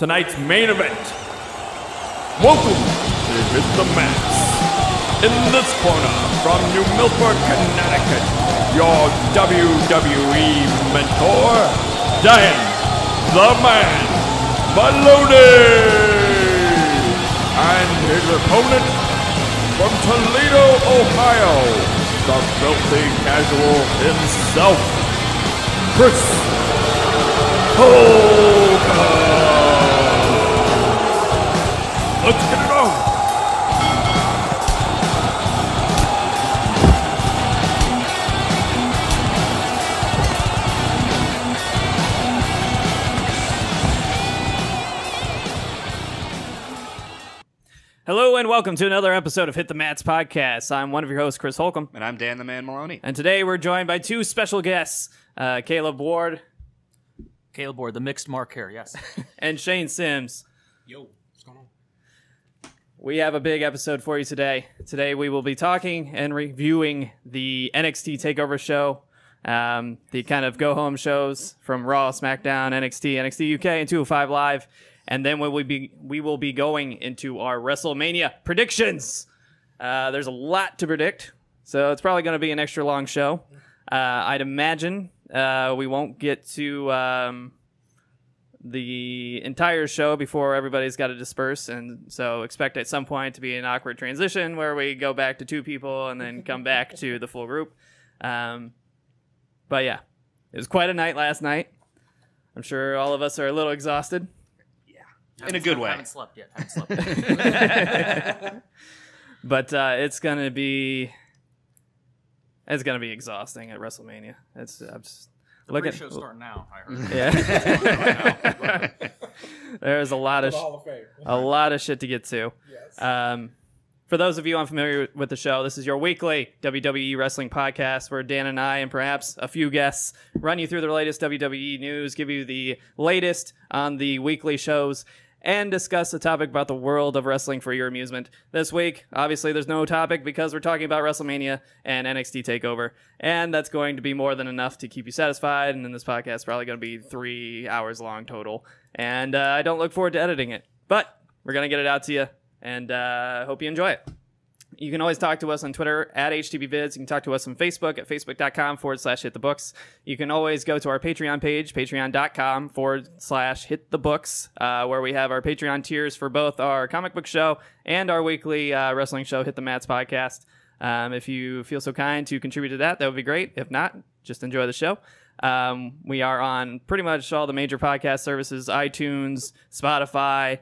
tonight's main event. Welcome to Hit the Mats. In this corner, from New Milford, Connecticut, your WWE mentor, Dan the Man Maloney. And his opponent, from Toledo, Ohio, the filthy casual himself, Chris Holcomb. Let's get it on. Hello and welcome to another episode of Hit the Mats Podcast. I'm one of your hosts, Chris Holcomb. And I'm Dan the Man Maloney. And today we're joined by two special guests, Kaleb Ward. Kaleb Ward, the mixed mark here, yes. And Shane Sims. Yo, what's going on? We have a big episode for you today. Today we will be talking and reviewing the NXT Takeover show, the kind of go-home shows from Raw, SmackDown, NXT, NXT UK, and 205 Live. And then we will be going into our WrestleMania predictions. There's a lot to predict, so it's probably going to be an extra long show. I'd imagine we won't get to the entire show before everybody's got to disperse, and so expect at some point to be an awkward transition where we go back to two people and then come back to the full group. But yeah, it was quite a night last night. I'm sure all of us are a little exhausted. In a good way. I haven't slept yet. But it's gonna be exhausting at WrestleMania. I'm just the pre-show's starting now, I heard. Yeah. There's a lot of shit to get to. Yes. For those of you unfamiliar with the show, this is your weekly WWE wrestling podcast where Dan and I and perhaps a few guests run you through the latest WWE news, give you the latest on the weekly shows, and discuss a topic about the world of wrestling for your amusement. This week, obviously, there's no topic because we're talking about WrestleMania and NXT TakeOver, and that's going to be more than enough to keep you satisfied, and then this podcast is probably going to be 3 hours long total, and I don't look forward to editing it, but we're going to get it out to you, and hope you enjoy it. You can always talk to us on Twitter at HTBVids. You can talk to us on Facebook at facebook.com/hitthebooks. You can always go to our Patreon page, patreon.com/hitthebooks, where we have our Patreon tiers for both our comic book show and our weekly wrestling show, Hit the Mats Podcast. If you feel so kind to contribute to that would be great. If not, just enjoy the show. We are on pretty much all the major podcast services, iTunes, Spotify,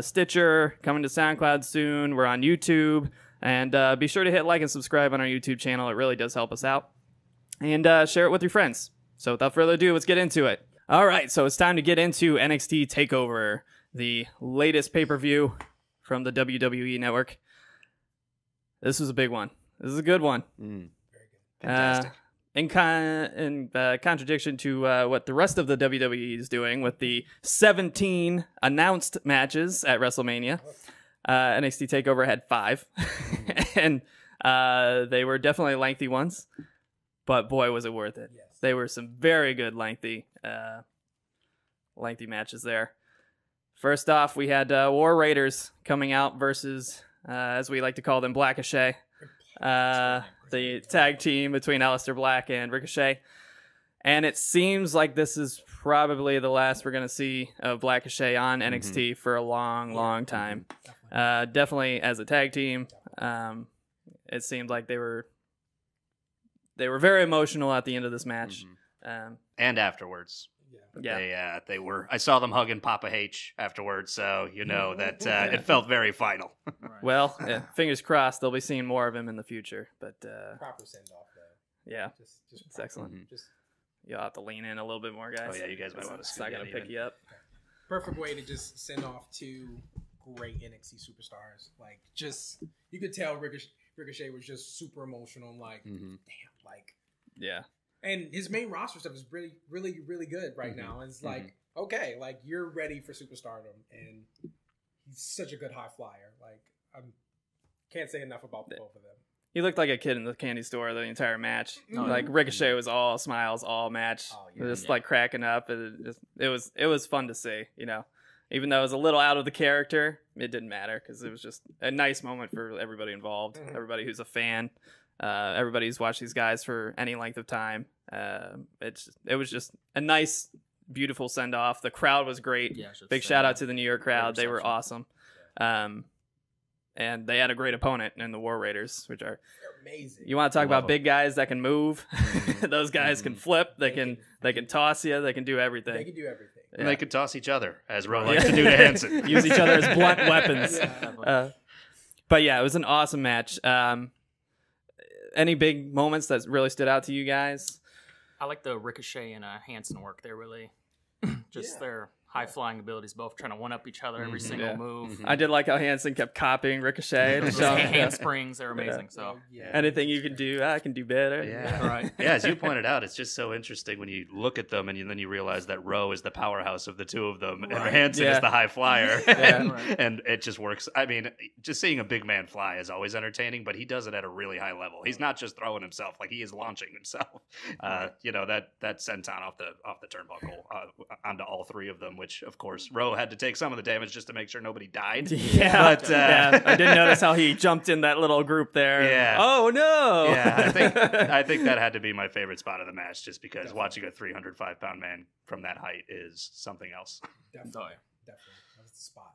Stitcher, coming to SoundCloud soon. We're on YouTube. And be sure to hit like and subscribe on our YouTube channel. It really does help us out. And share it with your friends. So without further ado, let's get into it. All right, so it's time to get into NXT TakeOver, the latest pay-per-view from the WWE Network. This was a big one. This is a good one. Very good. Fantastic. In contradiction to what the rest of the WWE is doing with the 17 announced matches at WrestleMania. NXT TakeOver had 5, and they were definitely lengthy ones, but boy, was it worth it. Yes. They were some very good lengthy matches there. First off, we had War Raiders coming out versus, as we like to call them, Blackachet, the tag team between Aleister Black and Ricochet. And it seems like this is probably the last we're going to see of Blackachet on NXT for a long, long time. Definitely as a tag team. It seemed like they were very emotional at the end of this match. And afterwards. Yeah. They were. I saw them hugging Papa H afterwards, so you know that it felt very final. Right. Well, fingers crossed they'll be seeing more of him in the future. But Proper send off though. yeah, Just it's excellent. Just You'll have to lean in a little bit more, guys. Oh yeah, you guys might want to It's not going to pick you up. perfect way to just send off two great NXT superstars. Like, just you could tell Ricochet was just super emotional. Like, damn, like, Yeah. and his main roster stuff is really, really, really good right now. And it's like, okay, like you're ready for superstardom, and he's such a good high flyer. Like, I can't say enough about both of them. He looked like a kid in the candy store the entire match. Oh, like Ricochet was all smiles all match, Oh, yeah. just like cracking up. It was fun to see, you know. even though it was a little out of the character, it didn't matter because it was just a nice moment for everybody involved, everybody who's a fan, everybody who's watched these guys for any length of time. It was just a nice, beautiful send off. The crowd was great. Yeah, Big shout out to the New York crowd. They were awesome. And they had a great opponent in the War Raiders, which are amazing. You want to talk about big guys that can move? Those guys can flip. They can toss you. They can do everything. They can do everything. Yeah. And they could toss each other, as Ro likes to do to Hanson. Use each other as blunt weapons. Yeah. But yeah, it was an awesome match. Any big moments that really stood out to you guys? I like the Ricochet and Hanson work. They're really just their high-flying abilities, both trying to one-up each other every single move. I did like how Hanson kept copying Ricochet. Those handsprings, they're amazing. So anything you can do, I can do better. Yeah, right. Yeah, as you pointed out, it's just so interesting when you look at them and then you realize that Ro is the powerhouse of the two of them, and Hanson is the high flyer, and it just works. I mean, just seeing a big man fly is always entertaining, but he does it at a really high level. He's not just throwing himself; like he is launching himself. You know, that senton off the turnbuckle onto all three of them. Which, of course, Ro had to take some of the damage just to make sure nobody died. Yeah, but, I did notice how he jumped in that little group there. Yeah. Oh no. Yeah, I think that had to be my favorite spot of the match, just because watching a 305-pound man from that height is something else. Definitely. That was the spot.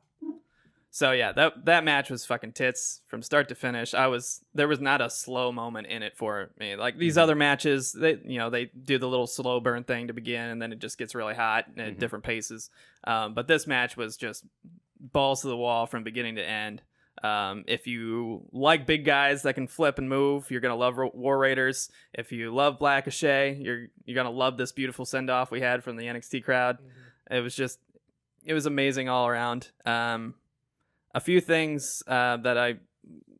So yeah, that match was fucking tits from start to finish. There was not a slow moment in it for me. Like these other matches, they do the little slow burn thing to begin, and then it just gets really hot at different paces. But this match was just balls to the wall from beginning to end. If you like big guys that can flip and move, you're gonna love War Raiders. If you love Black O'Shea, you're gonna love this beautiful send off we had from the NXT crowd. It was amazing all around. A few things that I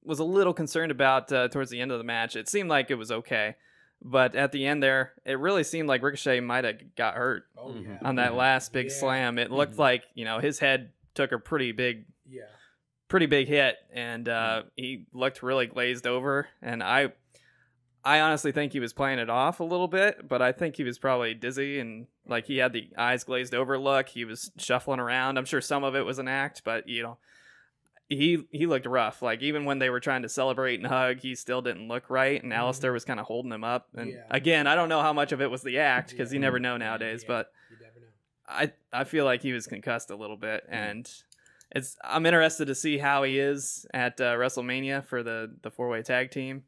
was a little concerned about towards the end of the match. It seemed like it was okay, but at the end there, it really seemed like Ricochet might have got hurt on that last big slam. It looked like his head took a pretty big hit, and he looked really glazed over. And I honestly think he was playing it off a little bit, but I think he was probably dizzy and like he had the eyes glazed over look. He was shuffling around. I'm sure some of it was an act, but he looked rough. Like even when they were trying to celebrate and hug, he still didn't look right, and Alistair was kind of holding him up. And again, I don't know how much of it was the act because you never know nowadays, but you never know. I feel like he was concussed a little bit, and I'm interested to see how he is at WrestleMania for the 4-way tag team,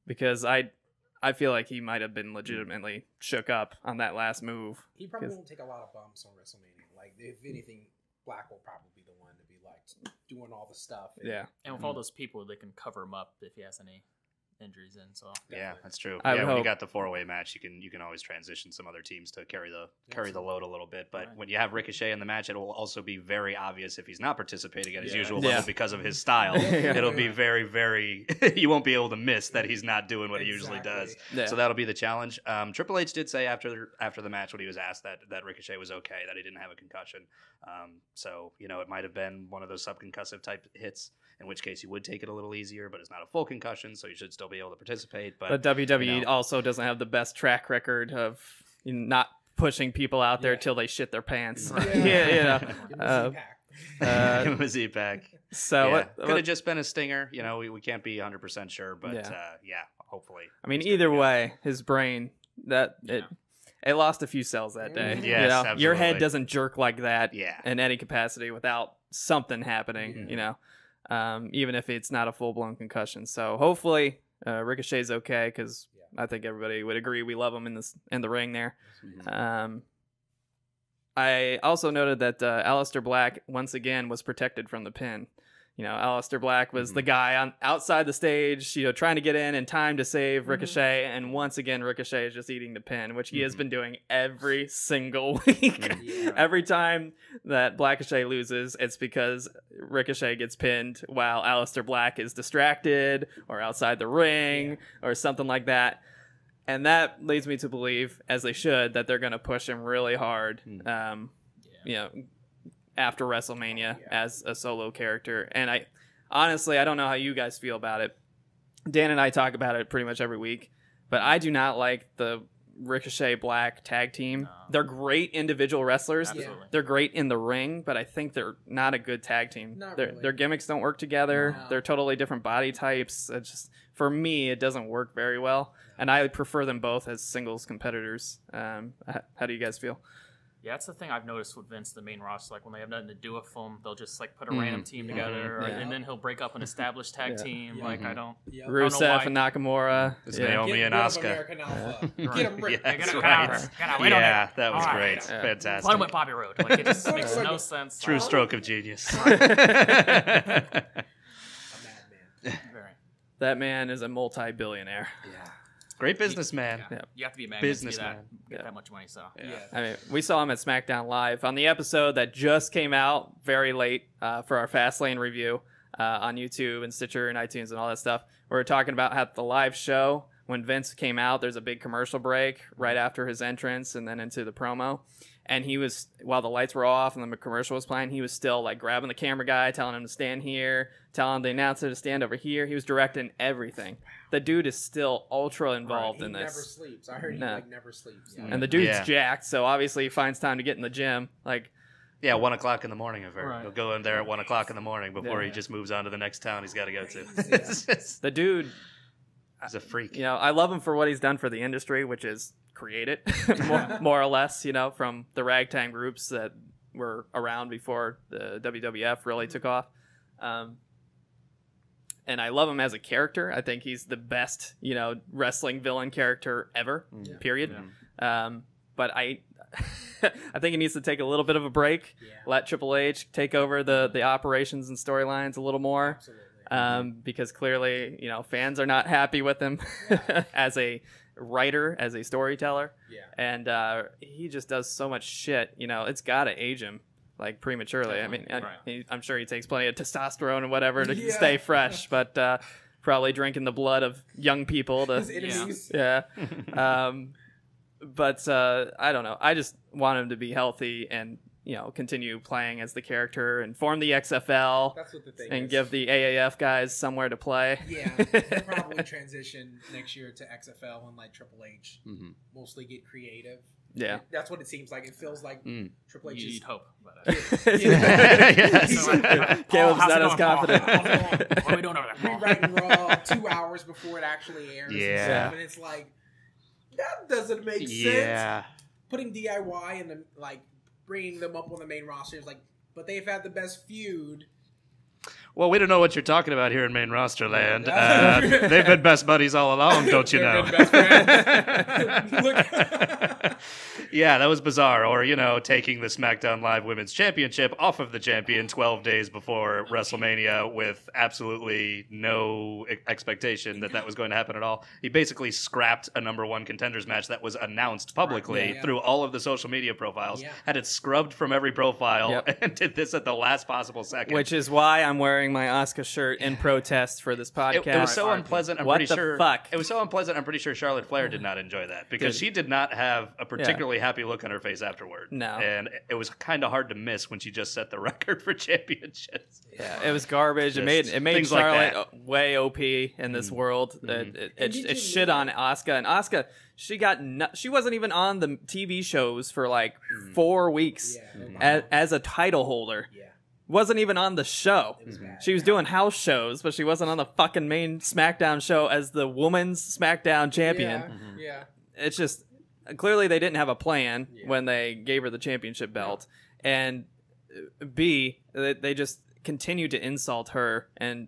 because I feel like he might have been legitimately shook up on that last move. He probably won't take a lot of bumps on WrestleMania. Like if anything, Black will probably be the one to be like doing all the stuff. And with all those people, they can cover him up if he has any injuries in. So yeah, that's true. When you got the 4-way match, you can always transition some other teams to carry the load a little bit. But when you have Ricochet in the match, it will also be very obvious if he's not participating at his usual level because of his style. It'll be very, very. You won't be able to miss that he's not doing what he usually does. Yeah. So that'll be the challenge. Triple H did say after the match when he was asked that Ricochet was okay, that he didn't have a concussion. So it might have been one of those subconcussive type hits, in which case you would take it a little easier, but it's not a full concussion, so you should still be able to participate. But WWE also doesn't have the best track record of not pushing people out there till they shit their pants. Give him a Z-Pack. So could have just been a stinger. We can't be 100% sure, but hopefully. I mean, either way, his brain it lost a few cells that day. Yes, absolutely. Your head doesn't jerk like that in any capacity without something happening. Even if it's not a full-blown concussion. So hopefully Ricochet's okay, because I think everybody would agree we love him in the ring there. I also noted that Aleister Black once again was protected from the pin. Aleister Black was the guy outside the stage, trying to get in time to save Ricochet, and once again Ricochet is just eating the pin, which he has been doing every single week. Every time that Blackochet loses, it's because Ricochet gets pinned while Aleister Black is distracted or outside the ring or something like that. And that leads me to believe, as they should, that they're going to push him really hard. After WrestleMania as a solo character. And I don't know how you guys feel about it. Dan and I talk about it pretty much every week, but I do not like the Ricochet Black tag team. They're great individual wrestlers. Absolutely. They're great in the ring, but I think they're not a good tag team. Their gimmicks don't work together. No. They're totally different body types. It's just, for me, it doesn't work very well. And I prefer them both as singles competitors. How do you guys feel? Yeah, that's the thing I've noticed with Vince, the main roster. Like when they have nothing to do with them, they'll just like put a random team together, and then he'll break up an established tag team. Yeah. Like I don't. Rusev and Nakamura. Naomi and Asuka. Get him ripped. That's Get right. Yeah, that was All great. right. Fantastic. Let him with Bobby Roode. Like it just makes no sense. True stroke of genius. A madman. Very. That man is a multi-billionaire. Great businessman. Yeah. You have to be a man Businessman. to get that much money. So Yeah. I mean, we saw him at SmackDown Live on the episode that just came out very late for our Fastlane review on YouTube and Stitcher and iTunes and all that stuff. We were talking about how the live show, when Vince came out, there's a big commercial break right after his entrance and then into the promo. And he was, while the lights were off and the commercial was playing, he was still like grabbing the camera guy, telling him to stand here, telling the announcer to stand over here. He was directing everything. The dude is still ultra involved in He this. never sleeps. I heard he never sleeps. Yeah. And the dude's jacked, so obviously he finds time to get in the gym. Like, Yeah, 1 o'clock in the morning. I've heard. Right. He'll go in there at 1 o'clock in the morning before he just moves on to the next town he's got to go to. the dude, He's a freak. you know, I love him for what he's done for the industry, which is create it, more or less, you know, from the ragtime groups that were around before the WWF really took off. And I love him as a character. I think he's the best, you know, wrestling villain character ever, period. Yeah. But I think he needs to take a little bit of a break, let Triple H take over the operations and storylines a little more. Absolutely. Because clearly, you know, fans are not happy with him as a writer, as a storyteller. Yeah. And he just does so much shit, you know, it's got to age him like prematurely. I mean, I'm sure he takes plenty of testosterone and whatever to stay fresh, but probably drinking the blood of young people to His enemies. But I don't know. I just want him to be healthy and, you know, continue playing as the character and form the XFL. That's what the thing and is. give the AAF guys somewhere to play. Yeah, he'll probably transition next year to XFL and let Triple H mostly get creative. Yeah. That's what it seems like. It feels like Triple H is... You'd hope. But, Caleb's not as Paul? confident. What are we doing over there, Paul? Rewriting Raw 2 hours before it actually airs. Yeah. And stuff, and it's like, that doesn't make sense. Putting DIY and like bringing them up on the main roster is like, but they've had the best feud. Well, we don't know what you're talking about here in main roster land. They've been best buddies all along, don't you know? Best friends. Yeah, that was bizarre. Or, you know, taking the SmackDown Live Women's Championship off of the champion 12 days before WrestleMania with absolutely no expectation that was going to happen at all. He basically scrapped a #1 contenders match that was announced publicly through all of the social media profiles, had it scrubbed from every profile, and did this at the last possible second. Which is why I'm wearing my Asuka shirt in protest for this podcast. It was so unpleasant. What the fuck? It was so unpleasant. I'm pretty sure Charlotte Flair did not enjoy that because she did not have a particularly happy look on her face afterward. No, and it was kind of hard to miss when she just set the record for championships. Yeah, it was garbage. It made Charlotte way OP in this world. It shit on Asuka, and Asuka, she wasn't even on the TV shows for like 4 weeks as a title holder. Wasn't even on the show. She was doing house shows, but she wasn't on the fucking main SmackDown show as the woman's SmackDown champion. It's just, clearly they didn't have a plan when they gave her the championship belt. And B, they just continued to insult her. And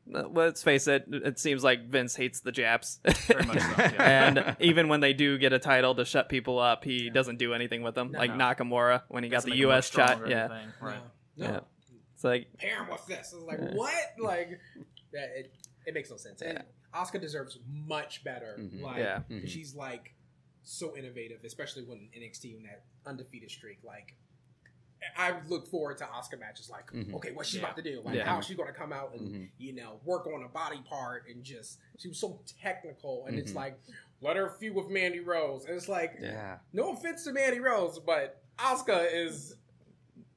let's face it, it seems like Vince hates the Japs. Very much so, And even when they do get a title to shut people up, he doesn't do anything with them. Nakamura, when he got the U.S. shot. Right. No. It's like, pair him with this. It's like, what? Like, it makes no sense. And Asuka deserves much better. Like, she's like so innovative, especially when NXT in that undefeated streak. Like, I look forward to Asuka matches. Like, okay, what's she about to do? Like, how is she going to come out and you know, work on a body part and just she was so technical. And it's like, let her feud with Mandy Rose. And it's like, no offense to Mandy Rose, but Asuka is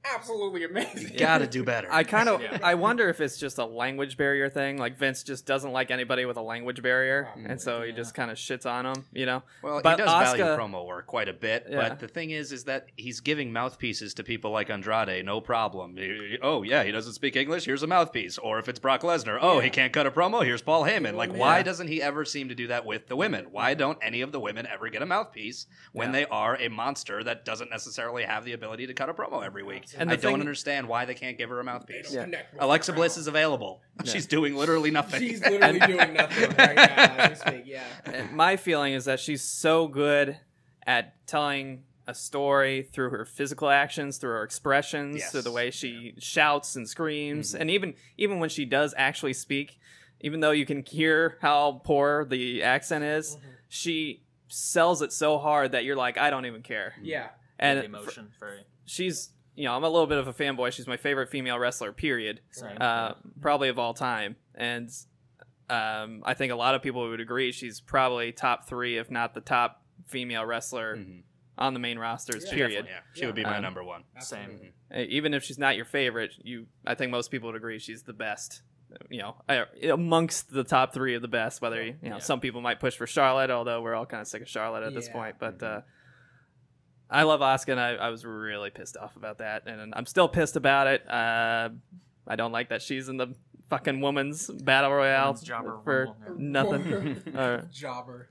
absolutely amazing. You gotta do better. I wonder if it's just a language barrier thing. Like Vince just doesn't like anybody with a language barrier, and so he just kind of shits on them, you know. Well, but he does value Asuka, promo work quite a bit, Yeah. but the thing is that he's giving mouthpieces to people like Andrade, no problem. Oh yeah, he doesn't speak English. Here's a mouthpiece. Or if it's Brock Lesnar, oh he can't cut a promo. Here's Paul Heyman. Like, why doesn't he ever seem to do that with the women? Why don't any of the women ever get a mouthpiece when they are a monster that doesn't necessarily have the ability to cut a promo every week? And I don't understand why they can't give her a mouthpiece. Connect with Alexa the Bliss crowd. is available. She's doing literally nothing. She's literally doing nothing right now as we speak. Yeah. And my feeling is that she's so good at telling a story through her physical actions, through her expressions, through the way she shouts and screams, and even when she does actually speak, even though you can hear how poor the accent is, she sells it so hard that you're like, I don't even care. Yeah. And The emotion, very. she's, you know, I'm a little bit of a fanboy. She's my favorite female wrestler, period. Same. Probably of all time. And I think a lot of people would agree she's probably top 3, if not the top female wrestler on the main rosters, period. Yeah, she would be my number one. Same. Even if she's not your favorite, I think most people would agree she's the best. You know, amongst the top 3 of the best. Whether you know, some people might push for Charlotte, although we're all kind of sick of Charlotte at this point. But I love Asuka, and I was really pissed off about that, and I'm still pissed about it. I don't like that she's in the fucking women's battle royale Women's jobber for rumble, nothing. Jobber.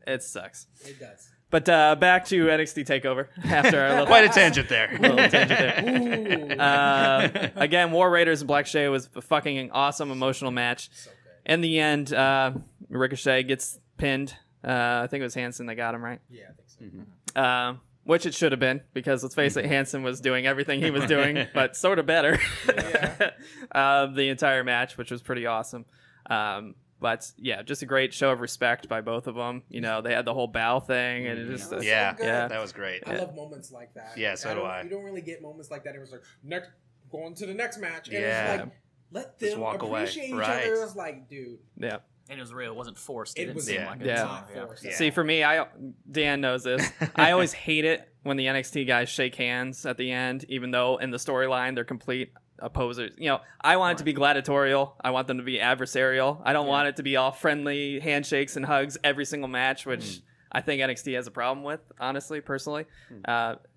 It sucks. It does. But back to NXT Takeover after our little, Quite a tangent there. little tangent there. Again, War Raiders and Black Shea was a fucking awesome emotional match. So good. In the end, Ricochet gets pinned. I think it was Hansen that got him, right? Yeah, I think so. Which it should have been, because let's face it, Hansen was doing everything he was doing, but sort of better. The entire match, which was pretty awesome. But yeah, just a great show of respect by both of them. You know, they had the whole bow thing, and it just so yeah, good. that was great. I love moments like that. Yeah, so do I. You don't really get moments like that. It was like going to the next match, and Yeah. it's like let Just them walk away. appreciate each Right. other. It was like, dude, yeah. And it was real. It wasn't forced. it It didn't was seem like it. Yeah. not Yeah. forced. Yeah. See, for me, Dan knows this. I always hate it when the NXT guys shake hands at the end, even though in the storyline they're complete opposers. You know, I want it to be gladiatorial. I want them to be adversarial. I don't want it to be all friendly handshakes and hugs every single match, which I think NXT has a problem with, honestly, personally.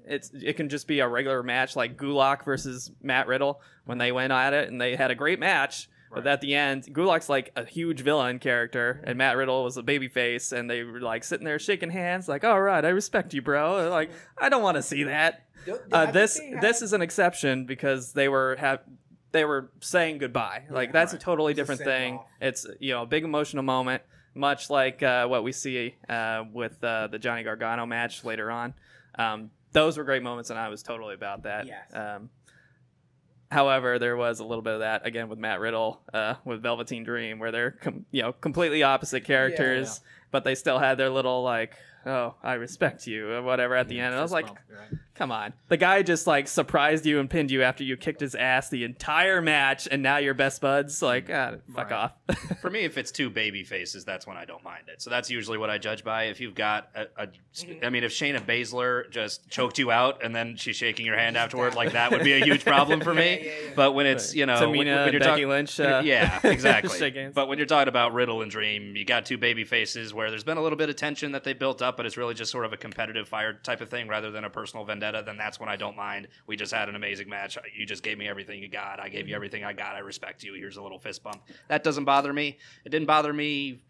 It can just be a regular match like Gulak versus Matt Riddle when they went at it, and they had a great match. But at the end, Gulak's like a huge villain character, and Matt Riddle was a babyface, and they were like sitting there shaking hands, like, "All right, I respect you, bro." And, like, I don't want to see that. This is an exception because they were saying goodbye. Like that's a totally different thing. It's a big emotional moment, much like what we see with the Johnny Gargano match later on. Those were great moments, and I was totally about that. Yes. However, there was a little bit of that again with Matt Riddle with Velveteen Dream, where they're completely opposite characters, but they still had their little like, "Oh, I respect you," or whatever at the end. And I was like, "Come on!" The guy just like surprised you and pinned you after you kicked his ass the entire match, and now you're best buds. Like, fuck off. For me, if it's 2 baby faces, that's when I don't mind it. So that's usually what I judge by. If you've got I mean, if Shayna Baszler just choked you out and then she's shaking your hand afterward, like that would be a huge problem for me. But when it's Tamina, when you're Becky Lynch, yeah, exactly. shake hands. But when you're talking about Riddle and Dream, you got 2 baby faces where there's been a little bit of tension that they built up, but it's really just sort of a competitive fire type of thing rather than a personal vendetta. Then that's when I don't mind. We just had an amazing match. You just gave me everything you got. I gave you everything I got. I respect you. Here's a little fist bump. That doesn't bother me. It didn't bother me,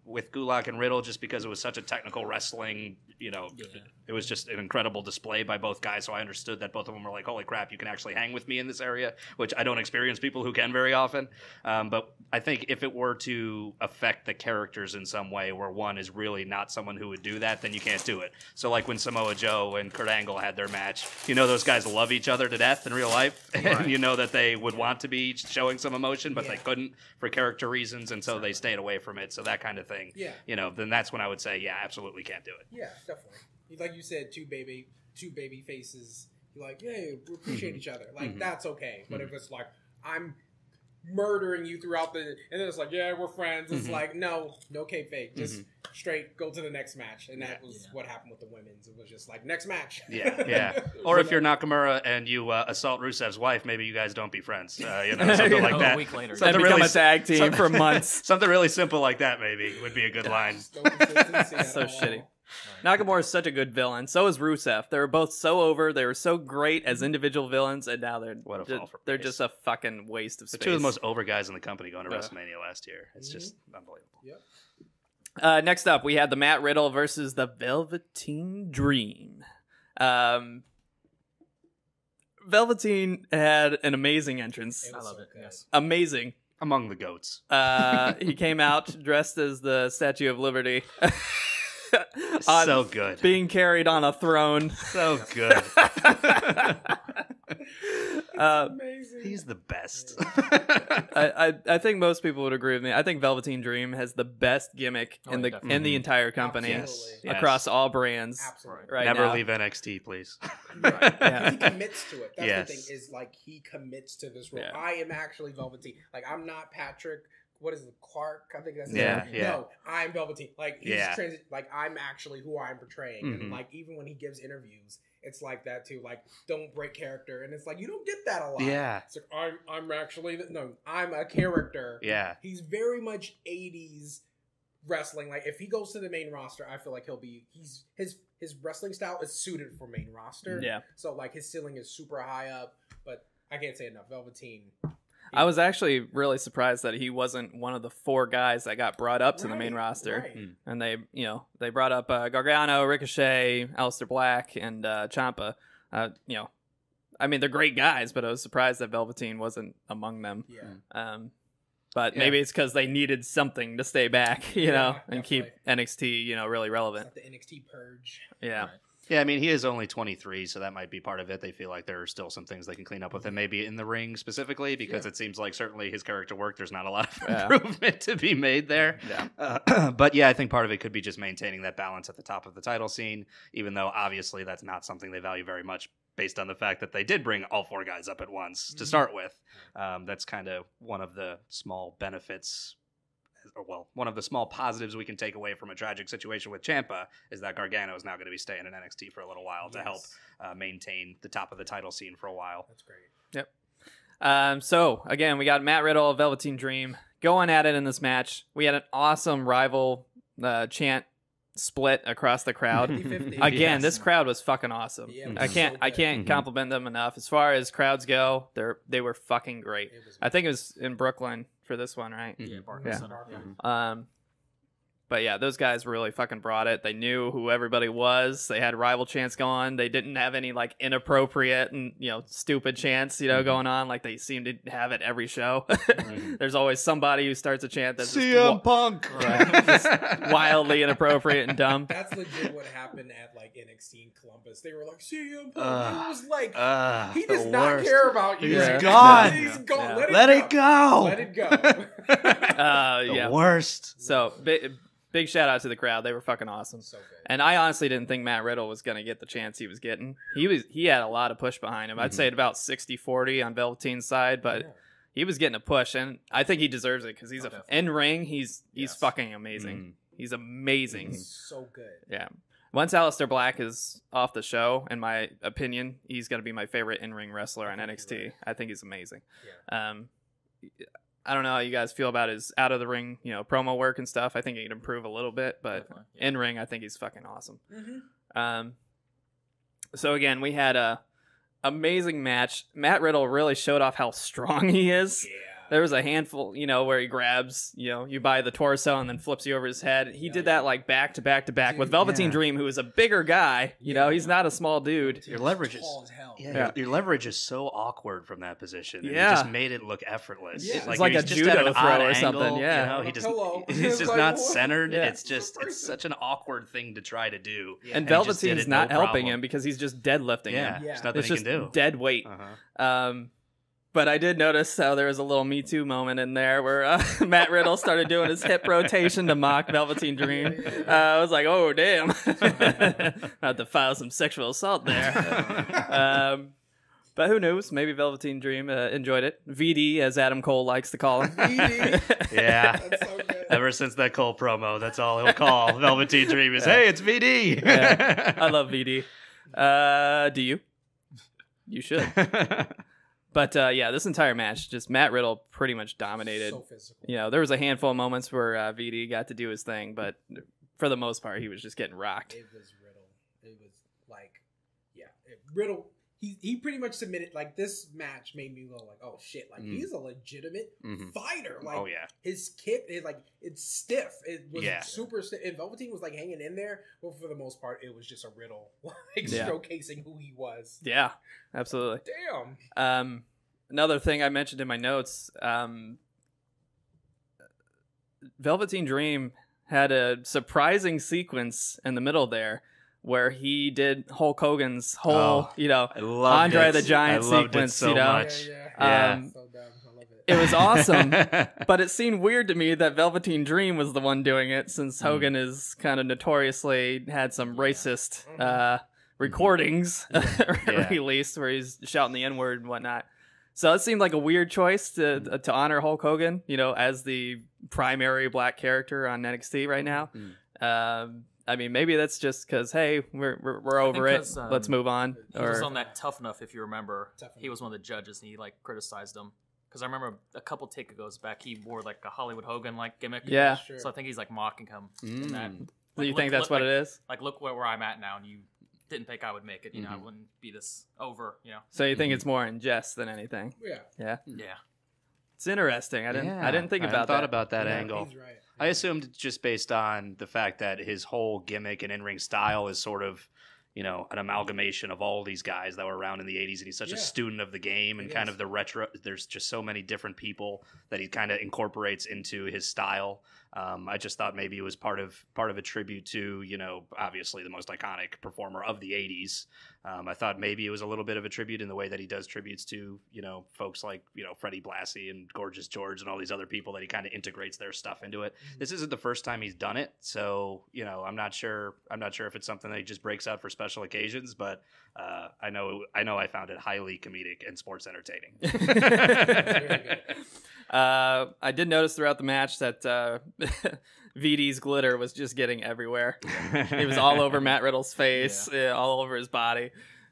with Gulak and Riddle just because it was such a technical wrestling, it was just an incredible display by both guys. So I understood that both of them were like, holy crap, you can actually hang with me in this area, which I don't experience people who can very often. But I think if it were to affect the characters in some way where one is really not someone who would do that, then you can't do it. So like when Samoa Joe and Kurt Angle had their match, those guys love each other to death in real life. And that they would want to be showing some emotion, but they couldn't for character reasons. And so they stayed away from it. So that kind of thing. Yeah. Then that's when I would say, yeah, absolutely can't do it. Yeah, definitely. Like you said, two baby faces. You're like, hey, we appreciate each other. Like that's okay. But if it's like I'm murdering you throughout the, and then it's like, yeah, we're friends. It's like, no kayfabe, just straight go to the next match, and that was what happened with the women's. It was just like next match. Yeah. Or if you're Nakamura and you assault Rusev's wife, maybe you guys don't be friends. Something like that. A week later, and become a tag team for months. Something really simple like that maybe would be a good line. So shitty. Nakamura is such a good villain. So is Rusev. They were both so over. They were so great as individual villains, and now they're just a fucking waste of space. Two of the most over guys in the company going to WrestleMania last year. It's just unbelievable. Yep. Next up, we had the Matt Riddle versus the Velveteen Dream. Velveteen had an amazing entrance. I love it. Yes. Amazing. Among the goats. He came out dressed as the Statue of Liberty. So good. Being carried on a throne. So good. Amazing. He's the best. I think most people would agree with me. I think Velveteen Dream has the best gimmick in the entire company across all brands. Absolutely. Right Never now. leave NXT, please. Right. Yeah. He commits to it. That's Yes. the thing, is like he commits to this role. Yeah. I am actually Velveteen. Like, I'm not Patrick. What is it, Clark? I think that's his Yeah, name. yeah. No, I'm Velveteen. Like, he's Yeah. like, I'm actually who I'm portraying. And like, even when he gives interviews, it's like that too. Like, don't break character. And it's like, you don't get that a lot. Yeah. It's like, I'm actually, no, I'm a character. Yeah. He's very much 80s wrestling. Like, if he goes to the main roster, I feel like his wrestling style is suited for main roster. Yeah. So, like, his ceiling is super high up, but I can't say enough. Velveteen. I was actually really surprised that he wasn't one of the 4 guys that got brought up to the main roster. Right. And they brought up Gargano, Ricochet, Aleister Black, and Ciampa. I mean, they're great guys, but I was surprised that Velveteen wasn't among them. Yeah. But maybe it's because they needed something to stay back, and definitely. keep NXT, really relevant. It's like the NXT purge. Yeah. Right. Yeah, I mean, he is only 23, so that might be part of it. They feel like there are still some things they can clean up with him, maybe in the ring specifically, because it seems like certainly his character work, there's not a lot of improvement to be made there. Yeah. But yeah, I think part of it could be just maintaining that balance at the top of the title scene, even though obviously that's not something they value very much based on the fact that they did bring all 4 guys up at once to start with. That's kind of one of the small benefits, or well, one of the small positives we can take away from a tragic situation with Ciampa is that Gargano is now going to be staying in NXT for a little while to help maintain the top of the title scene for a while. That's great. Yep. So, again, we got Matt Riddle, Velveteen Dream, going at it in this match. We had an awesome rival chant split across the crowd. 50-50. Again, this crowd was fucking awesome. Yeah, it I was can't so good. compliment them enough. As far as crowds go, they were fucking great. It was I think it was in Brooklyn for this one, right? Yeah, Barclays Yeah. Center. Yeah. But yeah, those guys really fucking brought it. They knew who everybody was. They had rival chants going. They didn't have any like inappropriate and stupid chants going on like they seem to have at every show. There's always somebody who starts a chant that's CM Punk. just wildly inappropriate and dumb. That's legit what happened at like NXT in Columbus. They were like, CM Punk. It was like, he does the not worst. care about you. He's Yeah. gone. He's gone. Yeah. Let it go. Let Let it go. Yeah. worst. So big shout out to the crowd. They were fucking awesome. So good. And I honestly didn't think Matt Riddle was going to get the chance he was getting. He had a lot of push behind him. I'd say about 60-40 on Velveteen's side, but he was getting a push, and I think he deserves it because he's in ring. He's fucking amazing. He's amazing. He's so good. Yeah. Once Aleister Black is off the show, in my opinion, he's going to be my favorite in-ring wrestler on NXT. Right. I think he's amazing. Yeah. I don't know how you guys feel about his out of the ring, promo work and stuff. I think he can improve a little bit, but in ring, I think he's fucking awesome. Mm-hmm. So again, we had a amazing match. Matt Riddle really showed off how strong he is. Yeah. There was a handful, where he grabs, you buy the torso and then flips you over his head. He did that like back to back to back Dude, with Velveteen Dream, who is a bigger guy. He's not a small dude. Your leverage is tall as hell. your leverage is so awkward from that position. And Yeah. It just made it look effortless. Yeah. It's like he's a just judo at an throw odd or angle, something, yeah. he A just pillow. he's It's just like, not what? centered. Yeah. It's such an awkward thing to try to do. And he just did Velveteen's it, not no helping problem. him because he's just deadlifting Yeah, him. Yeah. there's nothing It's he just can do. dead weight. But I did notice how there was a little Me Too moment in there where Matt Riddle started doing his hip rotation to mock Velveteen Dream. I was like, oh, damn. I have to file some sexual assault there. But who knows? Maybe Velveteen Dream enjoyed it. VD, as Adam Cole likes to call him. VD. Yeah. That's so good. Ever since that Cole promo, that's all he'll call Velveteen Dream is, hey, it's VD. Yeah, I love VD. Do you? You should. But yeah, this entire match, just Matt Riddle pretty much dominated. So physical. You know, there was a handful of moments where VD got to do his thing, but for the most part, he was just getting rocked. It was Riddle. It was like, yeah, Riddle. He pretty much submitted. Like, this match made me go like, oh shit, like he's a legitimate fighter. Like, Oh, yeah. his kick is like, it's stiff. It was Yeah. super stiff. And Velveteen was like hanging in there, but for the most part, it was just a Riddle, like Yeah. showcasing who he was. Yeah, absolutely. Damn. Another thing I mentioned in my notes, Velveteen Dream had a surprising sequence in the middle there where he did Hulk Hogan's whole, I loved Andre it. the Giant I loved sequence, it so you know? much. Yeah. So dumb. I love it. It was awesome, but it seemed weird to me that Velveteen Dream was the one doing it, since Hogan is kind of notoriously had some racist recordings released where he's shouting the N-word and whatnot. So it seemed like a weird choice to honor Hulk Hogan, you know, as the primary black character on NXT right now. I mean, maybe that's just because, hey, we're over it. Let's move on. He was on that Tough Enough, if you remember. He was one of the judges, and he like criticized him. Because I remember a couple takeovers back, he wore like a Hollywood Hogan like gimmick. Yeah. Sure. So I think he's like mocking him. In that. So you think that's what it is? Like, look where I'm at now, and you didn't think I would make it. You know, I wouldn't be this over. You know. So you think it's more in jest than anything? Yeah. Yeah. Yeah. It's interesting. I didn't think about thought that. about that angle. He's right. I assumed just based on the fact that his whole gimmick and in-ring style is sort of, you know, an amalgamation of all these guys that were around in the 80s, and he's such a student of the game and kind of the retro. There's just so many different people that he kind of incorporates into his style. I just thought maybe it was part of a tribute to, you know, obviously the most iconic performer of the 80s. I thought maybe it was a little bit of a tribute in the way that he does tributes to, you know, folks like, you know, Freddie Blassie and Gorgeous George and all these other people, that he kind of integrates their stuff into it. This isn't the first time he's done it, so, you know, I'm not sure if it's something that he just breaks out for special occasions, but I know I found it highly comedic and sports entertaining. I did notice throughout the match that VD's glitter was just getting everywhere. It was all over Matt Riddle's face, all over his body.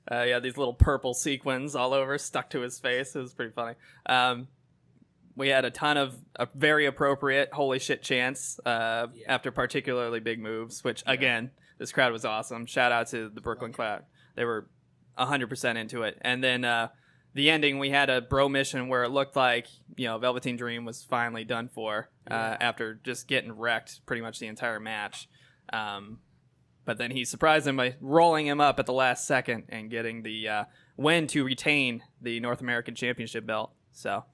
These little purple sequins all over, stuck to his face. It was pretty funny. We had a ton of very appropriate holy shit chants after particularly big moves, which, again, this crowd was awesome. Shout out to the Brooklyn crowd. They were 100% into it. And then the ending, we had a bro mission where it looked like, you know, Velveteen Dream was finally done for after just getting wrecked pretty much the entire match. But then he surprised him by rolling him up at the last second and getting the win to retain the North American Championship belt. So,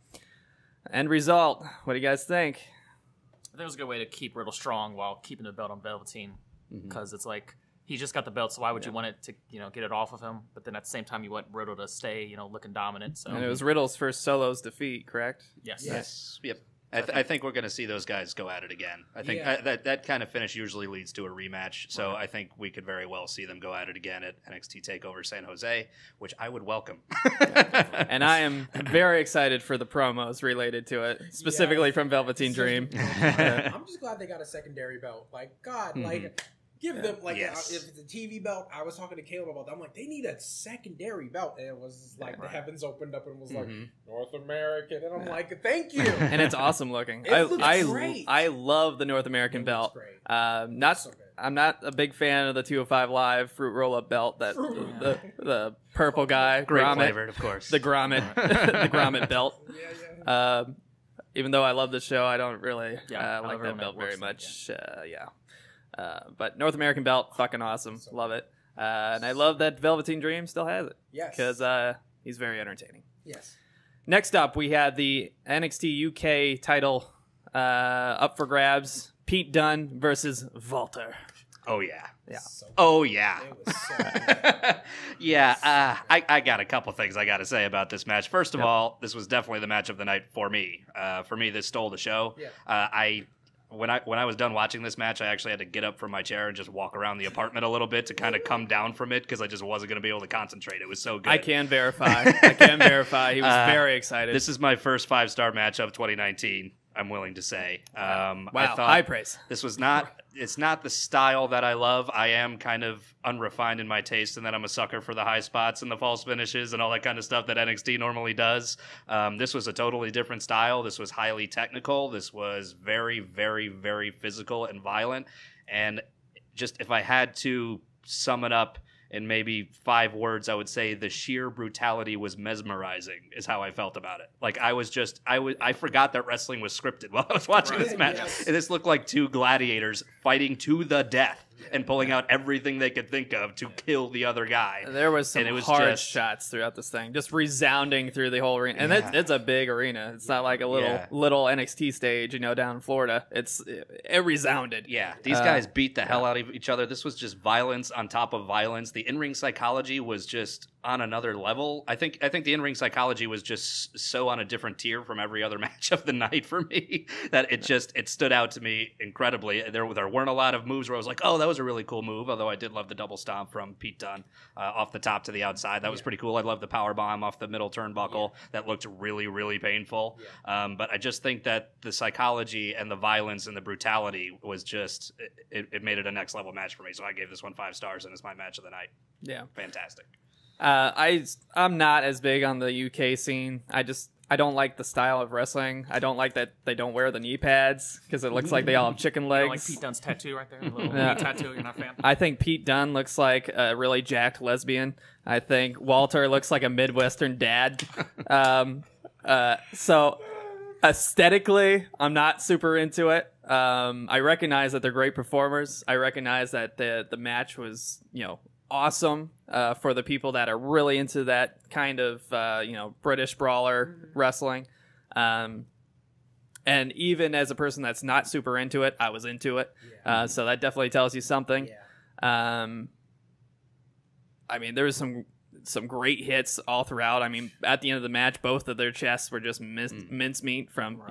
end result, what do you guys think? I think it was a good way to keep Riddle strong while keeping the belt on Velveteen, because it's like, he just got the belt, so why would you want it to, you know, get it off of him? But then at the same time, you want Riddle to stay, you know, looking dominant. So. And it was Riddle's first solo's defeat, correct? Yes. Yep. I think we're going to see those guys go at it again. I think that kind of finish usually leads to a rematch. So I think we could very well see them go at it again at NXT Takeover San Jose, which I would welcome. And I am very excited for the promos related to it, specifically from Velveteen Dream. I'm just glad they got a secondary belt. Like, God, like, give them, like, if it's a TV belt, I was talking to Kaleb about that. I'm like, they need a secondary belt. And it was like the heavens opened up and was like, North American. And I'm like, thank you. And it's awesome looking. Great. I love the North American belt. Great. I'm not a big fan of the 205 Live fruit roll-up belt, that the purple guy. Great grommet, flavored, of course. The grommet, the grommet belt. Even though I love the show, I don't really like that belt very much. But North American belt, fucking awesome. Love it. And I love that Velveteen Dream still has it. Yes. Because he's very entertaining. Yes. Next up, we had the NXT UK title up for grabs. Pete Dunne versus Walter. Oh, yeah. So Oh, yeah. it was so good. Yeah, I got a couple things I got to say about this match. First of all, this was definitely the match of the night for me. For me, this stole the show. Yeah. when I was done watching this match, I actually had to get up from my chair and just walk around the apartment a little bit to kind of come down from it because I just wasn't going to be able to concentrate. It was so good. I can verify. He was very excited. This is my first 5-star match of 2019. I'm willing to say. Wow, I thought high praise. This was not. It's not the style that I love. I am kind of unrefined in my taste, and that I'm a sucker for the high spots and the false finishes and all that kind of stuff that NXT normally does. This was a totally different style. This was highly technical. This was very, very, very physical and violent. And just if I had to sum it up in maybe 5 words, I would say the sheer brutality was mesmerizing is how I felt about it. Like I forgot that wrestling was scripted while I was watching this match. Yes. And this looked like 2 gladiators fighting to the death and pulling out everything they could think of to kill the other guy. There was some And it was hard just- shots throughout this thing, just resounding through the whole arena. And it's a big arena. It's not like a little NXT stage, down in Florida. It resounded. Yeah, these guys beat the hell out of each other. This was just violence on top of violence. The in-ring psychology was just on another level. I think the in-ring psychology was just so on a different tier from every other match of the night for me that it stood out to me incredibly. There weren't a lot of moves where I was like, oh, that was a really cool move, although I did love the double stomp from Pete Dunne off the top to the outside. That was pretty cool. I love the power bomb off the middle turnbuckle. That looked really, really painful. But I just think that the psychology and the violence and the brutality was just, it made it a next level match for me. So I gave this one 5 stars, and it's my match of the night. Yeah. Fantastic. I'm not as big on the UK scene. I don't like the style of wrestling. I don't like that they don't wear the knee pads because it looks like they all have chicken You legs. know, like Pete Dunne's tattoo right there, a little Yeah. knee tattoo. You're not a fan. I think Pete Dunne looks like a really jacked lesbian. I think Walter looks like a Midwestern dad. So aesthetically, I'm not super into it. I recognize that they're great performers. I recognize that the match was, awesome for the people that are really into that kind of, British brawler wrestling. And even as a person that's not super into it, I was into it. So that definitely tells you something. There was some great hits all throughout. At the end of the match, both of their chests were just mincemeat from,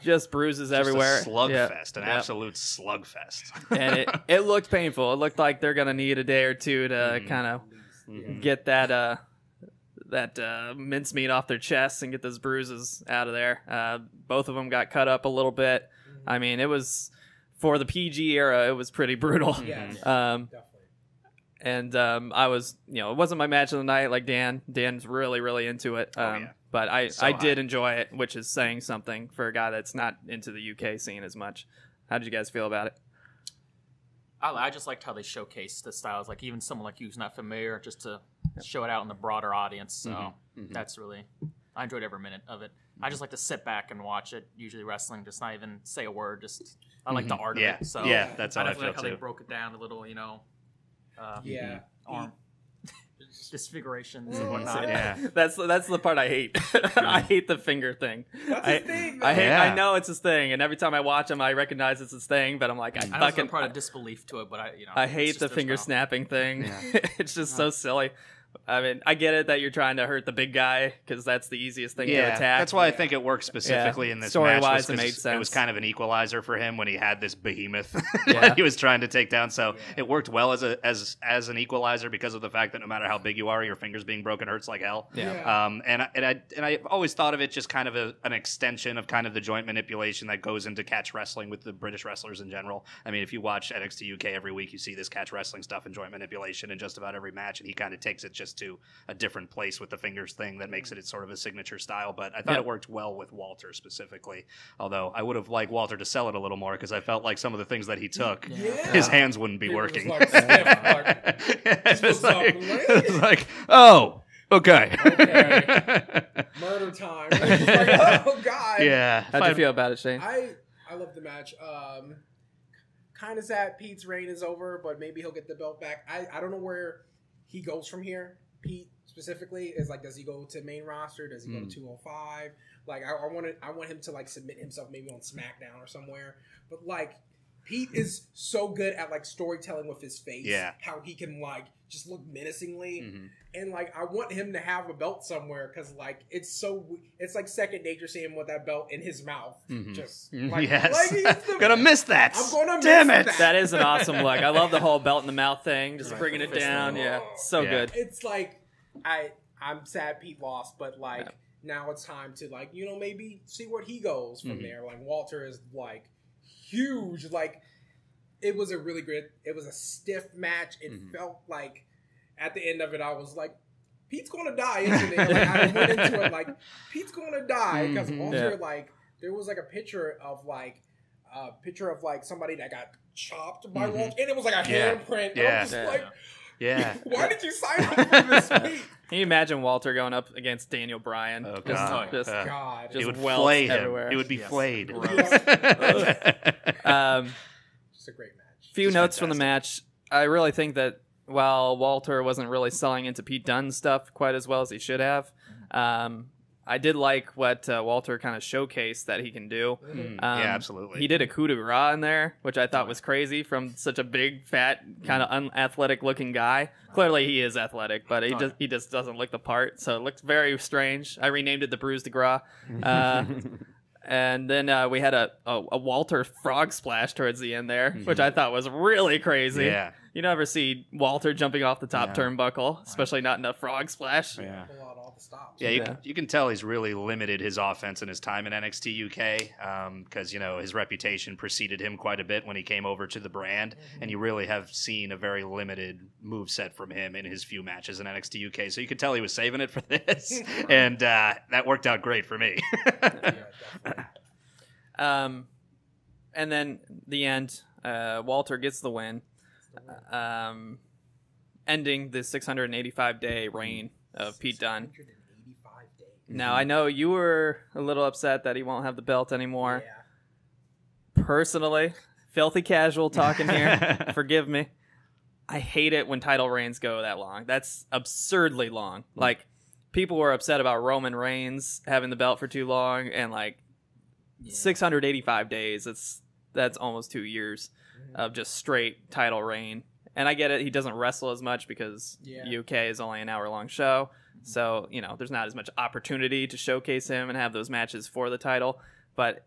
just bruises everywhere. Just a slugfest, an absolute slugfest. And it looked painful. It looked like they're going to need a day or two to kind of get that mincemeat off their chests and get those bruises out of there. Both of them got cut up a little bit. It was, for the PG era, it was pretty brutal. Definitely. And I was, it wasn't my match of the night like Dan. Dan's really, really into it. But I did enjoy it, which is saying something for a guy that's not into the UK scene as much. How did you guys feel about it? I just liked how they showcased the styles, like even someone like you who's not familiar, just to show it out in the broader audience. So that's really, I enjoyed every minute of it. I just like to sit back and watch it. Usually wrestling, just not even say a word. Just I like the art of it. So that's how I feel like how too. they broke it down a little, arm disfigurations and whatnot. That's the part I hate. I hate the finger thing. That's his thing, though. I know it's his thing, and every time I watch him, I recognize it's his thing. But I'm like, I know there's part of disbelief to it, but I hate the finger snapping thing. It's just so silly. I get it that you're trying to hurt the big guy because that's the easiest thing to attack. That's why I think it worked specifically in this Story-wise, match. it made sense. It was kind of an equalizer for him when he had this behemoth that he was trying to take down. So it worked well as an equalizer because of the fact that no matter how big you are, your fingers being broken hurts like hell. And I've always thought of it just kind of an extension of kind of the joint manipulation that goes into catch wrestling with the British wrestlers in general. If you watch NXT UK every week, you see this catch wrestling stuff and joint manipulation in just about every match, and he kind of takes it just to a different place with the fingers thing that makes it sort of a signature style. But I thought it worked well with Walter specifically, although I would have liked Walter to sell it a little more because I felt like some of the things that he took, his hands wouldn't be working. It's like, oh, okay. Murder time. It's like, oh, God. Yeah. How'd you feel about it, Shane? I love the match. Kind of sad Pete's reign is over, but maybe he'll get the belt back. I don't know where he goes from here. Pete specifically is like, does he go to main roster? Does he go to 205? Like, I want him to like submit himself maybe on SmackDown or somewhere. But like, Pete is so good at like storytelling with his face. Yeah. How he can like just look menacingly, Mm-hmm. and like I want him to have a belt somewhere because like it's like second nature seeing him with that belt in his mouth. Mm-hmm. Just like, Yes. like he's Gonna miss that. I'm gonna Damn miss it. that. That is an awesome look. I love the whole belt in the mouth thing, just bringing it down. Yeah, so Yeah. good. It's like I'm sad Pete lost, but like now it's time to like maybe see where he goes from there. Like Walter is like huge. Like it was a stiff match. It felt like at the end of it I was like, Pete's gonna die, isn't it? Like I went into it like Pete's gonna die because Walter like there was like a picture of somebody that got chopped by Walter, and it was like a handprint. Yeah. I'm just like, Yeah. why did you sign up for this, Pete? Can you imagine Walter going up against Daniel Bryan? Oh, Just, God. God. He would welts flay him. everywhere. He would be flayed. Just a great match. Few Just notes from the fantastic. match. I really think that while Walter wasn't really selling into Pete Dunne's stuff quite as well as he should have, I did like what Walter kind of showcased that he can do. Yeah, absolutely. He did a coup de grace in there, which I thought was crazy from such a big, fat, kind of unathletic looking guy. Clearly he is athletic, but he just doesn't look the part, so it looked very strange. I renamed it the Bruise de Gras. And then we had a Walter frog splash towards the end there, which I thought was really crazy. Yeah. You never see Walter jumping off the top turnbuckle, especially not in a frog splash. Yeah. Pull out all the stops. Yeah, you can tell he's really limited his offense in his time in NXT UK because, his reputation preceded him quite a bit when he came over to the brand, and you really have seen a very limited moveset from him in his few matches in NXT UK. So you could tell he was saving it for this, and that worked out great for me. And then the end, Walter gets the win, ending the 685-day reign of Pete Dunne. 185 days. Now, I know you were a little upset that he won't have the belt anymore. Yeah. Personally, filthy casual talking here, forgive me. I hate it when title reigns go that long. That's absurdly long. Like, people were upset about Roman Reigns having the belt for too long, and 685 days, that's almost 2 years of just straight title reign. And I get it, he doesn't wrestle as much because UK is only an hour-long show. So, there's not as much opportunity to showcase him and have those matches for the title. But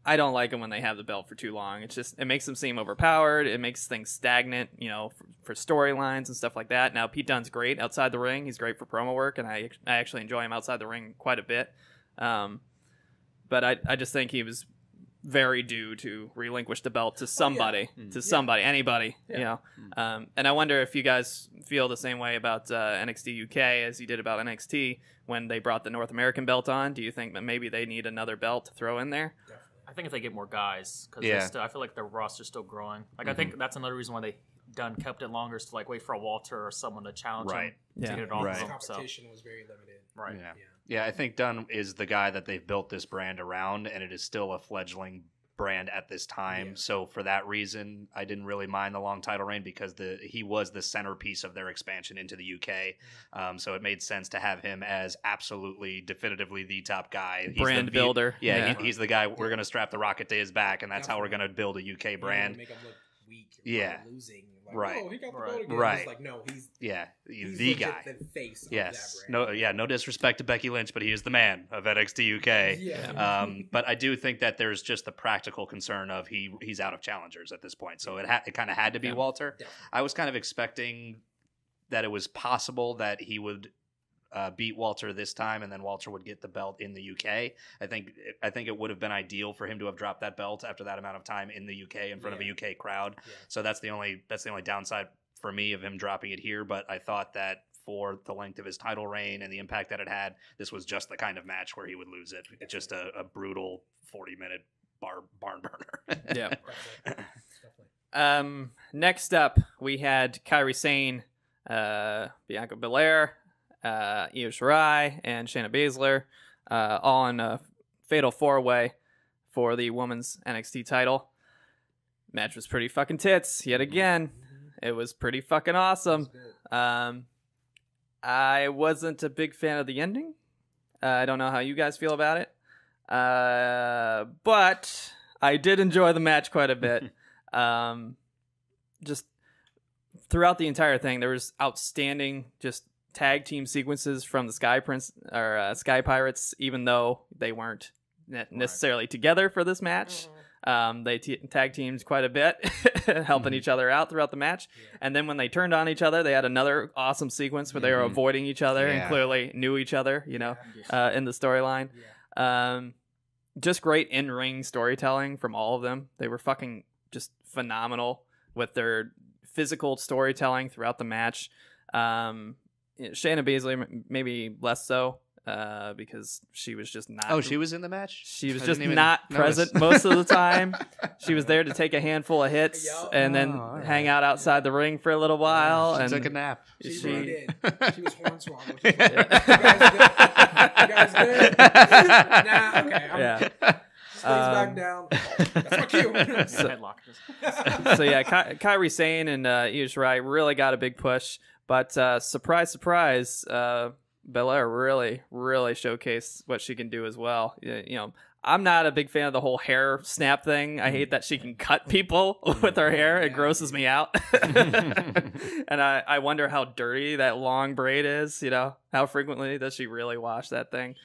I don't like them when they have the belt for too long. It makes them seem overpowered. It makes things stagnant, for storylines and stuff like that. Now, Pete Dunne's great outside the ring. He's great for promo work, and I actually enjoy him outside the ring quite a bit. But I just think he was very due to relinquish the belt to somebody, anybody, And I wonder if you guys feel the same way about NXT UK as you did about NXT when they brought the North American belt on. Do you think that maybe they need another belt to throw in there? I think if they get more guys, because I feel like their roster's still growing. I think that's another reason why they kept it longer is to wait for a Walter or someone to challenge him to get it off of him. Competition was very limited. Right. Yeah, I think Dunn is the guy that they've built this brand around, and it is still a fledgling brand at this time. So for that reason, I didn't really mind the long title reign because he was the centerpiece of their expansion into the UK. So it made sense to have him as absolutely, definitively the top guy. He's brand builder. He's the guy we're going to strap the rocket to his back, and that's how we're going to build a UK brand. Make him look weak. Losing. Right. Oh, he got the belt again. Right. It's like, no, he's the guy. The face of Yes. that brand. No disrespect to Becky Lynch, but he is the man of NXT UK. Yeah. But I do think that there's just the practical concern of he's out of challengers at this point. So it kind of had to be Walter. Yeah. I was kind of expecting that it was possible that he would beat Walter this time, and then Walter would get the belt in the UK. I think it would have been ideal for him to have dropped that belt after that amount of time in the UK in front of a UK crowd. Yeah. So that's the only downside for me of him dropping it here. But I thought that for the length of his title reign and the impact that it had, this was just the kind of match where he would lose it. It's just a brutal 40-minute barn burner. Yeah. Next up, we had Kairi Sane, Bianca Belair, Io Shirai, and Shayna Baszler all in a fatal 4-way for the women's NXT title. Match was pretty fucking tits yet again. It was pretty fucking awesome. I wasn't a big fan of the ending. I don't know how you guys feel about it. But I did enjoy the match quite a bit. Just throughout the entire thing, there was outstanding just tag team sequences from the Sky Pirates, even though they weren't necessarily together for this match. They tag teamed quite a bit, helping each other out throughout the match. And then when they turned on each other, they had another awesome sequence where they were avoiding each other and clearly knew each other, in the storyline. Just great in-ring storytelling from all of them. They were fucking just phenomenal with their physical storytelling throughout the match. Shayna Baszler maybe less so. Because she was just not... Oh, she was in the match? She was just not present most of the time. She was there to take a handful of hits and then hang out outside the ring for a little while. She and took a nap. She really did. She was hornswoggled. You guys good? Nah, okay. Stays back down. That's my cue. So yeah, Kairi Sane and Io Shirai really got a big push. But surprise, surprise... Belair really showcased what she can do as well. I'm not a big fan of the whole hair snap thing. I hate that she can cut people with her hair. It grosses me out. And I wonder how dirty that long braid is. How frequently does she really wash that thing?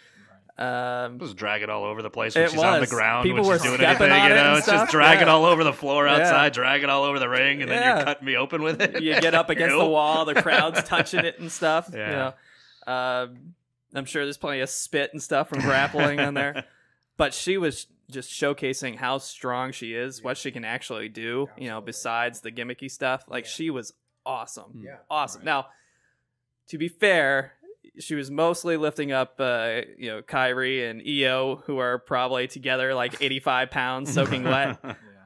Just drag it all over the place when she's was. on the ground. People when were she's doing stepping anything, on it and it's stuff. just drag it all over the floor outside, drag it all over the ring, and then you're cutting me open with it. You get up against the wall, the crowd's touching it and stuff. Yeah. I'm sure there's plenty of spit and stuff from grappling on there, but she was just showcasing how strong she is, what she can actually do, besides the gimmicky stuff. Like she was awesome. Awesome. Right. Now, to be fair, she was mostly lifting up, Kairi and Io, who are probably together like 85 pounds soaking wet,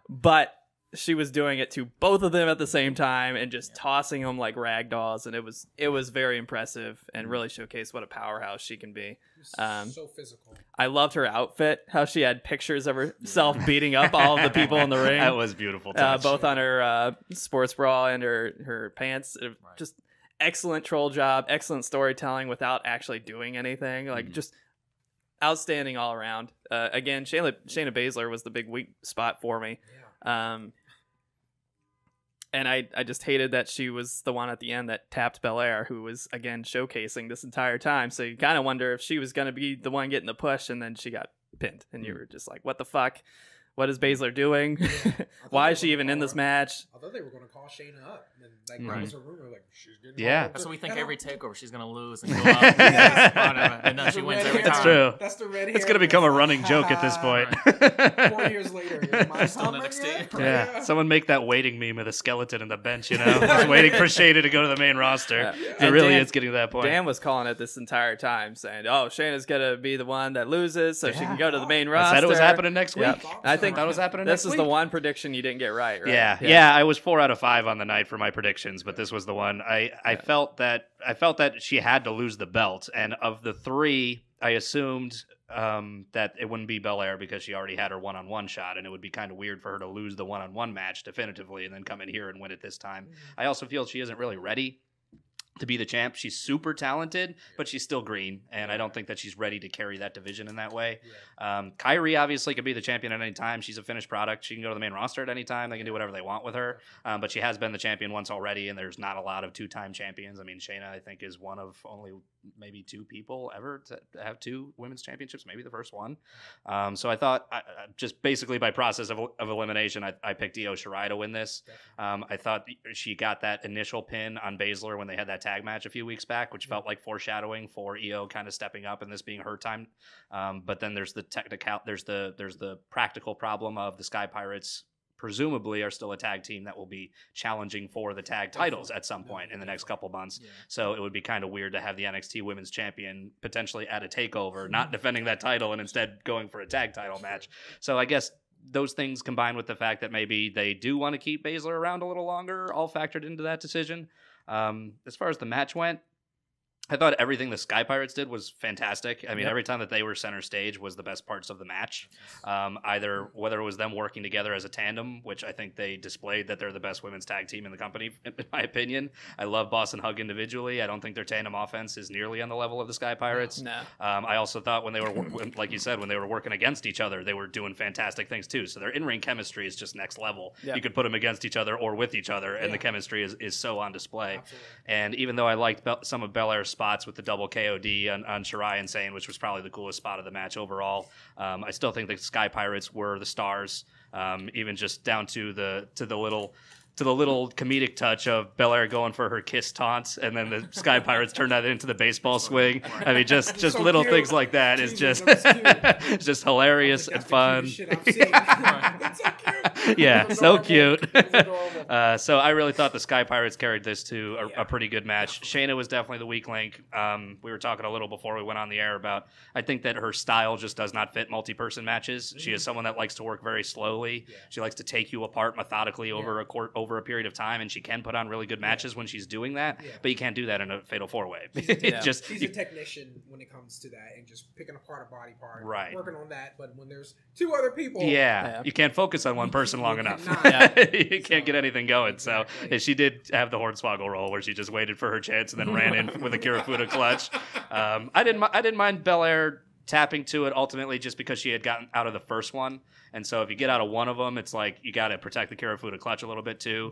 but she was doing it to both of them at the same time and just tossing them like rag dolls, and it was very impressive and really showcased what a powerhouse she can be. So physical. I loved her outfit, how she had pictures of herself beating up all of the people in the ring. That was beautiful touch. Both on her sports bra and her pants. Just excellent troll job, excellent storytelling without actually doing anything. Like just outstanding all around. Again, Shayna Baszler was the big weak spot for me. And I just hated that she was the one at the end that tapped Belair, who was, again, showcasing this entire time. So you kind of wonder if she was going to be the one getting the push, and then she got pinned. And you were just like, what the fuck? What is Baszler doing? Why is she even in this match? I thought they were going to call Shayna up. And that was a rumor, like, she's getting That's what we think every takeover. She's going to lose and go up. And then she wins every time. That's true. That's the red hair. It's going to become a running joke at this point. 4 years later. Still in NXT. Yeah. Someone make that waiting meme of the skeleton in the bench, just waiting for Shayna to go to the main roster. It really is getting to that point. Dan was calling it this entire time, saying, Shayna's going to be the one that loses so she can go to the main roster. I said it was happening next week. I think that was happening this next is week. the one prediction you didn't get right? Yeah, I was 4 out of 5 on the night for my predictions, but this was the one. I felt that she had to lose the belt, and of the 3, I assumed that it wouldn't be Belair because she already had her one-on-one shot, and it would be kind of weird for her to lose the one-on-one match definitively and then come in here and win it this time. I also feel she isn't really ready to be the champ. She's super talented, but she's still green, and I don't think that she's ready to carry that division in that way. Kairi obviously could be the champion at any time. She's a finished product. She can go to the main roster at any time. They can do whatever they want with her, but she has been the champion once already, and there's not a lot of 2-time champions. I mean, Shayna, I think, is one of only maybe 2 people ever to have 2 women's championships, maybe the first one. So I thought, just basically by process of elimination, I picked Io Shirai to win this. I thought she got that initial pin on Baszler when they had that tag match a few weeks back, which felt like foreshadowing for Io kind of stepping up and this being her time. But then there's the there's the practical problem of the Sky Pirates presumably are still a tag team that will be challenging for the tag titles at some point in the next couple months. So it would be kind of weird to have the NXT Women's Champion potentially at a takeover, not defending that title and instead going for a tag title match. So I guess those things combined with the fact that maybe they do want to keep Baszler around a little longer all factored into that decision. As far as the match went, I thought everything the Sky Pirates did was fantastic. I mean, every time that they were center stage was the best parts of the match. Either whether it was them working together as a tandem, which I think they displayed that they're the best women's tag team in the company, in my opinion. I love Boss and Hug individually. I don't think their tandem offense is nearly on the level of the Sky Pirates. No. I also thought when they were, like you said, when they were working against each other, they were doing fantastic things too. So their in-ring chemistry is just next level. You could put them against each other or with each other, and the chemistry is so on display. Absolutely. And even though I liked some of Belair's spots with the double KOD on Shirai and Sane, which was probably the coolest spot of the match overall, I still think the Sky Pirates were the stars, even just down to the little comedic touch of Belair going for her kiss taunt, and then the Sky Pirates turned that into the baseball swing. I mean, just so little cute. things like that is Jesus, just that was cute. it's just hilarious and That's the fun. cutest shit I've seen. It's so cute. Yeah, It was so adorable. cute. It was adorable. So I really thought the Sky Pirates carried this to a pretty good match. Shayna was definitely the weak link. We were talking a little before we went on the air about, I think that her style just does not fit multi-person matches. She is someone that likes to work very slowly. She likes to take you apart methodically over a period of time, and she can put on really good matches when she's doing that, but you can't do that in a Fatal 4-Way. She's a technician when it comes to that and just picking apart a body part, working on that. But when there's two other people, you can't focus on one person long enough. You can't get anything going. Exactly. So she did have the Hornswoggle roll where she just waited for her chance and then ran in with a Kirifuda clutch. I didn't mind Belair tapping to it ultimately just because she had gotten out of the first one. And so if you get out of one of them, it's like you got to protect the Kirifuda clutch a little bit too.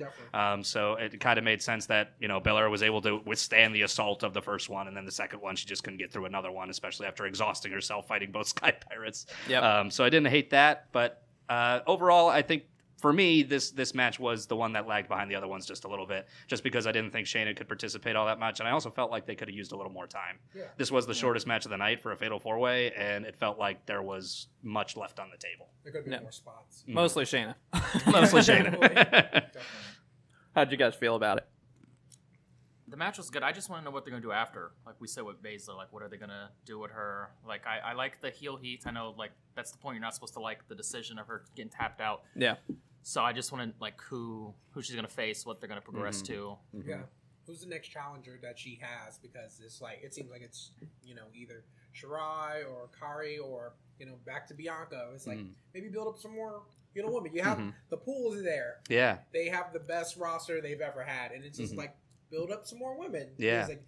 So it kind of made sense that, Belair was able to withstand the assault of the first one, and then the second one she just couldn't get through another one, especially after exhausting herself fighting both Sky Pirates. So I didn't hate that, but overall I think for me, this match was the one that lagged behind the other ones just a little bit, just because I didn't think Shayna could participate all that much, and I also felt like they could have used a little more time. This was the shortest match of the night for a Fatal 4-Way, and it felt like there was much left on the table. There could be more spots. Mostly Shayna. Mostly Shayna. Definitely. How'd you guys feel about it? The match was good. I just want to know what they're going to do after. Like we said with Baszler, like what are they going to do with her? Like I like the heel heat. I know like that's the point. You're not supposed to like the decision of her getting tapped out. Yeah. So I just want to like who she's going to face, what they're going to progress to. Yeah. Who's the next challenger that she has? Because it's like it seems like it's either Shirai or Kari or back to Bianca. It's like maybe build up some more women. You have the pool is there. Yeah. They have the best roster they've ever had, and it's just like build up some more women. Yeah. It's like,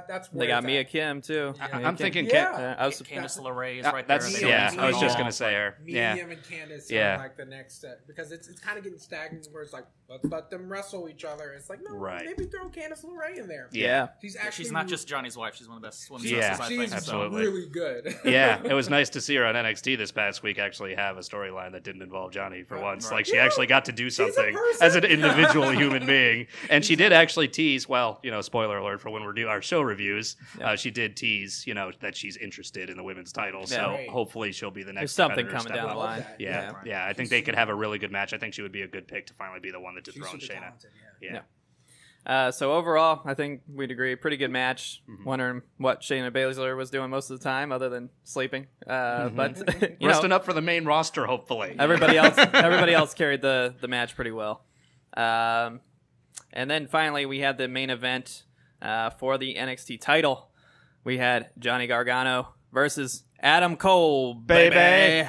that's where They got it's Mia at. Kim too. I'm thinking I was Candice LeRae is right there. that's in the I was just middle. gonna say her. Medium and Candice are like the next step because it's kind of getting stagnant where it's like let's let them wrestle each other. It's like no, maybe throw Candice LeRae in there. Yeah. She's not just Johnny's wife. She's one of the best women's Yeah. wrestlers, I think. She's absolutely. really good. Yeah, it was nice to see her on NXT this past week actually have a storyline that didn't involve Johnny for once. Like she actually got to do something as an individual human being, and she did actually tease. Well, spoiler alert for when we're doing our show reviews. She did tease, that she's interested in the women's title. So hopefully she'll be the next. There's something competitor coming step down the up. line. Yeah. I think they could have a really good match. I think she would be a good pick to finally be the one that dethrones Shayna. So overall, I think we'd agree, pretty good match. Wondering what Shayna Baszler was doing most of the time, other than sleeping. But resting up for the main roster, hopefully. Everybody else carried the match pretty well. And then finally, we had the main event for the NXT title. We had Johnny Gargano versus Adam Cole, baby.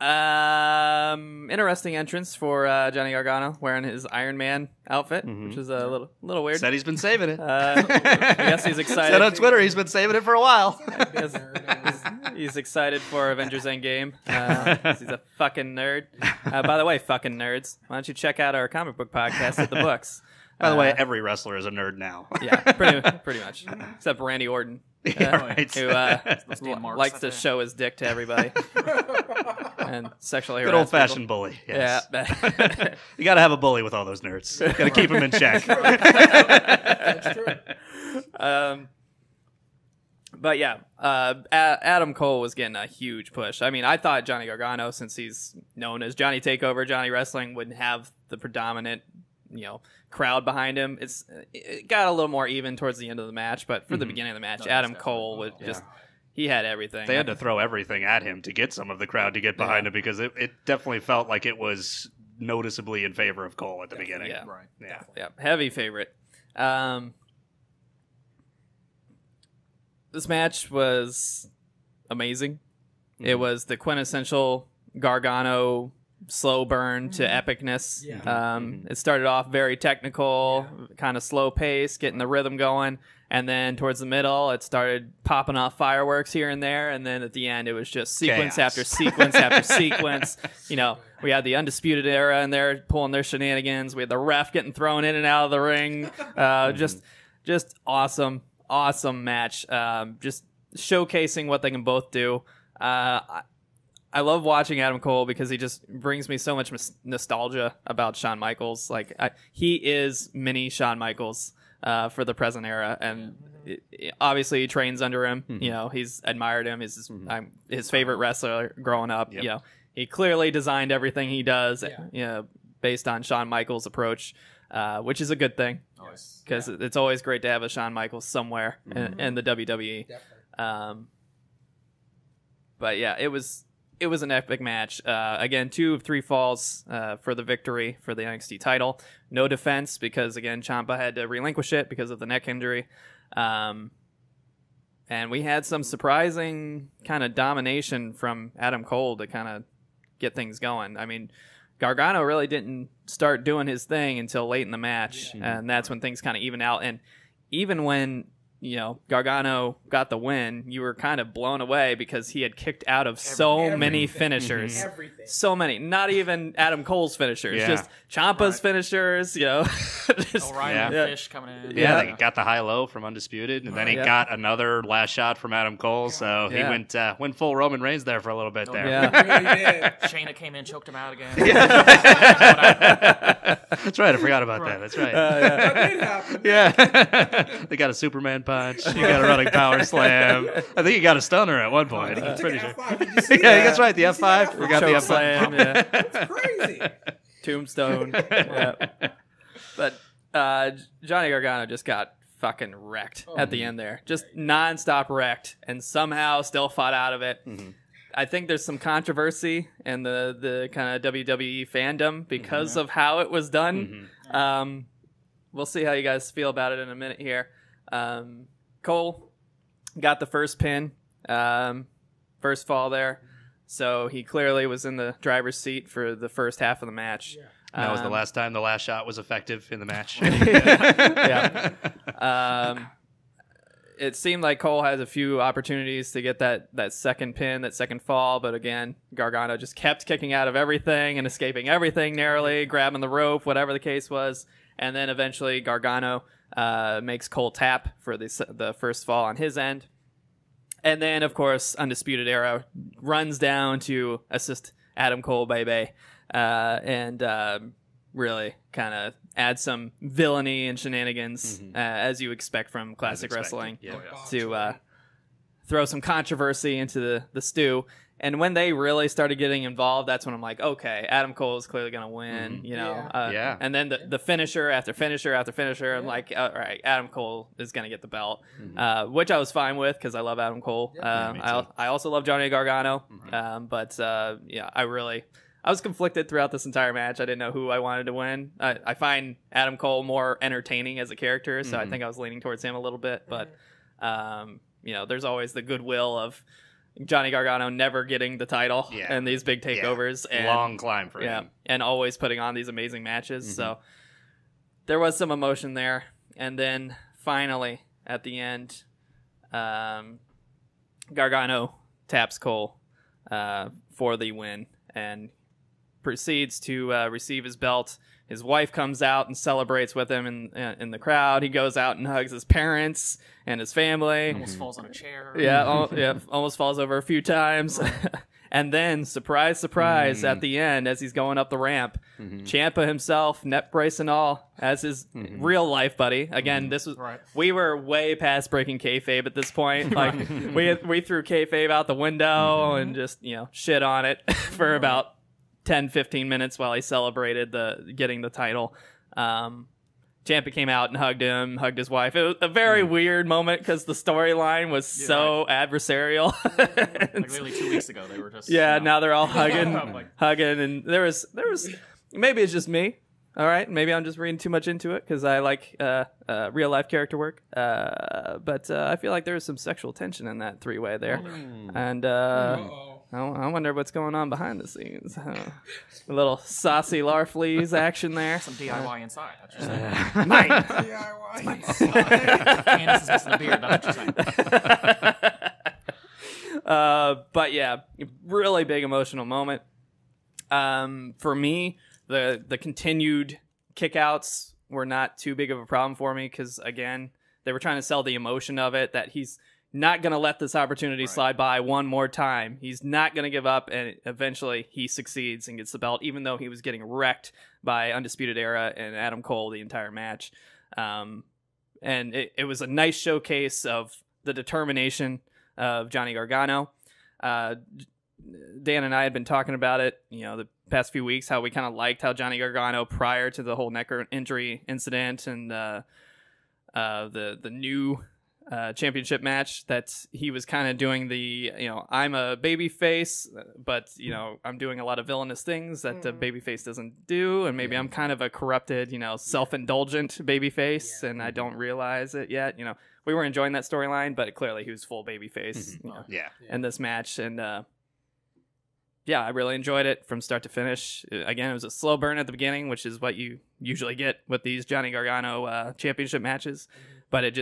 Interesting entrance for Johnny Gargano wearing his Iron Man outfit, which is a little weird. Said he's been saving it. I guess he's excited. Said on Twitter he's been saving it for a while. He's excited for Avengers Endgame. 'Cause he's a fucking nerd. By the way, fucking nerds, why don't you check out our comic book podcast at the books? By the way, every wrestler is a nerd now. Yeah, pretty much, except Randy Orton, right. who likes to show his dick to everybody and sexually harass Good old-fashioned people. bully. Yes. Yeah. You got to have a bully with all those nerds. Got to keep them in check. That's true. But yeah, Adam Cole was getting a huge push. I mean, I thought Johnny Gargano, since he's known as Johnny Takeover, Johnny Wrestling, wouldn't have the predominant, crowd behind him. It got a little more even towards the end of the match, but for the beginning of the match, Adam Cole was he had everything. They had to throw everything at him to get some of the crowd to get behind him because it definitely felt like it was noticeably in favor of Cole at the beginning. Yeah. Right. Yeah. Yeah, heavy favorite. This match was amazing. It was the quintessential Gargano slow burn to epicness. It started off very technical, kind of slow pace, getting the rhythm going, and then towards the middle, it started popping off fireworks here and there, and then at the end, it was just sequence Chaos. after sequence after sequence. You know, we had the Undisputed Era in there pulling their shenanigans. We had the ref getting thrown in and out of the ring. Just awesome match. Just showcasing what they can both do. I love watching Adam Cole because he just brings me so much nostalgia about Shawn Michaels. Like he is mini Shawn Michaels for the present era, and obviously he trains under him. You know, he's admired him. He's his favorite wrestler growing up. You know, he clearly designed everything he does. You know, based on Shawn Michaels' approach, which is a good thing because it's always great to have a Shawn Michaels somewhere in the WWE. But yeah, it was an epic match. Again, 2 of 3 falls for the victory for the NXT title. No defense because, again, Ciampa had to relinquish it because of the neck injury. And we had some surprising kind of domination from Adam Cole to kind of get things going. I mean, Gargano really didn't start doing his thing until late in the match, and that's when things kind of even out. And even when Gargano got the win, you were kind of blown away because he had kicked out of so many finishers. So many. Not even Adam Cole's finishers. Just Ciampa's finishers, Just, Orion Fish coming in. They got the high-low from Undisputed, and then he got another last shot from Adam Cole, so he went full Roman Reigns there for a little bit there. Yeah. He really did. Shayna came in, choked him out again. That's right, I forgot about that. That's right. That did happen. Yeah. They got a Superman punch. You got a running power slam. I think you got a stunner at one point. I'm pretty sure. F5. Did you see that? That's right. The F5. We got the Choke F5. slam, That's crazy. Tombstone. But Johnny Gargano just got fucking wrecked at the end there. Just nonstop wrecked, and somehow still fought out of it. I think there's some controversy in the kind of WWE fandom because of how it was done. We'll see how you guys feel about it in a minute here. Cole got the first pin, first fall there, so he clearly was in the driver's seat for the first half of the match. That was the last time the last shot was effective in the match. It seemed like Cole has a few opportunities to get that second pin, that second fall, but again, Gargano just kept kicking out of everything and escaping everything narrowly, grabbing the rope, whatever the case was, and then eventually Gargano makes Cole tap for the first fall on his end. And then, of course, Undisputed Era runs down to assist Adam Cole, baby, and really kind of add some villainy and shenanigans, as you expect from classic wrestling, to throw some controversy into the stew. And when they really started getting involved, that's when I'm like, okay, Adam Cole is clearly going to win, And then the finisher after finisher after finisher, I'm like, all right, Adam Cole is going to get the belt, which I was fine with because I love Adam Cole. I also love Johnny Gargano, but I was conflicted throughout this entire match. I didn't know who I wanted to win. I find Adam Cole more entertaining as a character, so I think I was leaning towards him a little bit. But, there's always the goodwill of Johnny Gargano never getting the title and these big takeovers. And, long climb for him. And always putting on these amazing matches. So there was some emotion there. And then finally, at the end, Gargano taps Cole for the win and proceeds to receive his belt. His wife comes out and celebrates with him in the crowd. He goes out and hugs his parents and his family. Almost falls on a chair. Almost falls over a few times. And then, surprise, surprise, at the end, as he's going up the ramp, Ciampa himself, net brace and all, as his real life buddy. Again, this was we were way past breaking kayfabe at this point. Like we threw kayfabe out the window and just shit on it for about 10-15 minutes while he celebrated getting the title. Ciampa came out and hugged him, hugged his wife. It was a very weird moment because the storyline was so adversarial. Like literally 2 weeks ago, they were just now they're all hugging, and there was maybe it's just me, All right, maybe I'm just reading too much into it because I like real life character work. But I feel like there's some sexual tension in that three-way there, and I wonder what's going on behind the scenes. A little saucy Larfleeze action there. Some DIY inside. That's what you're saying. Mine. DIY. Candace is missing the beard. That's what you're saying. But yeah, really big emotional moment. For me, the continued kickouts were not too big of a problem for me because, again, they were trying to sell the emotion of it, that he's not going to let this opportunity slide by one more time. He's not going to give up, and eventually he succeeds and gets the belt, even though he was getting wrecked by Undisputed Era and Adam Cole the entire match. And it was a nice showcase of the determination of Johnny Gargano. Dan and I had been talking about it, the past few weeks, how we kind of liked how Johnny Gargano, prior to the whole neck injury incident and the new championship match, that he was kind of doing the, I'm a baby face, but, I'm doing a lot of villainous things that the baby face doesn't do. And maybe I'm kind of a corrupted, self-indulgent baby face, and I don't realize it yet. We were enjoying that storyline, but clearly he was full baby face in this match. And, yeah, I really enjoyed it from start to finish. Again, it was a slow burn at the beginning, which is what you usually get with these Johnny Gargano championship matches. But it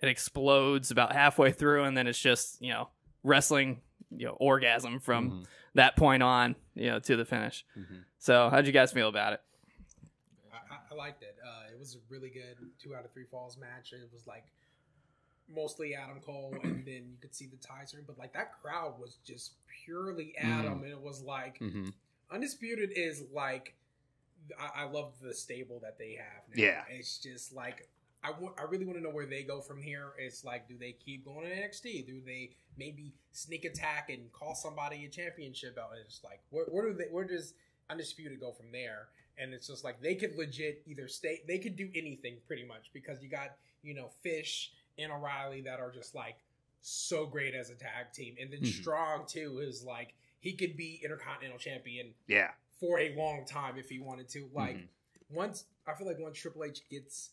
explodes about halfway through, and then it's just, wrestling, orgasm from that point on, to the finish. So how'd you guys feel about it? I liked it. It was a really good 2 out of 3 falls match. It was like mostly Adam Cole, and then you could see the ties, but like that crowd was just purely Adam, and it was like Undisputed is like, I love the stable that they have now. Yeah, it's just like I really want to know where they go from here. It's like, do they keep going to NXT? Do they maybe sneak attack and call somebody a championship belt? It's like, where does Undisputed go from there? And it's just like they could legit either stay, they could do anything pretty much, because you got Fish and O'Reilly that are just like so great as a tag team, and then Strong too is like, he could be Intercontinental Champion for a long time if he wanted to. Like once Triple H gets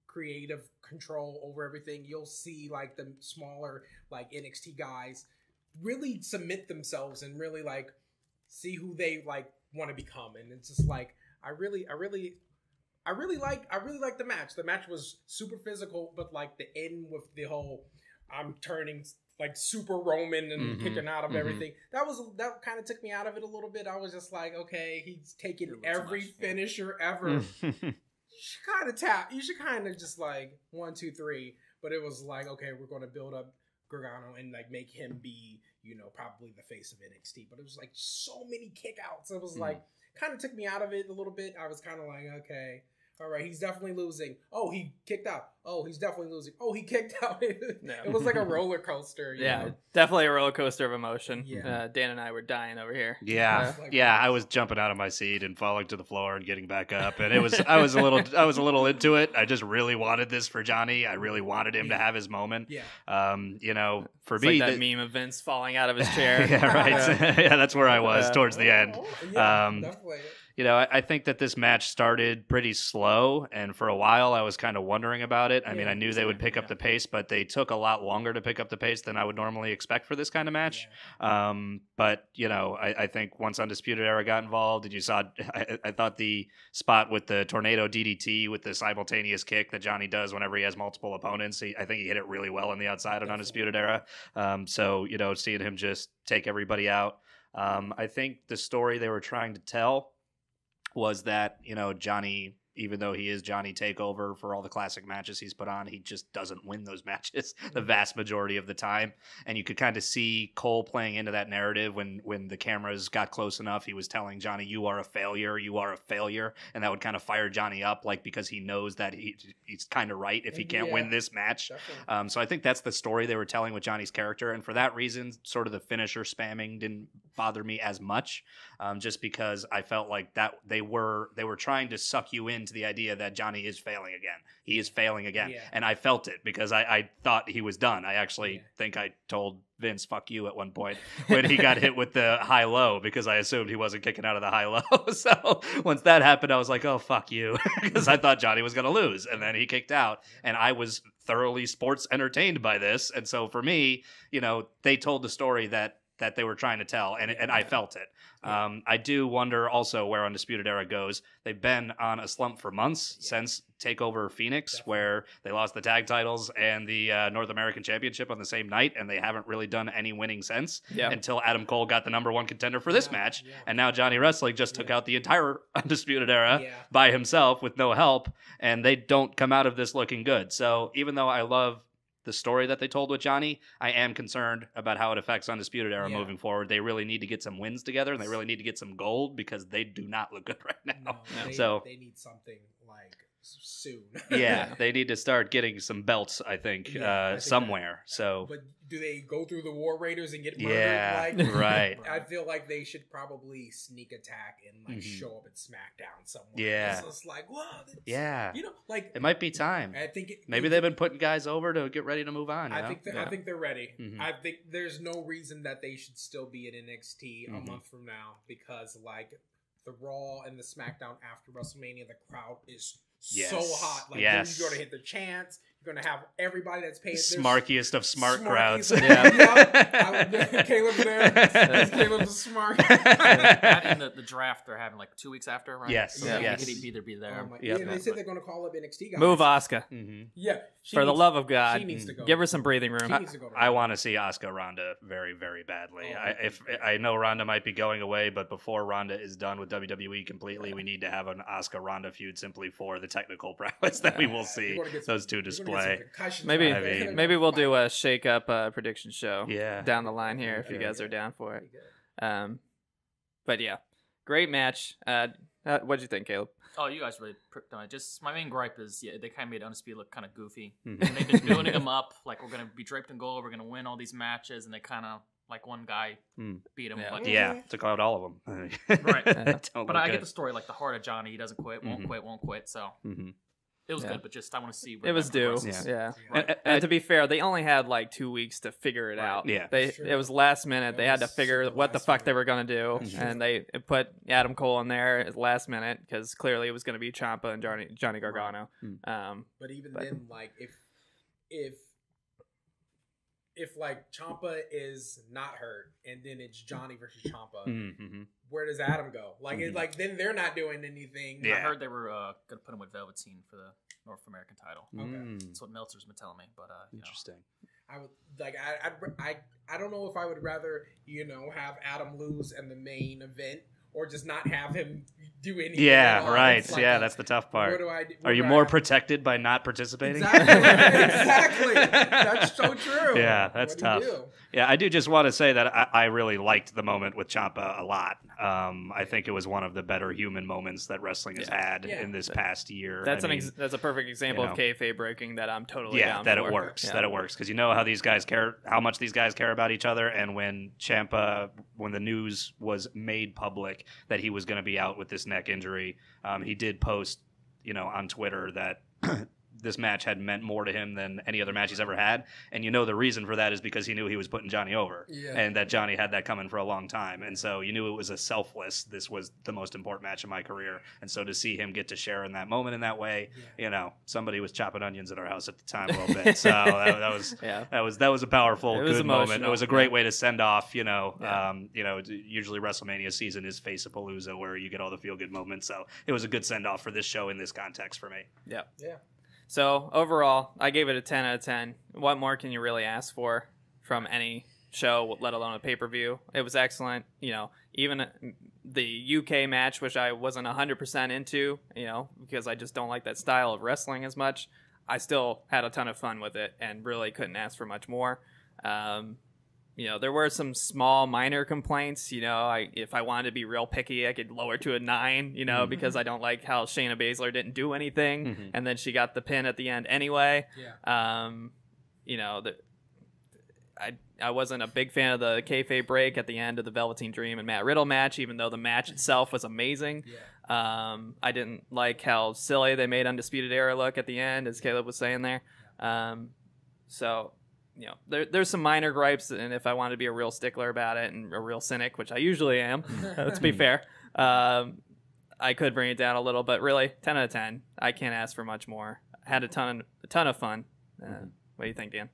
creative control over everything, you'll see like the smaller like NXT guys really submit themselves and really like see who they like want to become. And it's just like I really like the match. The match was super physical, but like the end with the whole I'm turning like super Roman and kicking out of everything, that kind of took me out of it a little bit. I was just like, okay, he's taking every finisher ever. You should kind of just like 1, 2, 3. But it was like, okay, we're going to build up Gargano and like make him be, probably the face of NXT. But it was like so many kickouts. It was like, kind of took me out of it a little bit. I was kind of like, okay, all right, he's definitely losing. Oh, he kicked out. Oh, he's definitely losing. Oh, he kicked out. It was like a roller coaster. You know? Definitely a roller coaster of emotion. Yeah. Dan and I were dying over here. Yeah, I was jumping out of my seat and falling to the floor and getting back up, and I was a little into it. I just really wanted this for Johnny. I really wanted him to have his moment. Yeah. For it's me, like that meme of Vince falling out of his chair. Yeah, right. Yeah, that's where I was towards the end. Definitely. I think that this match started pretty slow, and for a while I was kind of wondering about it. I mean, I knew they would pick up the pace, but they took a lot longer to pick up the pace than I would normally expect for this kind of match. But, I think once Undisputed Era got involved, and you saw, I thought the spot with the tornado DDT with the simultaneous kick that Johnny does whenever he has multiple opponents, I think he hit it really well on the outside of Undisputed Era. Seeing him just take everybody out. I think the story they were trying to tell was that, Johnny, even though he is Johnny Takeover for all the classic matches he's put on, he just doesn't win those matches the vast majority of the time. And you could kind of see Cole playing into that narrative when the cameras got close enough. He was telling Johnny, you are a failure. And that would kind of fire Johnny up, like, because he knows that he's kind of right if he can't win this match. So I think that's the story they were telling with Johnny's character. And for that reason, sort of the finisher spamming didn't bother me as much, just because I felt like that they were trying to suck you into the idea that Johnny is failing again. He is failing again, and I felt it because I thought he was done. I actually think I told Vince "fuck you" at one point when he got hit with the high-low because I assumed he wasn't kicking out of the high-low. So once that happened, I was like, "Oh, fuck you," because I thought Johnny was going to lose, and then he kicked out, and I was thoroughly sports entertained by this. And so for me, they told the story that they were trying to tell, and I felt it. I do wonder also where Undisputed Era goes. They've been on a slump for months since TakeOver Phoenix, where they lost the tag titles and the North American Championship on the same night, and they haven't really done any winning since until Adam Cole got the #1 contender for this match. And now Johnny Wrestling just took out the entire Undisputed Era by himself with no help, and they don't come out of this looking good. So even though I love the story that they told with Johnny, I am concerned about how it affects Undisputed Era moving forward. They really need to get some wins together, and they really need to get some gold because they do not look good right now. No, they need something like soon. They need to start getting some belts, I think, somewhere. But do they go through the War Raiders and get murdered? Right. I feel like they should probably sneak attack and show up at SmackDown somewhere. It's like, whoa. It might be time. I think maybe they've been putting guys over to get ready to move on. I think they're ready. I think there's no reason that they should still be at NXT a month from now because the Raw and the SmackDown after WrestleMania, the crowd is so hot. You're going to hit the chants. You're going to have everybody that's paying. Smarkiest of smart crowds. Caleb there. Caleb's smart. And the draft they're having 2 weeks after, right? Yes. So he could either be there. They said they're going to call up NXT guys. Move Asuka. Yeah. For the love of God. She needs to go. Give her some breathing room. I want to see Asuka Ronda very, very badly. I know Ronda might be going away, but before Ronda is done with WWE completely, we need to have an Asuka Ronda feud simply for the technical prowess that we will see those two display. Maybe we'll do a shake-up prediction show down the line here if you guys are down for it. But yeah, great match. What'd you think, Caleb? Oh, you guys really pricked on it. Just my main gripe is they kind of made Undisputed look kind of goofy. And they've been building them up like we're going to be draped in gold, we're going to win all these matches, and they kind of one guy beat him. Took out all of them. Right. But I get the story, the heart of Johnny. He doesn't quit, won't quit. So it was good, but just I want to see where it was due. And to be fair, they only had 2 weeks to figure it out. It was last minute. They had to figure what the fuck they were going to do, and they put Adam Cole in there at last minute because clearly it was going to be Ciampa and Johnny Gargano. But even then, if Ciampa is not hurt and then it's Johnny versus Ciampa, where does Adam go? Then they're not doing anything. I heard they were going to put him with Velveteen for the North American title. Okay, that's what Meltzer's been telling me. But interesting. I would I don't know if I would rather have Adam lose in the main event or just not have him do anything. Yeah, right. That's the tough part. What do I do? Are you more protected by not participating? Exactly. That's so true. Yeah, that's tough. Yeah, I do just want to say that I really liked the moment with Ciampa a lot. I think it was one of the better human moments that wrestling has had in this past year. That's a perfect example of kayfabe breaking that I'm totally down for. That it works. That it works because how these guys care, how much these guys care about each other, and when the news was made public that he was going to be out with this neck injury, he did post, on Twitter that this match had meant more to him than any other match he's ever had. And the reason for that is because he knew he was putting Johnny over and that Johnny had that coming for a long time. And so you knew it was a selfless, this was the most important match of my career. And so to see him get to share in that moment in that way, somebody was chopping onions at our house at the time a little bit. So that was a powerful, good moment. It was a great way to send off, usually WrestleMania season is Face-a-Palooza where you get all the feel good moments. So it was a good send off for this show in this context for me. Yeah. So overall, I gave it a 10 out of 10. What more can you really ask for from any show, let alone a pay-per-view? It was excellent. Even the UK match, which I wasn't 100% into, because I just don't like that style of wrestling as much, I still had a ton of fun with it and really couldn't ask for much more. There were some small minor complaints. If I wanted to be real picky, I could lower to a 9, because I don't like how Shayna Baszler didn't do anything. And then she got the pin at the end anyway. I wasn't a big fan of the kayfabe break at the end of the Velveteen Dream and Matt Riddle match, even though the match itself was amazing. Yeah. I didn't like how silly they made Undisputed Era look at the end, as Kaleb was saying there. So, you know, there's some minor gripes, and if I wanted to be a real stickler about it and a real cynic, which I usually am, let's be fair, I could bring it down a little, but really, 10 out of 10. I can't ask for much more. Had a ton of fun. What do you think, Dan?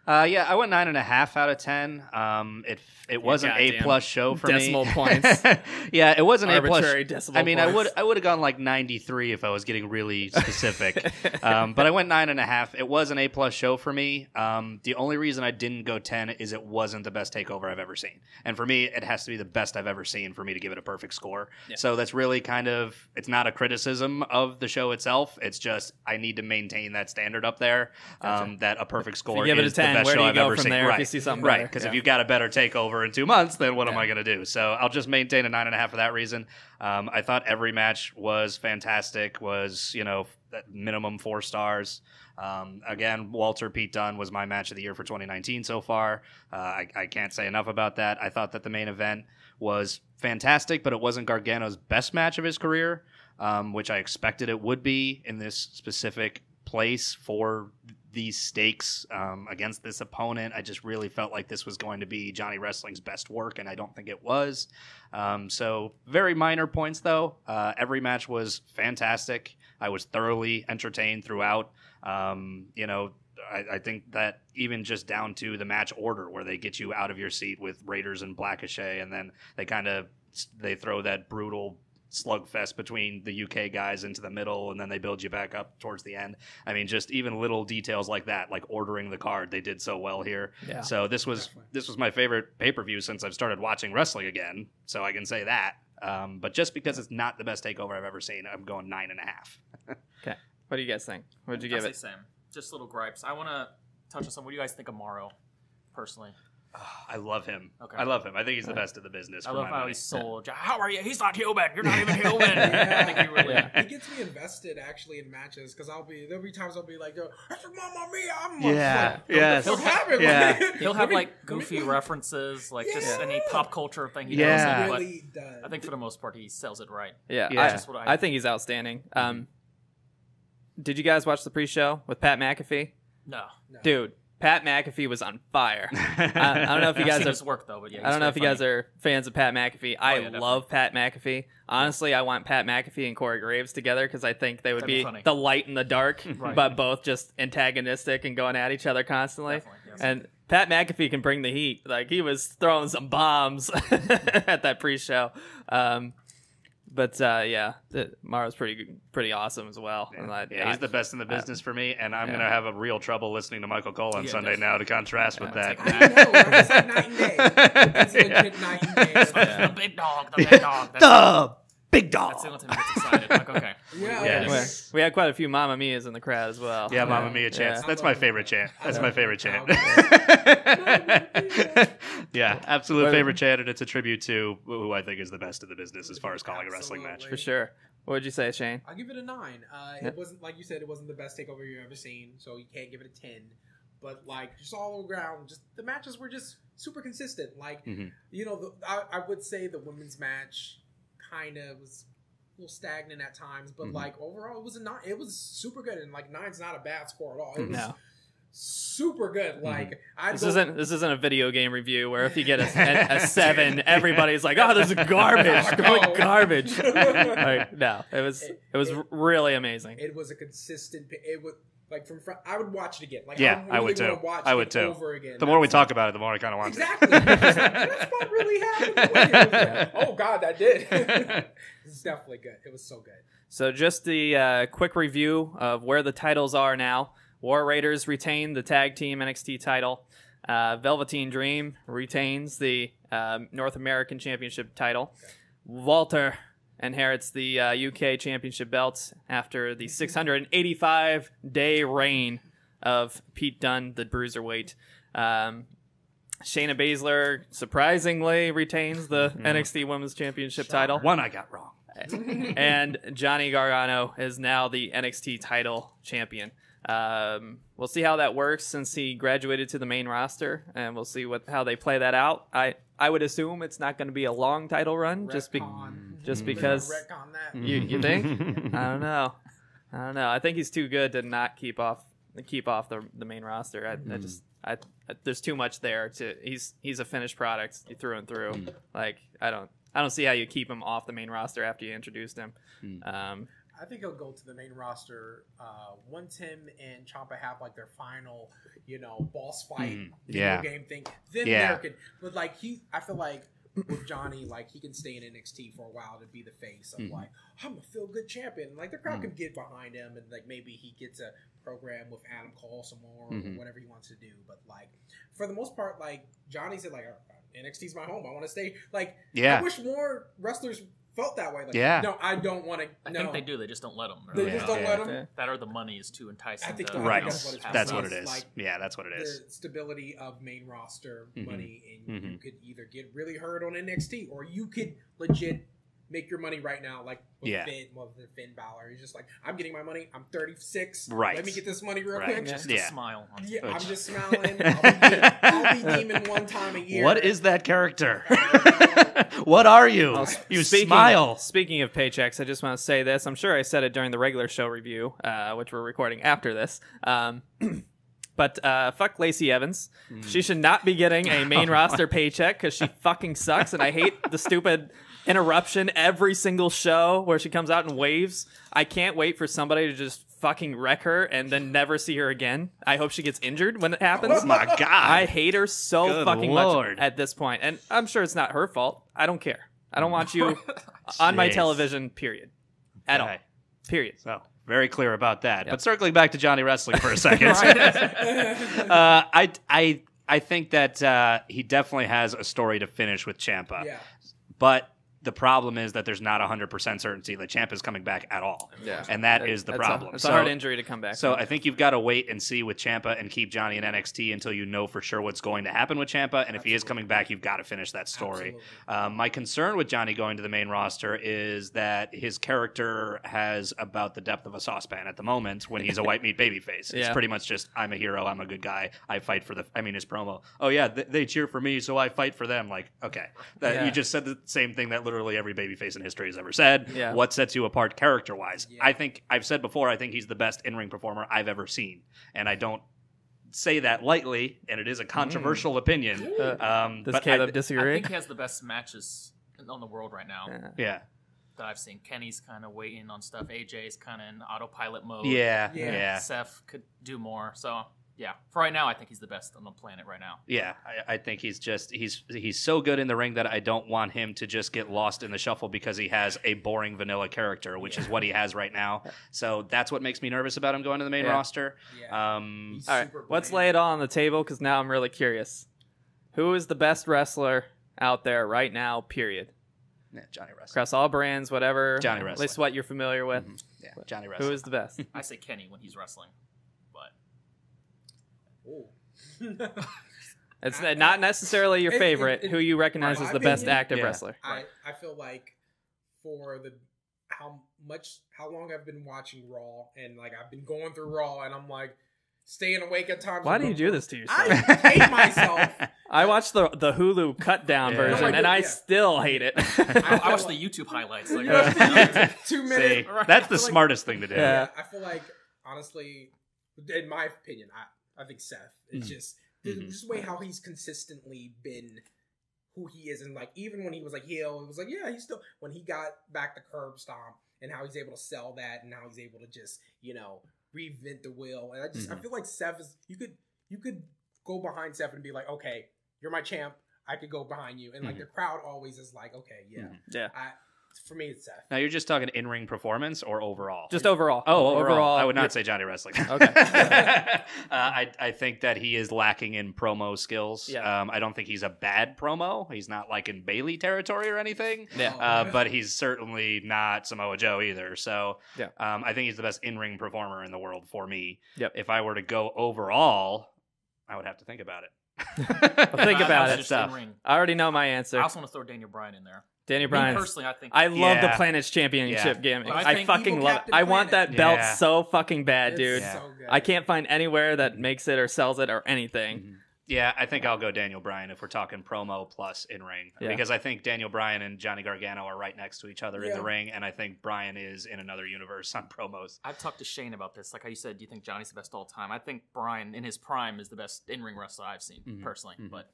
Yeah, I went 9.5 out of 10. It was an A+ show for decimal me. Points. Yeah, it was an Arbitrary A+. decimal I mean, points. I would have gone like 93 if I was getting really specific. But I went 9.5. It was an A+ show for me. The only reason I didn't go 10 is it wasn't the best takeover I've ever seen. And for me, it has to be the best I've ever seen for me to give it a perfect score. Yeah. So that's really kind of, it's not a criticism of the show itself. It's just I need to maintain that standard up there. Gotcha. That a perfect score is the best show I've ever seen. There, right. If you see something right, because if you got a better takeover in 2 months, then what am I going to do? So I'll just maintain a 9.5 for that reason. I thought every match was fantastic, was, you know, minimum 4 stars. Again, Walter Pete Dunne was my match of the year for 2019 so far. I can't say enough about that. I thought that the main event was fantastic, but it wasn't Gargano's best match of his career, which I expected it would be in this specific place for these stakes against this opponent. I just really felt like this was going to be Johnny Wrestling's best work, and I don't think it was. So very minor points, though. Every match was fantastic. I was thoroughly entertained throughout. You know, I think that even just down to the match order where they get you out of your seat with Raiders and Blackachet, and then they throw that brutal slugfest between the UK guys into the middle, and then they build you back up towards the end. I mean, just even little details like that, like ordering the card, they did so well here. Yeah, so this was my favorite pay-per-view since I've started watching wrestling again, so I can say that. But just because it's not the best takeover I've ever seen, I'm going 9.5. Okay, what do you guys think? What did you give it? Same. Just little gripes. I want to touch on some. What do you guys think of Morrow, personally? I love him. Okay. I love him. I think he's the best of the business. I love how he's sold. How are you? He's not human. You're not even human. I think he really. He gets me invested actually in matches because there'll be times I'll be like, "Mamma mia!" I'm like, yes. He'll have it. Yeah. He'll have like goofy references, like just any pop culture thing he does. He really does. I think for the most part he sells it right. Yeah. I think he's outstanding. Did you guys watch the pre-show with Pat McAfee? No. Dude. Pat McAfee was on fire. I don't know if you guys his work though, but yeah, I don't know if you guys are fans of Pat McAfee. I love Pat McAfee. Honestly, I want Pat McAfee and Corey Graves together because I think they would be the light and the dark, but both just antagonistic and going at each other constantly. Yes. And Pat McAfee can bring the heat. Like he was throwing some bombs at that pre-show. But Morrow's pretty awesome as well. Yeah, he's the best in the business for me, and I'm gonna have a real trouble listening to Michael Cole on Sunday now to contrast with that. I know, it's like night and day. It's legit night and day. The big dog, the big dog. The big dog. That's the only time he gets excited. Like, okay. Yes. We had quite a few Mamma Mia's in the crowd as well. Yeah, Mamma Mia chants. That's my favorite chant. That's my favorite chant. Yeah, absolute favorite chant, and it's a tribute to who I think is the best in the business as far as calling a wrestling match. For sure. What would you say, Shane? I'll give it a 9. It wasn't, like you said, it wasn't the best takeover you've ever seen, so you can't give it a 10. But, like, just all around, just the matches were just super consistent. Like, you know, I would say the women's match kind of was a little stagnant at times, but like overall it was super good, and like 9's not a bad score at all. It was super good. Like this isn't a video game review where if you get a 7, everybody's like, "Oh, this is garbage, complete garbage." Like, no, it was really amazing. It was a consistent. It was. Like from front, I would watch it again. Like I would too. I would too. Over again. The more we talk about it, the more I kind of want to. That's what really happened. Oh God, that did. It's definitely good. It was so good. So just the quick review of where the titles are now. War Raiders retain the tag team NXT title. Velveteen Dream retains the North American Championship title. Okay. Walter inherits the UK Championship belts after the 685-day reign of Pete Dunne, the Bruiserweight. Shayna Baszler surprisingly retains the NXT Women's Championship title. One I got wrong. And Johnny Gargano is now the NXT title champion. We'll see how that works since he graduated to the main roster, and we'll see how they play that out. I would assume it's not going to be a long title run, just because. Retcon that. You think? I don't know. I think he's too good to not keep off the main roster. There's too much there. He's a finished product through and through. Like I don't see how you keep him off the main roster after you introduced him. I think he'll go to the main roster once him and Ciampa have like their final, boss fight video game thing. Then there could, but like I feel like with Johnny, like he can stay in NXT for a while to be the face of like I'm a feel good champion. Like the crowd can get behind him, and like maybe he gets a program with Adam Cole some more or whatever he wants to do. But like for the most part, like Johnny said, like NXT's my home. I want to stay. Like I wish more wrestlers felt that way. Like, no, I don't want to. I think they do. They just don't let them. They just don't let them. That or the money is too enticing. I think that's what it is. Like, that's what it is. The stability of main roster money, and you could either get really hurt on NXT, or you could legit make your money right now. Like with Finn Balor, he's just like, I'm getting my money. I'm 36. Right. Let me get this money real quick. Just a smile. I'm just smiling. I'll be demon one time a year. What is that character? What are you? You smile. Speaking of paychecks, I just want to say this. I'm sure I said it during the regular show review, which we're recording after this. But fuck Lacey Evans. She should not be getting a main roster paycheck because she fucking sucks, and I hate the stupid interruption every single show where she comes out and waves. I can't wait for somebody to just fucking wreck her and then never see her again. I hope she gets injured when it happens. Oh my God. I hate her so Good fucking Lord. much at this point. And I'm sure it's not her fault. I don't care. I don't want you on my television, period. At all. Period. So, very clear about that. Yep. But circling back to Johnny Wrestling for a second. I think that he definitely has a story to finish with Ciampa. Yeah. But the problem is that there's not 100% certainty that Ciampa's coming back at all. Yeah. And that is the problem. It's a hard injury to come back So from. I think you've got to wait and see with Ciampa and keep Johnny in NXT until you know for sure what's going to happen with Ciampa. And if he is coming back, you've got to finish that story. My concern with Johnny going to the main roster is that his character has about the depth of a saucepan at the moment when he's a white meat babyface. It's pretty much just, I'm a hero, I'm a good guy, I fight for his promo. Oh yeah, they cheer for me, so I fight for them. Like, okay. You just said the same thing that literally every babyface in history has ever said. Yeah. What sets you apart character-wise? Yeah. I think I've said before, I think he's the best in-ring performer I've ever seen, and I don't say that lightly, and it is a controversial opinion. Does Kaleb disagree? I think he has the best matches on the world right now. Yeah. That I've seen. Kenny's kind of waiting on stuff. AJ's kind of in autopilot mode. Yeah. Seth could do more. So yeah, for right now, I think he's the best on the planet right now. Yeah, I think he's so good in the ring that I don't want him to just get lost in the shuffle because he has a boring vanilla character, which is what he has right now. So that's what makes me nervous about him going to the main roster. Yeah. All right, let's lay it all on the table because now I'm really curious. Who is the best wrestler out there right now, period? Yeah, Johnny Wrestling. Across all brands, whatever. Johnny Wrestling. At least what you're familiar with. Yeah, Johnny Wrestling. Who is the best? I say Kenny when he's wrestling. It's not necessarily your favorite. Who you recognize as the best active wrestler? I feel like for how long I've been watching Raw, and like I've been going through Raw, and I'm like staying awake at times. Why do you do this to yourself? I hate myself. I watched the Hulu cut down version, and I still hate it. I watched the YouTube highlights. Like 2 minutes. See, that's the smartest thing to do. Yeah. I feel like honestly, in my opinion, I think Seth is just the way how he's consistently been who he is, and like even when he was like heel, it was like he's still when he got back the curb stomp and how he's able to sell that and how he's able to just reinvent the wheel, and I feel like Seth is you could go behind Seth and be like, okay, you're my champ, I could go behind you, and like the crowd always is like, okay, for me, it's Seth. Now, you're just talking in-ring performance or overall? Just overall. Oh, overall. I would not say Johnny Wrestling. Okay. I think that he is lacking in promo skills. Yeah. I don't think he's a bad promo. He's not like in Bailey territory or anything. Yeah. But he's certainly not Samoa Joe either. So yeah. I think he's the best in-ring performer in the world for me. Yep. If I were to go overall, I would have to think about it. Think about it. In-ring. I already know my answer. I also want to throw Daniel Bryan in there. Daniel Bryan. Personally, I think I love the Planet's Championship gimmick. But I fucking love it. I want that belt so fucking bad, dude. So good. I can't find anywhere that makes it or sells it or anything. Yeah, I think I'll go Daniel Bryan if we're talking promo plus in-ring. Yeah. Because I think Daniel Bryan and Johnny Gargano are right next to each other in the ring, and I think Bryan is in another universe on promos. I've talked to Shane about this. Like how you said, do you think Johnny's the best all time? I think Bryan, in his prime, is the best in-ring wrestler I've seen, personally. But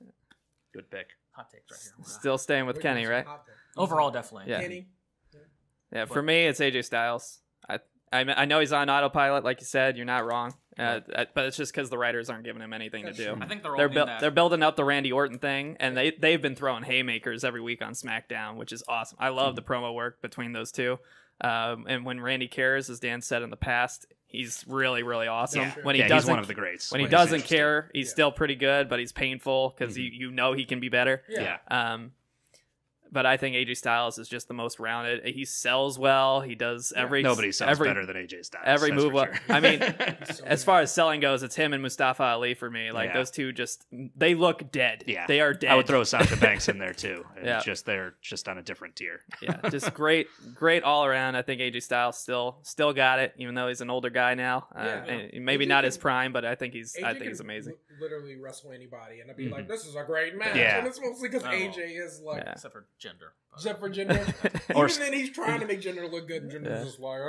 Good pick. hot takes right here. Still staying with Kenny, right? Overall, definitely. Yeah. Kenny. Yeah, for me, it's AJ Styles. I know he's on autopilot, like you said. You're not wrong, but it's just because the writers aren't giving him anything to do. I think they're building up the Randy Orton thing, and they've been throwing haymakers every week on SmackDown, which is awesome. I love the promo work between those two. And when Randy cares, as Dan said in the past, he's really, really awesome. Yeah. When he he's doesn't, one of the greats. when he doesn't care, he's still pretty good, but he's painful because you know he can be better. Yeah. But I think AJ Styles is just the most rounded. He sells well. He does Nobody sells better than AJ Styles. Every that's move. for sure. I mean, as far as selling goes, it's him and Mustafa Ali for me. Like those two, they look dead. Yeah, they are dead. I would throw Sasha Banks in there too. Yeah. They're just on a different tier. Yeah, just great all around. I think AJ Styles still got it, even though he's an older guy now. And maybe not his prime, but I think he's amazing. Literally wrestle anybody, and I'd be like, "This is a great match." Yeah. And it's mostly because AJ is like, except for gender. except for Jinder. Even then, he's trying to make Jinder look good, and Jinder's just like,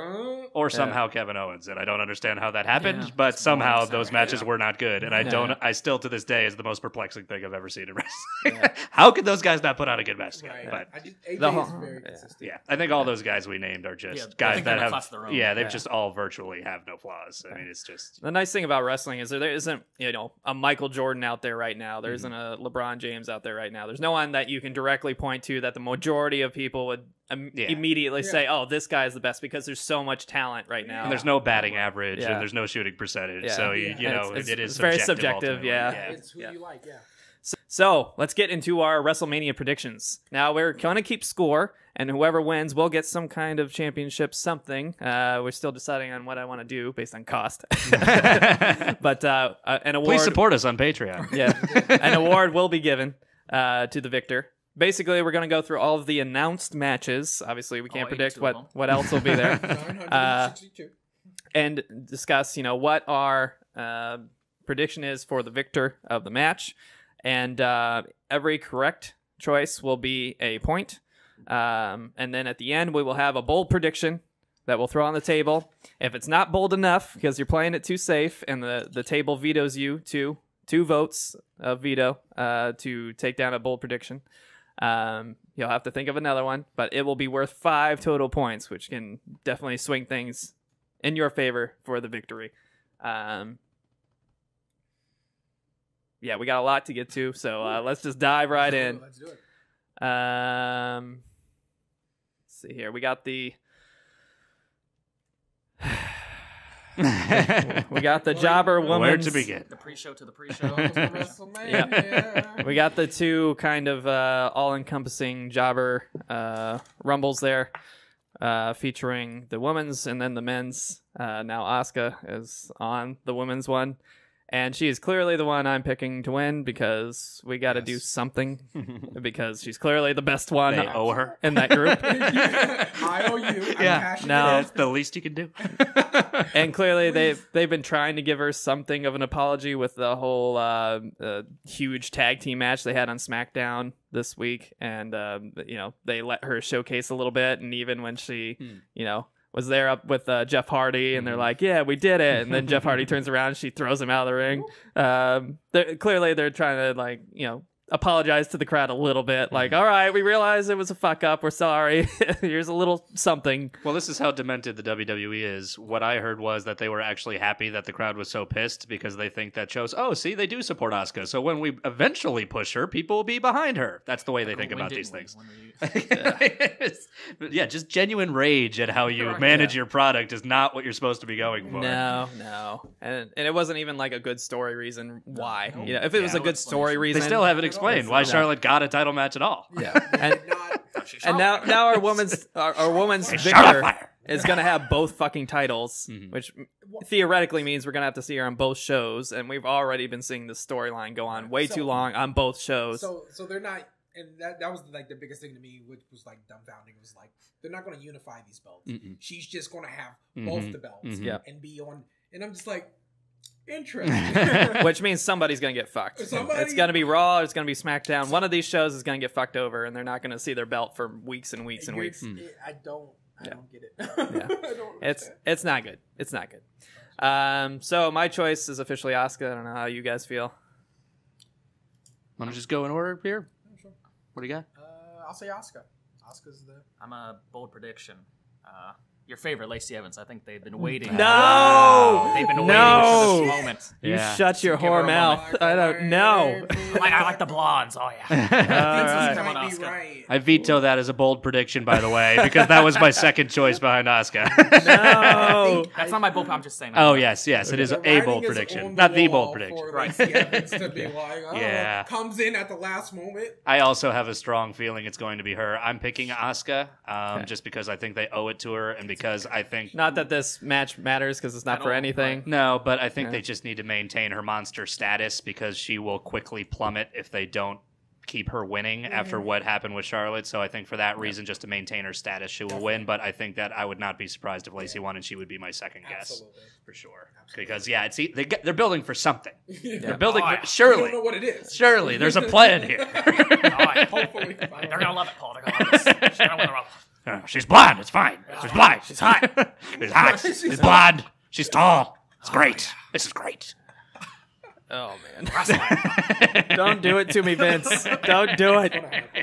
Or somehow Kevin Owens, and I don't understand how that happened, but somehow those matches were not good, and I still to this day is the most perplexing thing I've ever seen in wrestling. How could those guys not put on a good match together? Right. But AJ is very consistent. yeah, I think all those guys we named are just guys that have they've just all virtually have no flaws. I mean, it's just the nice thing about wrestling is there isn't a Michael Jordan out there right now. There isn't a LeBron James out there right now. There's no one that you can directly point to that the majority of people would immediately say, "Oh, this guy is the best," because there's so much talent right now. And there's no batting average, and there's no shooting percentage. So it's very subjective. It's who you like. Yeah. So let's get into our WrestleMania predictions. Now we're going to keep score, and whoever wins will get some kind of championship something. We're still deciding on what I want to do based on cost. But an award. Please support us on Patreon. Yeah, an award will be given to the victor. Basically, we're going to go through all of the announced matches. Obviously, we can't predict what else will be there. 962. And discuss, what our prediction is for the victor of the match. And every correct choice will be a point. And then at the end, we will have a bold prediction that we'll throw on the table. If it's not bold enough, because you're playing it too safe, and the table vetoes you two votes of veto to take down a bold prediction, you'll have to think of another one. But it will be worth 5 total points, which can definitely swing things in your favor for the victory. Yeah, we got a lot to get to, so let's just dive right in. Let's do it. Let's see here. We got the jobber woman. Where to begin? The pre-show to the pre-show. WrestleMania. We got the two kind of all-encompassing jobber rumbles there, featuring the women's and then the men's. Now Asuka is on the women's one. And she is clearly the one I'm picking to win because we got to do something because she's clearly the best one. They owe her in that group. I owe you. I'm no, it's the least you can do. And clearly they've been trying to give her something of an apology with the whole huge tag team match they had on SmackDown this week, and they let her showcase a little bit, and even when she was there up with Jeff Hardy, and they're like, "Yeah, we did it," and then Jeff Hardy turns around and she throws him out of the ring. They're trying to apologize to the crowd a little bit, like, "All right, we realize it was a fuck up. We're sorry. Here's a little something." Well, this is how demented the WWE is. What I heard was that they were actually happy that the crowd was so pissed because they think that shows, oh, see, they do support Asuka. So when we eventually push her, people will be behind her. That's the way they think about these things. Yeah, just genuine rage at how you manage your product is not what you're supposed to be going for. No. And it wasn't even like a good story reason why. If it was a good story reason. They still haven't explained why Charlotte got a title match at all. Yeah. And now our woman's victor is going to have both fucking titles, which theoretically means we're going to have to see her on both shows, and we've already been seeing this storyline go on way too long on both shows. So they're not and that was like the biggest thing to me, which was like dumbfounding. Was like they're not going to unify these belts. She's just going to have both the belts and be on. And I'm just like, interesting. Which means somebody's going to get fucked. It's going to be Raw. It's going to be SmackDown. One of these shows is going to get fucked over, and they're not going to see their belt for weeks and weeks and weeks. I don't get it. Yeah. It's not good. It's not good. So my choice is officially Asuka. I don't know how you guys feel. Want to just go in order here? Sure. What do you got? I'll say Asuka. Asuka's the. I'm a bold prediction. Your favorite, Lacey Evans. I think they've been waiting. No! They've been waiting for this moment. You shut your whore mouth. I don't know. I like the blondes. Oh, yeah. Might be right. I veto that as a bold prediction, by the way, because that was my second choice behind Asuka. No. That's not my bold. I'm just saying. Oh, yes. It is a bold prediction. Not the bold prediction. Right. Evans to be like, comes in at the last moment. I also have a strong feeling it's going to be her. I'm picking Asuka just because I think they owe it to her and because I think... Not that this match matters because it's not for anything. No, but I think they just need to maintain her monster status because she will quickly plummet if they don't keep her winning after what happened with Charlotte. So I think for that reason, just to maintain her status, she will win. But I think that I would not be surprised if Lacey won, and she would be my second guess for sure. Because they're building for something. They're building for, surely. You don't know what it is. Surely there's a plan here. Hopefully, they're gonna love it, Paul. They're gonna love it. She's gonna win the Rumble. She's blonde. It's fine. She's blind. She's hot. She's hot. She's blonde. She's tall. It's great. This is great. Oh, man. Don't do it to me, Vince. Don't do it.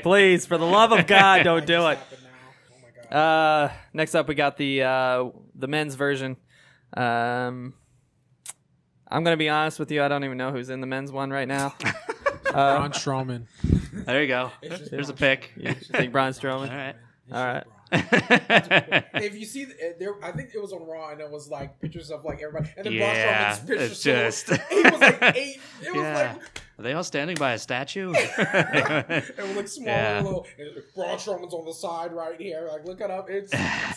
Please, for the love of God, don't do it. Next up, we got the men's version. I'm going to be honest with you. I don't even know who's in the men's one right now. Braun Strowman. There you go. There's a pick. You think Braun Strowman? All right. If you see, I think it was on Raw, and it was like pictures of like everybody, and then Braun Strowman's pictures. It was like 8. It was like. Are they all standing by a statue? It was like small little. Braun Strowman's on the side right here. Like, look it up. It's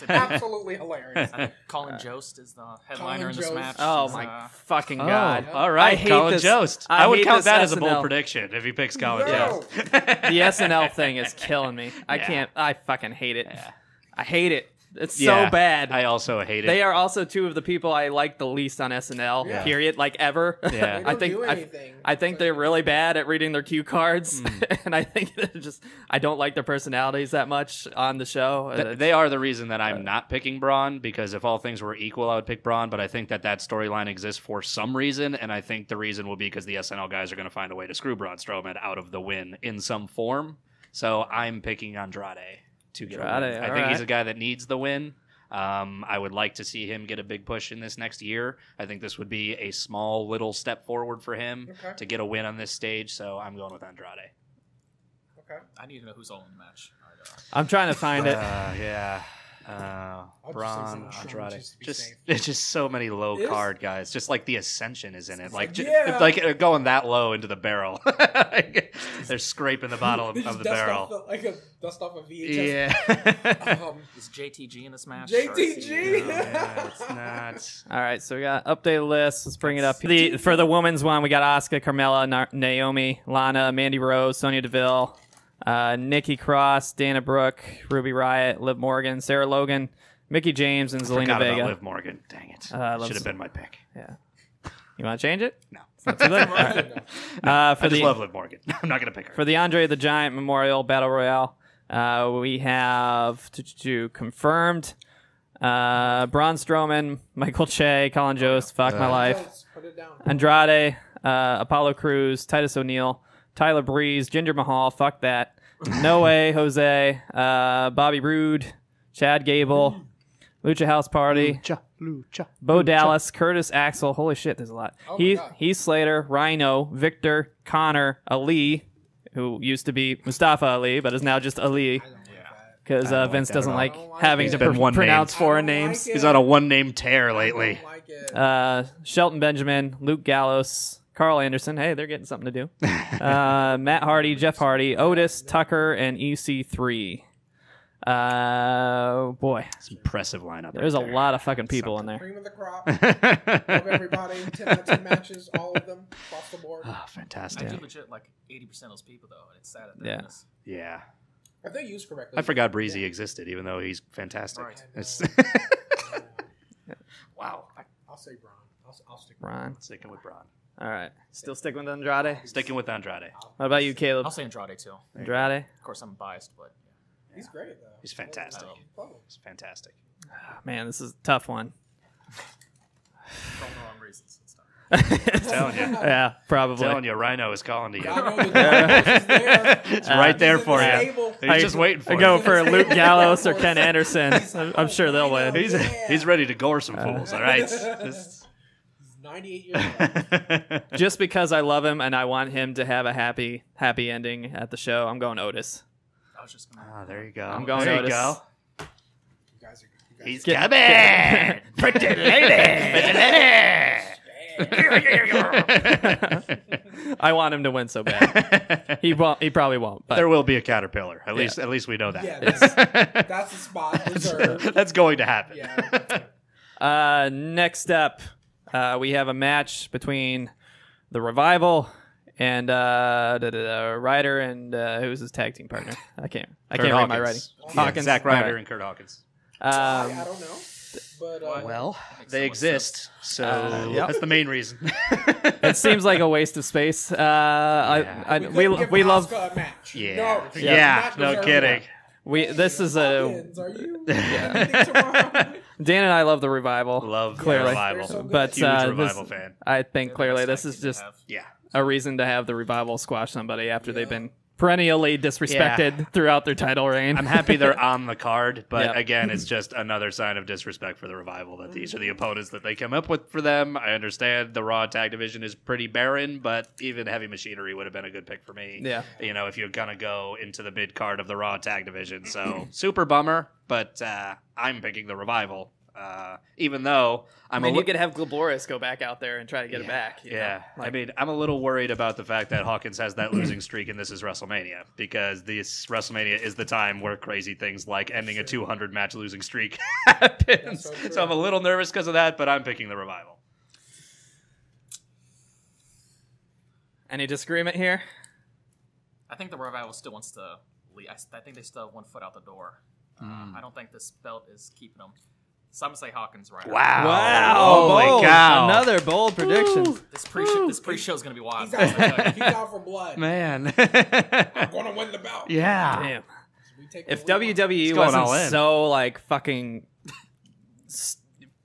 absolutely hilarious. Colin Jost is the headliner in this match. Oh my fucking God! All right, I hate Colin this. Jost. I would count that as a SNL. bold prediction if he picks Colin Jost. The SNL thing is killing me. I can't. I fucking hate it. I hate it. It's so bad. I also hate it. They are also two of the people I like the least on SNL. Period. Like ever. Yeah. I think they're really bad at reading their cue cards, and I think I don't like their personalities that much on the show. They are the reason that I'm not picking Braun, because if all things were equal, I would pick Braun. But I think that storyline exists for some reason, and I think the reason will be because the SNL guys are going to find a way to screw Braun Strowman out of the win in some form. So I'm picking Andrade. To get a win. I think he's a guy that needs the win. I would like to see him get a big push in this next year. I think this would be a small little step forward for him to get a win on this stage. So I'm going with Andrade. Okay. I need to know who's all in the match. I'm trying to find it. Braun, Andrade. It's just so many low card guys. Just like the Ascension is in it. Like going that low into the barrel. They're scraping the bottom of the barrel. Dust off a VHS. Yeah. Is JTG in this match? JTG? Yeah, it's not. All right, so we got updated list. Let's bring it up. For the women's one, we got Asuka, Carmella, Naomi, Lana, Mandy Rose, Sonya Deville, Nikki Cross, Dana Brooke, Ruby Riott, Liv Morgan, Sarah Logan, Mickie James, and Zelina Vega. Liv Morgan. Dang it. Should have been my pick. Yeah. You want to change it? No. It's not too late. I just love Liv Morgan. I'm not going to pick her. For the Andre the Giant Memorial Battle Royale, we have confirmed Braun Strowman, Michael Che, Colin Jost, Fuck My Life, Andrade, Apollo Crews, Titus O'Neil, Tyler Breeze, Jinder Mahal, fuck that, No Way Jose, Bobby Roode, Chad Gable, Lucha House Party, Bo Dallas, Curtis Axel, holy shit, there's a lot. Heath Slater, Rhino, Victor, Connor, Ali, who used to be Mustafa Ali, but is now just Ali. Because Vince doesn't like having to pronounce foreign names. He's on a one-name tear lately. Shelton Benjamin, Luke Gallows, Carl Anderson. Hey, they're getting something to do. Matt Hardy, Jeff Hardy, Otis, Tucker, and EC3. Boy, It's an impressive lineup. there's a right there. lot of fucking people in there. Cream of the crop. Love everybody. 10 out of 10 matches, all of them, across the board. Oh, I fantastic. do legit like 80% of those people though, and it's sad at the Yeah. end. Yeah. If they used correctly. I forgot Breezy existed, even though he's fantastic. Right. It's- wow. I'll say Braun. I'll stick with Ron. Sticking with Braun. All right. Still sticking with Andrade? Sticking with Andrade. What about you, Caleb? I'll say Andrade too. Andrade? Of course, I'm biased, but He's great, though. He's fantastic. Love him. He's fantastic. Man, this is a tough one. for all the wrong reasons. It's not. Telling you. Yeah, probably. Telling you, Rhino is calling to you. I know the dog is there. It's right there He's in for the you. stable. He's just waiting for I go you. for Luke Gallows or Ken Anderson. I'm sure they'll win. He's ready to gore some fools, all right? Just- He's 98 years old. Just because I love him and I want him to have a happy ending at the show, I'm going Otis. I was just gonna. Ah, there you go. I'm going there Otis. you go. You guys are good. He's Get- coming! Pretty lady! I want him to win so bad. He won't. He probably won't. But There will be a caterpillar. At least we know that. Yeah, that's the spot reserved. That's going to happen. Yeah. next up, we have a match between the Revival and Ryder and who's his tag team partner? I can't read my writing. Hawkins. Zack Ryder All right. and Kurt Hawkins. I don't know. But Well, Makes they so much exist, so yep. that's the main reason. It seems like a waste of space. we couldn't give we love Asuka a match. Yeah. No, she Yeah, does not no deserve kidding. we. This is a Hawkins, are you anything tomorrow? Dan and I love the Revival. Love Clearly. the Revival. They're so good. But Huge Revival this, fan. I think They're the clearly best this tag is team to just have. Yeah. a reason to have the Revival squash somebody after they've been perennially disrespected throughout their title reign. I'm happy they're on the card, but Yep. again, it's just another sign of disrespect for the Revival that these are the opponents that they come up with for them. I understand the Raw tag division is pretty barren, but even Heavy Machinery would have been a good pick for me. Yeah. You know, if you're going to go into the mid card of the Raw tag division. So, super bummer, but I'm picking the Revival. Even though I mean, you could have Glaboris go back out there and try to get it back. you know? Yeah, Like, I mean, I'm a little worried about the fact that Hawkins has that losing streak and this is WrestleMania, because this WrestleMania is the time where crazy things like ending a 200 match losing streak happens. That's so So I'm a little nervous because of that, but I'm picking the Revival. any disagreement here? I think the Revival still wants to leave. I think they still have one foot out the door. I don't think this belt is keeping them. So I'm gonna say Hawkins right. Wow! Holy bold. cow. Another bold prediction. This pre-show is gonna be wild. He's out for blood. Man. I'm going to win the belt. Yeah. Damn. We take If the win. WWE going all wasn't in. so like fucking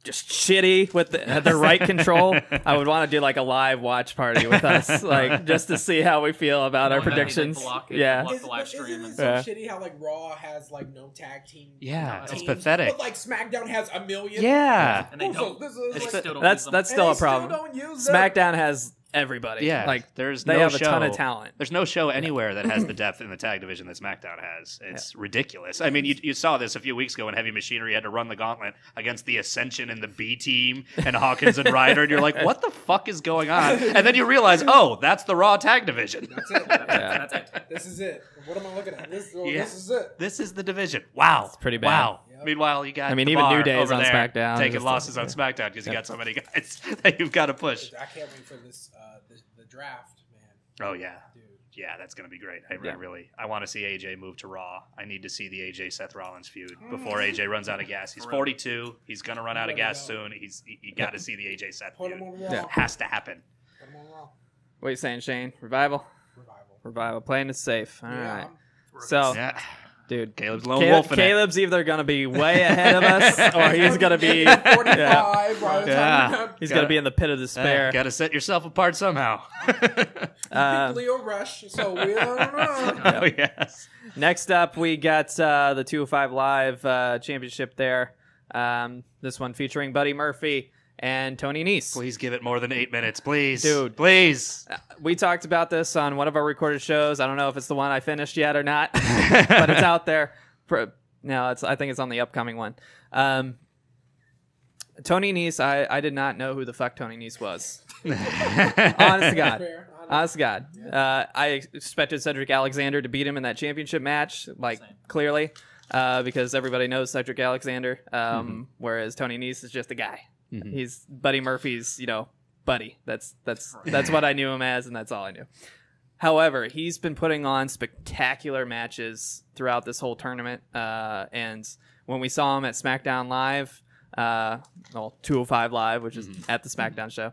just shitty with their right control, I would want to do like a live watch party with us, like just to see how we feel about our Oh, that'd be, like, predictions. block it, Yeah. block the live stream Isn't it and so Yeah. shitty how like Raw has like no tag team? Yeah, it's teams, pathetic. But like SmackDown has a million. Yeah. And they Oh, so don't. this is, They like- still don't That's use them. that's and still they a problem. Still don't use them. SmackDown has everybody. Yeah, like there's they no have a ton of show- talent. There's no show anywhere that has the depth in the tag division that SmackDown has. It's ridiculous. I mean, you saw this a few weeks ago when Heavy Machinery had to run the gauntlet against the Ascension and the B Team and Hawkins and Ryder, and you're like, what the fuck is going on? And then you realize, oh, that's the Raw tag division. That's it. Yeah. That's it. This is it. What am I looking at? This Yeah. is it. This is the division. Wow. It's pretty bad. Wow. Yep. Meanwhile, you got I mean, the even New Bar Day is over on there SmackDown. taking Just- losses on SmackDown because you got so many guys that you've got to push. I can't wait for this the draft, man. Oh, yeah. Dude. Yeah, that's going to be great. Yeah. I want to see AJ move to Raw. I need to see the AJ Seth Rollins feud before AJ runs out of gas. He's 42. He's going to run out of gas soon. You got to see the AJ Seth Put feud. him on Raw. Yeah. Has to happen. Put him on Raw. What are you saying, Shane? Revival? Revival. Playing it safe. All right. So, Yeah. dude, Caleb's lone wolf in it. Caleb's either going to be way ahead of us or he's going to be 45 yeah. by the Yeah. time he's going to be in the pit of despair. Got to set yourself apart somehow. Leo Rush, so we don't know. Oh, yes. Next up, we got the 205 Live championship there. This one featuring Buddy Murphy and Tony Nese. Please give it more than 8 minutes, please. Dude. Please. We talked about this on one of our recorded shows. I don't know if it's the one I finished yet or not, but it's out there. No, I think it's on the upcoming one. Tony Nese, I did not know who the fuck Tony Nese was. Honest to God. Fair. Honest to God. I expected Cedric Alexander to beat him in that championship match, like, Same. clearly. because everybody knows Cedric Alexander, whereas Tony Nese is just a guy. He's Buddy Murphy's, buddy. That's what I knew him as, and that's all I knew. However, he's been putting on spectacular matches throughout this whole tournament, and when we saw him at SmackDown Live, 205 Live, which is at the SmackDown show,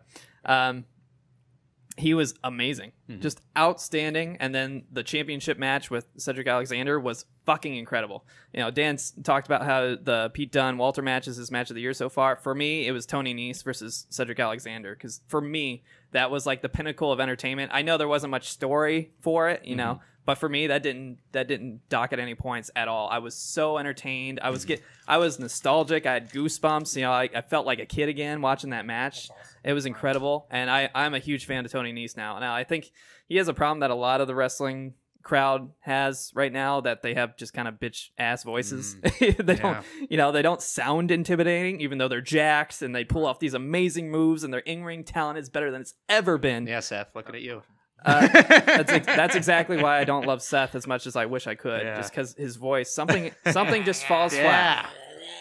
he was amazing, just outstanding. And then the championship match with Cedric Alexander was fucking incredible. Dan talked about how the Pete Dunne Walter match is his match of the year so far. For me, it was Tony Nese versus Cedric Alexander, because for me, that was like the pinnacle of entertainment. I know there wasn't much story for it, but for me, that didn't dock at any points at all. I was so entertained. I was nostalgic. I had goosebumps. I felt like a kid again watching that match. It was incredible, and I'm a huge fan of Tony Nese now. Now, I think he has a problem that a lot of the wrestling crowd has right now, that they have just kind of bitch ass voices. They don't sound intimidating, even though they're jacks and they pull off these amazing moves, and their in-ring talent is better than it's ever been. Yeah, Seth, looking at you. That's exactly why I don't love Seth as much as I wish I could. Just because his voice, something just falls flat.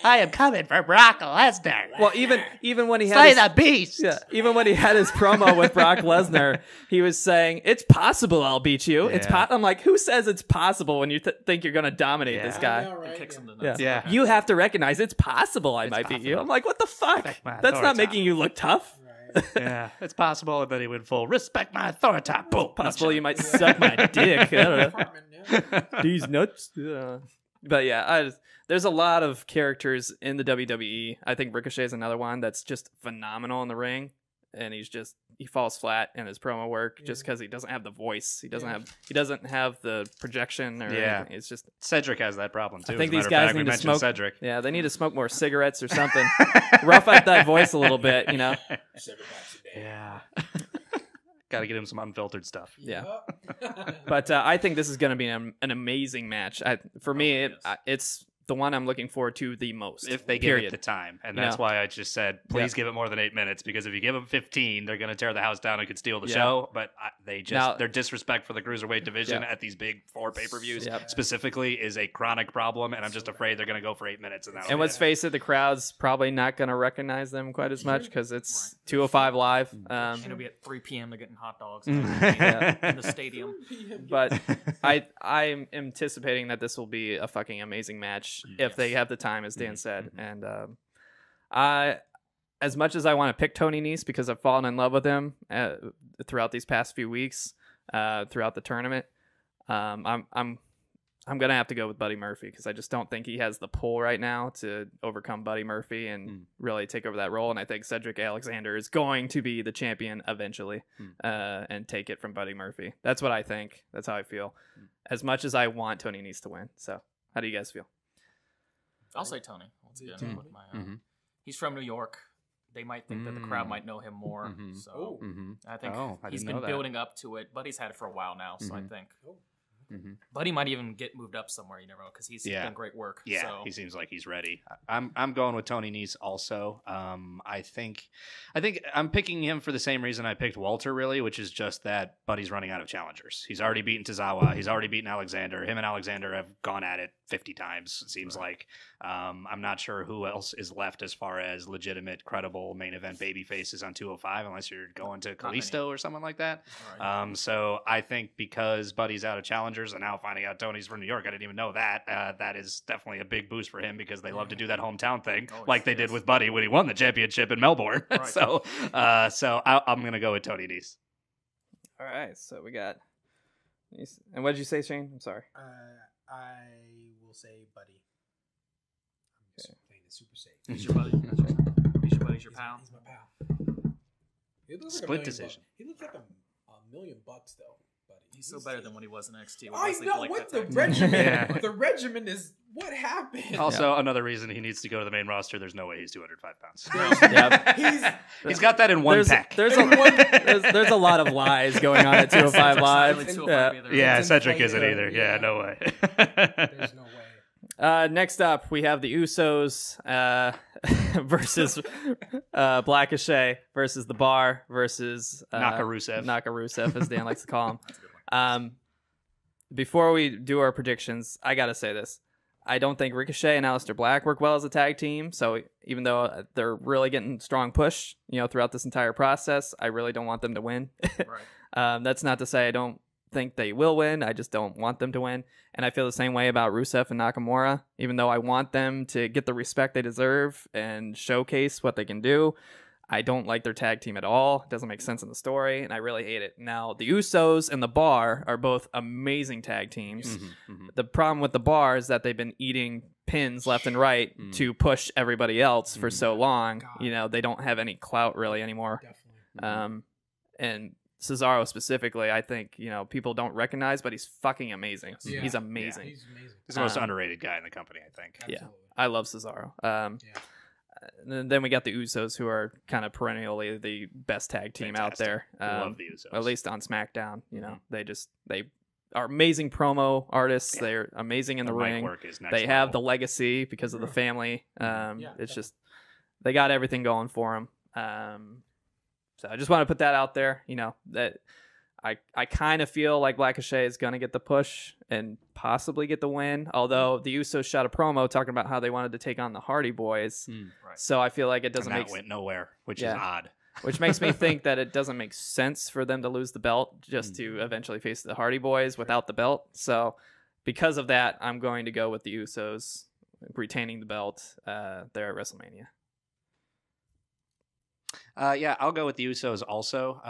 I am coming for Brock Lesnar. Well, even when he had Slay the beast. Yeah, even when he had his promo with Brock Lesnar, he was saying, "It's possible I'll beat you." Yeah. I'm like, who says it's possible when you think you're going to dominate this guy? know, right? Kicks him in the nuts. Yeah. You have to recognize it's possible I might beat you. I'm like, what the fuck? That's not making you look tough. Yeah, it's possible that he would full respect my authority. Boom. Possible you might suck my dick. I don't know. These nuts. But yeah, there's a lot of characters in the WWE. I think Ricochet is another one that's just phenomenal in the ring, and he falls flat in his promo work just because he doesn't have the voice. He doesn't have the projection or anything. It's just Cedric has that problem too. I think these guys need to smoke. Cedric. Yeah, they need to smoke more cigarettes or something. Rough out that voice a little bit, Yeah. Got to get him some unfiltered stuff. Yeah. But I think this is going to be an amazing match. For me, it's the one I'm looking forward to the most. If they give it the time. And that's why I just said, please give it more than 8 minutes, because if you give them 15, they're going to tear the house down and could steal the show. But their disrespect for the cruiserweight division at these big 4 pay-per-views specifically is a chronic problem, and I'm just afraid they're going to go for 8 minutes. And let's face it, the crowd's probably not going to recognize them quite as much because it's 205 Live. And it'll be at 3 p.m. They're getting hot dogs in the stadium. But I'm anticipating that this will be a fucking amazing match if they have the time, as Dan said. And as much as I want to pick Tony Nese because I've fallen in love with him throughout these past few weeks, throughout the tournament, I'm gonna have to go with Buddy Murphy because I just don't think he has the pull right now to overcome Buddy Murphy and really take over that role. And I think Cedric Alexander is going to be the champion eventually and take it from Buddy Murphy. That's what I think. That's how I feel. As much as I want Tony Nese to win. So how do you guys feel? I'll say Tony once again. With my, he's from New York. They might think that the crowd might know him more. So I think he's been building up to it. Buddy's had it for a while now, so I think Buddy might even get moved up somewhere. You never know, because he's done great work. Yeah, so. He seems like he's ready. I'm going with Tony Nese also. I think I'm picking him for the same reason I picked Walter, really, which is just that Buddy's running out of challengers. He's already beaten Tozawa. He's already beaten Alexander. Him and Alexander have gone at it 50 times, it seems like. I'm not sure who else is left as far as legitimate, credible main event baby faces on 205, unless you're going to Kalisto or someone like that. Right. So I think because Buddy's out of challengers, and now finding out Tony's from New York, I didn't even know that. That is definitely a big boost for him because they love to do that hometown thing, like they did with Buddy when he won the championship in Melbourne. Right. So I'm going to go with Tony Nese. All right, so we got... And what did you say, Shane? I'm sorry. I will say Buddy. I'm just playing it super safe. He's your buddy. He's your buddy. He's your pal. He's my pal. He looks like Split decision. He looks like $1 million though, Buddy. He's still better than when he was in NXT. I know what the regimen. The regimen is what happened. Also, another reason he needs to go to the main roster. There's no way he's 205 pounds. He's got that in one pack. There's a lot of lies going on at 205 Live. Yeah, Cedric isn't either. Yeah, no way. There's no way. Next up, we have the Usos versus Black O'Shea versus The Bar versus Nakarusev, as Dan likes to call him. Before we do our predictions, I gotta say this. I don't think Ricochet and Aleister Black work well as a tag team. So even though they're really getting strong push, throughout this entire process, I really don't want them to win. Right. That's not to say I don't think they will win. I just don't want them to win. And I feel the same way about Rusev and Nakamura. Even though I want them to get the respect they deserve and showcase what they can do, I don't like their tag team at all. It doesn't make sense in the story, and I really hate it. Now, the Usos and the Bar are both amazing tag teams. The problem with the Bar is that they've been eating pins left and right to push everybody else for so long. They don't have any clout really anymore. And Cesaro specifically, I think, people don't recognize, but he's fucking amazing. Yeah. He's amazing. Yeah, he's amazing. He's the most underrated guy in the company, I think. Yeah, Absolutely. I love Cesaro. And then we got the Usos, who are kind of perennially the best tag team out there. Love the Usos. At least on SmackDown. They are amazing promo artists. Yeah. They're amazing in the mic ring. work is next They have the level. legacy because of the family. It's definitely. just they got everything going for them. So I just want to put that out there. That I kind of feel like Ricochet is going to get the push and possibly get the win. Although the Usos shot a promo talking about how they wanted to take on the Hardy Boys. Right. So I feel like it doesn't and make that went nowhere, which Yeah. is odd. which makes me think that it doesn't make sense for them to lose the belt just to eventually face the Hardy Boys without the belt. So because of that, I'm going to go with the Usos retaining the belt there at WrestleMania. I'll go with the Usos also.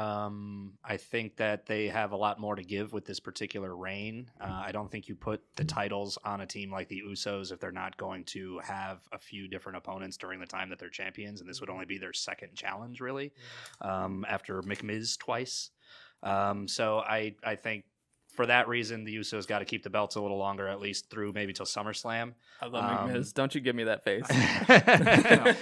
I think that they have a lot more to give with this particular reign. I don't think you put the titles on a team like the Usos if they're not going to have a few different opponents during the time that they're champions, and this would only be their second challenge, really, after McMiz twice. So I think for that reason, the Usos got to keep the belts a little longer, at least through maybe till SummerSlam. I love McMiz. Don't you give me that face. I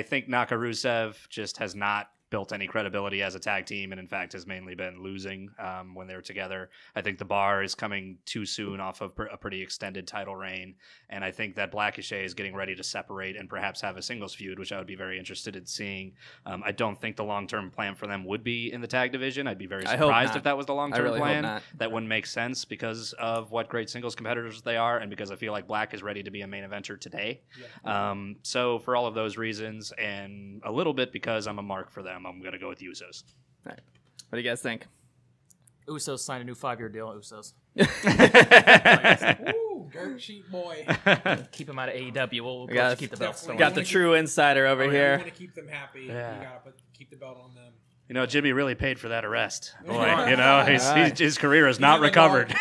think Nakarusev just has not built any credibility as a tag team, and in fact has mainly been losing when they're together. I think the Bar is coming too soon off of a pretty extended title reign, and I think that Ricochet is getting ready to separate and perhaps have a singles feud, which I would be very interested in seeing. I don't think the long-term plan for them would be in the tag division. I'd be very surprised if that was the long-term really plan. hope not. That wouldn't make sense because of what great singles competitors they are, and because I feel like Black is ready to be a main eventer today. So for all of those reasons, and a little bit because I'm a mark for them, I'm going to go with the Usos. All right. What do you guys think? Usos signed a new 5-year deal. Usos. Ooh, dirt cheap boy. Keep him out of AEW. We'll got- let you keep the belts. definitely Got the true insider over You here. want to keep them happy. Yeah. You gotta keep the belt on them. You know, Jimmy really paid for that arrest. Boy, Yeah. you know, his career has not recovered.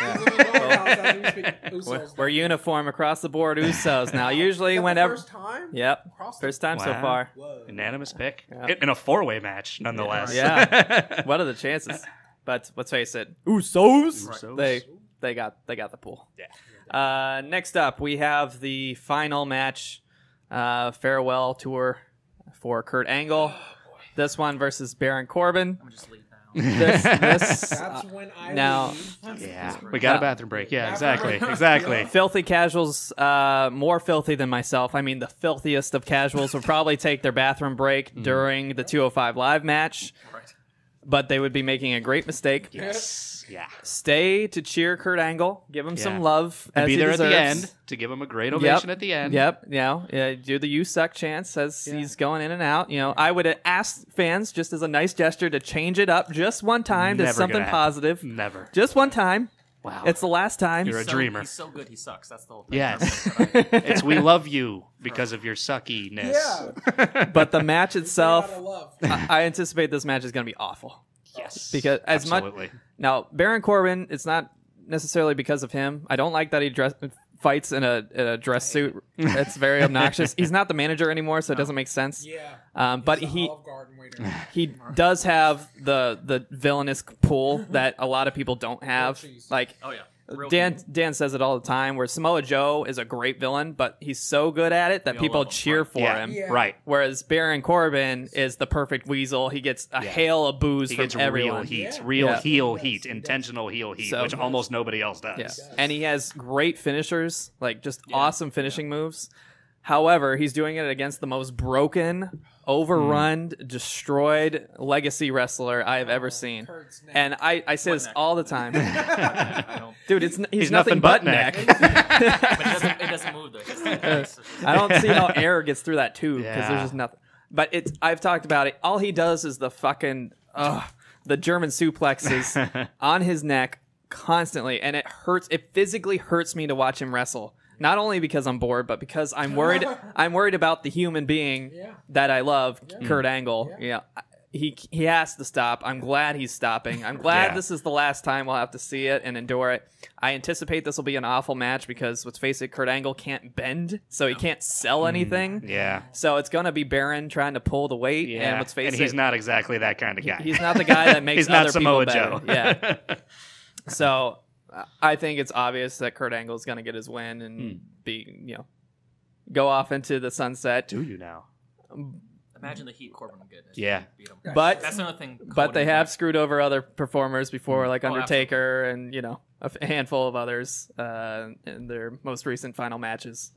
We're uniform across the board Usos now. Usually whenever... First time? Yep. Across the- First time so Wow. far. Whoa. Unanimous pick Yeah. in a 4-way match, nonetheless. Yeah. What are the chances? But let's face it, Usos. Usos. They got the pool. Yeah. Next up, we have the final match, farewell tour for Kurt Angle. This one versus Baron Corbin. I'm just leave now. This That's when I now- leave. Yeah, we got a bathroom break. Yeah, exactly. filthy casuals, more filthy than myself. I mean, the filthiest of casuals would probably take their bathroom break during the 205 Live match, Right. but they would be making a great mistake. Yes. Yeah. Stay to cheer Kurt Angle, give him some love, And as be he there deserves. at the end to give him a great ovation at the end. Yep. Do the "you suck" chants as he's going in and out. I would ask fans, just as a nice gesture, to change it up just one time to Never something gonna happen. positive. Never. Just one time. Wow. It's the last time. You're a dreamer. He's so good, he sucks. That's the whole thing. Yes. It's we love you because of your suckiness. Yeah. But the match itself, Out of love. I anticipate this match is going to be awful. Yes. Because as much Absolutely. now, Baron Corbin, it's not necessarily because of him. I don't like that he fights in a dress suit. It's very obnoxious. He's not the manager anymore, so it doesn't make sense. Yeah. But He's the he Olive Garden waiter. he does have the villainous pull that a lot of people don't have. cheese. Like Oh, yeah. Real Dan says it all the time, where Samoa Joe is a great villain, but he's so good at it that all people love him. cheer for Yeah. him. Yeah. Right. Whereas Baron Corbin is the perfect weasel. He gets a hail of booze He from gets everyone. real heat, Yeah. real Yeah. heel He heat, does. intentional heel heat, So- which almost nobody else does. Yeah. And he has great finishers, like just awesome finishing moves. However, he's doing it against the most broken, overrun, destroyed legacy wrestler I have ever seen. And I say this all the time. Dude, he's nothing but neck. But it doesn't move, though. I don't see how air gets through that tube because there's just nothing. But I've talked about it. All he does is the fucking the German suplexes on his neck constantly, and it hurts. It physically hurts me to watch him wrestle. Not only because I'm bored, but because I'm worried. I'm worried about the human being that I love, Kurt Angle. Yeah. He has to stop. I'm glad he's stopping. I'm glad this is the last time we'll have to see it and endure it. I anticipate this will be an awful match because, let's face it, Kurt Angle can't bend, so he can't sell anything. Yeah. So it's going to be Baron trying to pull the weight. Yeah. And let's face it. And he's not exactly that kind of guy. He's not the guy that makes he's not other Samoa people Joe. better. Yeah. So I think it's obvious that Kurt Angle is going to get his win and go off into the sunset. Do you now? Imagine the heat Corbin will get. Beat him. But that's another thing. But they have screwed over other performers before, like Undertaker absolutely. and a handful of others in their most recent final matches.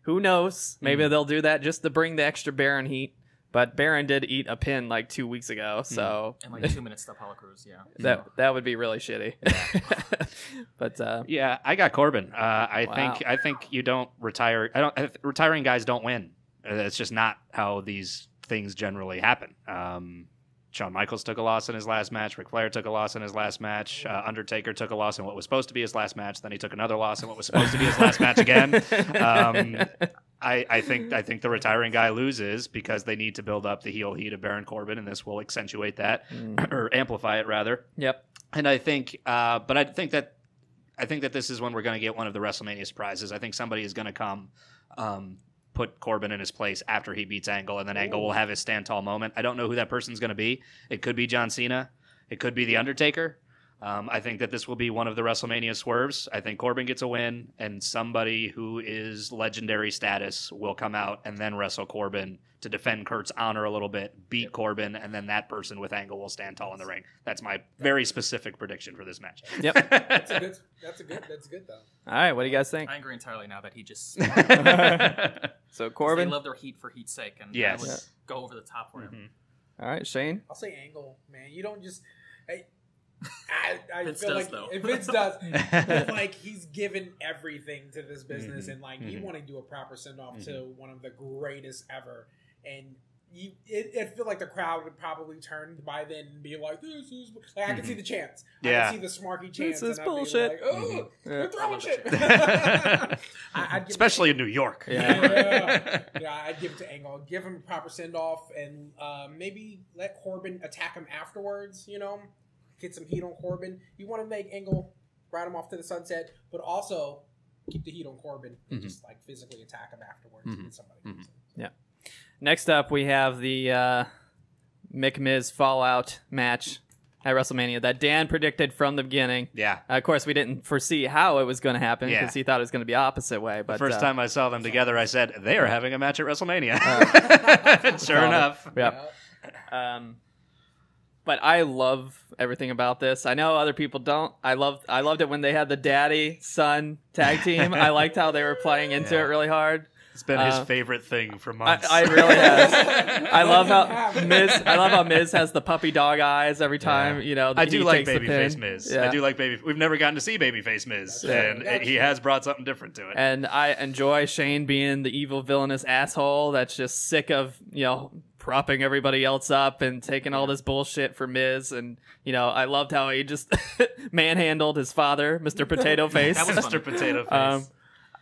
Who knows? Maybe they'll do that just to bring the extra Baron heat. But Baron did eat a pin like 2 weeks ago, so and like 2 minutes to Apollo Crews. that would be really shitty. But I got Corbin. I think you don't retire. Retiring guys don't win. It's just not how these things generally happen. Shawn Michaels took a loss in his last match. Ric Flair took a loss in his last match. Undertaker took a loss in what was supposed to be his last match. Then he took another loss in what was supposed to be his last match again. I think the retiring guy loses because they need to build up the heel heat of Baron Corbin, and this will accentuate that or amplify it rather. Yep. And I think that this is when we're going to get one of the WrestleMania surprises. I think somebody is going to come. Put Corbin in his place after he beats Angle, and then Angle will have his stand tall moment. I don't know who that person's going to be. It could be John Cena. It could be The Undertaker. I think that this will be one of the WrestleMania swerves. I think Corbin gets a win, and somebody who is legendary status will come out and then wrestle Corbin to defend Kurt's honor a little bit, beat Corbin, and then that person with Angle will stand tall in the ring. That's my very specific prediction for this match. Yep. That's good though. All right, what do you guys think? I agree entirely now that he just. So Corbin, they love their heat for heat's sake, and yes. would go over the top for him. All right, Shane. I'll say Angle, man. You don't just. I Vince feel does, like though. if Vince does, but like he's given everything to this business, and like you want to do a proper send off to one of the greatest ever, and it feel like the crowd would probably turn by then and be like, "This is." Like, I can see the chants. I can see the smarky chants. This is and bullshit. I'd be like, "Oh, they're throwing shit." Especially in New York. Yeah, I'd give it to Angle. Give him a proper send off, and maybe let Corbin attack him afterwards. Get some heat on Corbin. You want to make Angle ride him off to the sunset, but also keep the heat on Corbin and just like physically attack him afterwards and get somebody. Yeah. Next up, we have the Miz Fallout match at WrestleMania that Dan predicted from the beginning. Yeah. Of course, we didn't foresee how it was going to happen because he thought it was going to be opposit way. But the first time I saw them together, I said, they are having a match at WrestleMania. Sure enough. Yep. But I love everything about this. I know other people don't. I loved it when they had the daddy-son tag team. I liked how they were playing into it really hard. It's been his favorite thing for months. I really have. I love how Miz has the puppy dog eyes every time. I do like babyface Miz. Yeah. I do like We've never gotten to see babyface Miz, and he has brought something different to it. And I enjoy Shane being the evil villainous asshole that's just sick of propping everybody else up and taking all this bullshit for Miz. And I loved how he just manhandled his father, Mr. Potato Face. That was Mr. Potato Face.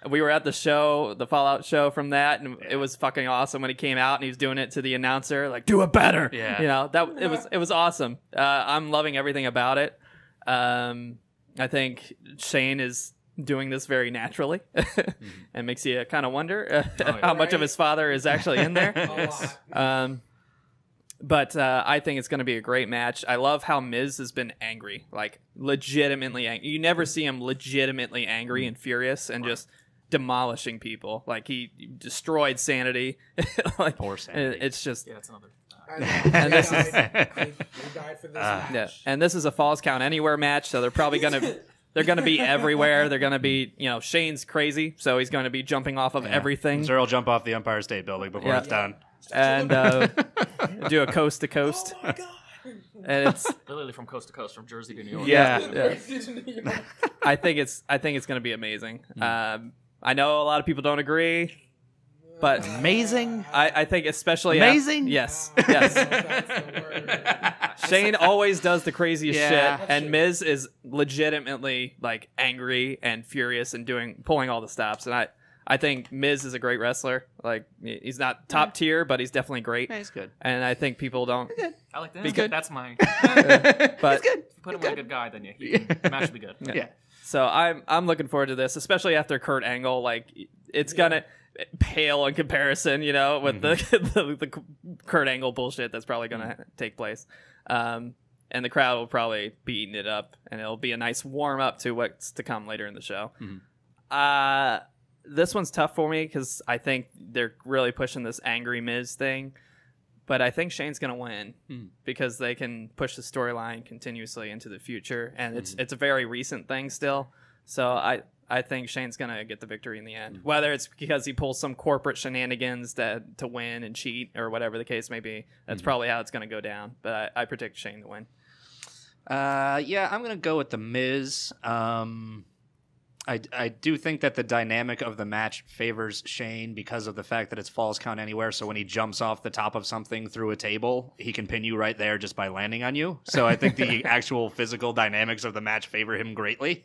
We were at the show, the Fallout show from that, and it was fucking awesome when he came out and he was doing it to the announcer, like, do it better. Yeah. It was awesome. I'm loving everything about it. I think Shane is doing this very naturally and makes you kind of wonder how much of his father is actually in there. But I think it's going to be a great match. I love how Miz has been angry, like legitimately angry. You never see him legitimately angry and furious and just demolishing people. Like he destroyed Sanity. Like, poor Sanity. It's just that's another. And this died for this match. And this is a Falls Count Anywhere match, so they're probably gonna They're going to be everywhere. They're going to be, Shane's crazy, so he's going to be jumping off of everything. Sure, he'll jump off the Empire State Building before it's done. And do a coast to coast. Oh my god! And it's literally from coast to coast, from Jersey to New York. yeah. I think it's going to be amazing. I know a lot of people don't agree, but amazing. I think especially amazing. Yes. That's the word. Shane always does the craziest Yeah. shit, and Miz is legitimately like angry and furious and pulling all the stops. And I think Miz is a great wrestler. Like, he's not top tier, but he's definitely great. Yeah, he's good. And I think people don't. I like that. Be good. That's my. But If you put him with a good guy, then the match will be good. Yeah. so I'm looking forward to this, especially after Kurt Angle. Like, it's gonna pale in comparison, with the Kurt Angle bullshit that's probably gonna take place. And the crowd will probably be eating it up, and it'll be a nice warm up to what's to come later in the show. This one's tough for me because I think they're really pushing this angry Miz thing, but I think Shane's gonna win because they can push the storyline continuously into the future, and it's a very recent thing still. So I think Shane's gonna get the victory in the end, whether it's because he pulls some corporate shenanigans to win and cheat or whatever the case may be. That's probably how it's gonna go down. But I predict Shane to win. Yeah, I'm gonna go with the Miz. I do think that the dynamic of the match favors Shane because of the fact that it's Falls Count Anywhere. So when he jumps off the top of something through a table, he can pin you right there just by landing on you. So I think the actual physical dynamics of the match favor him greatly.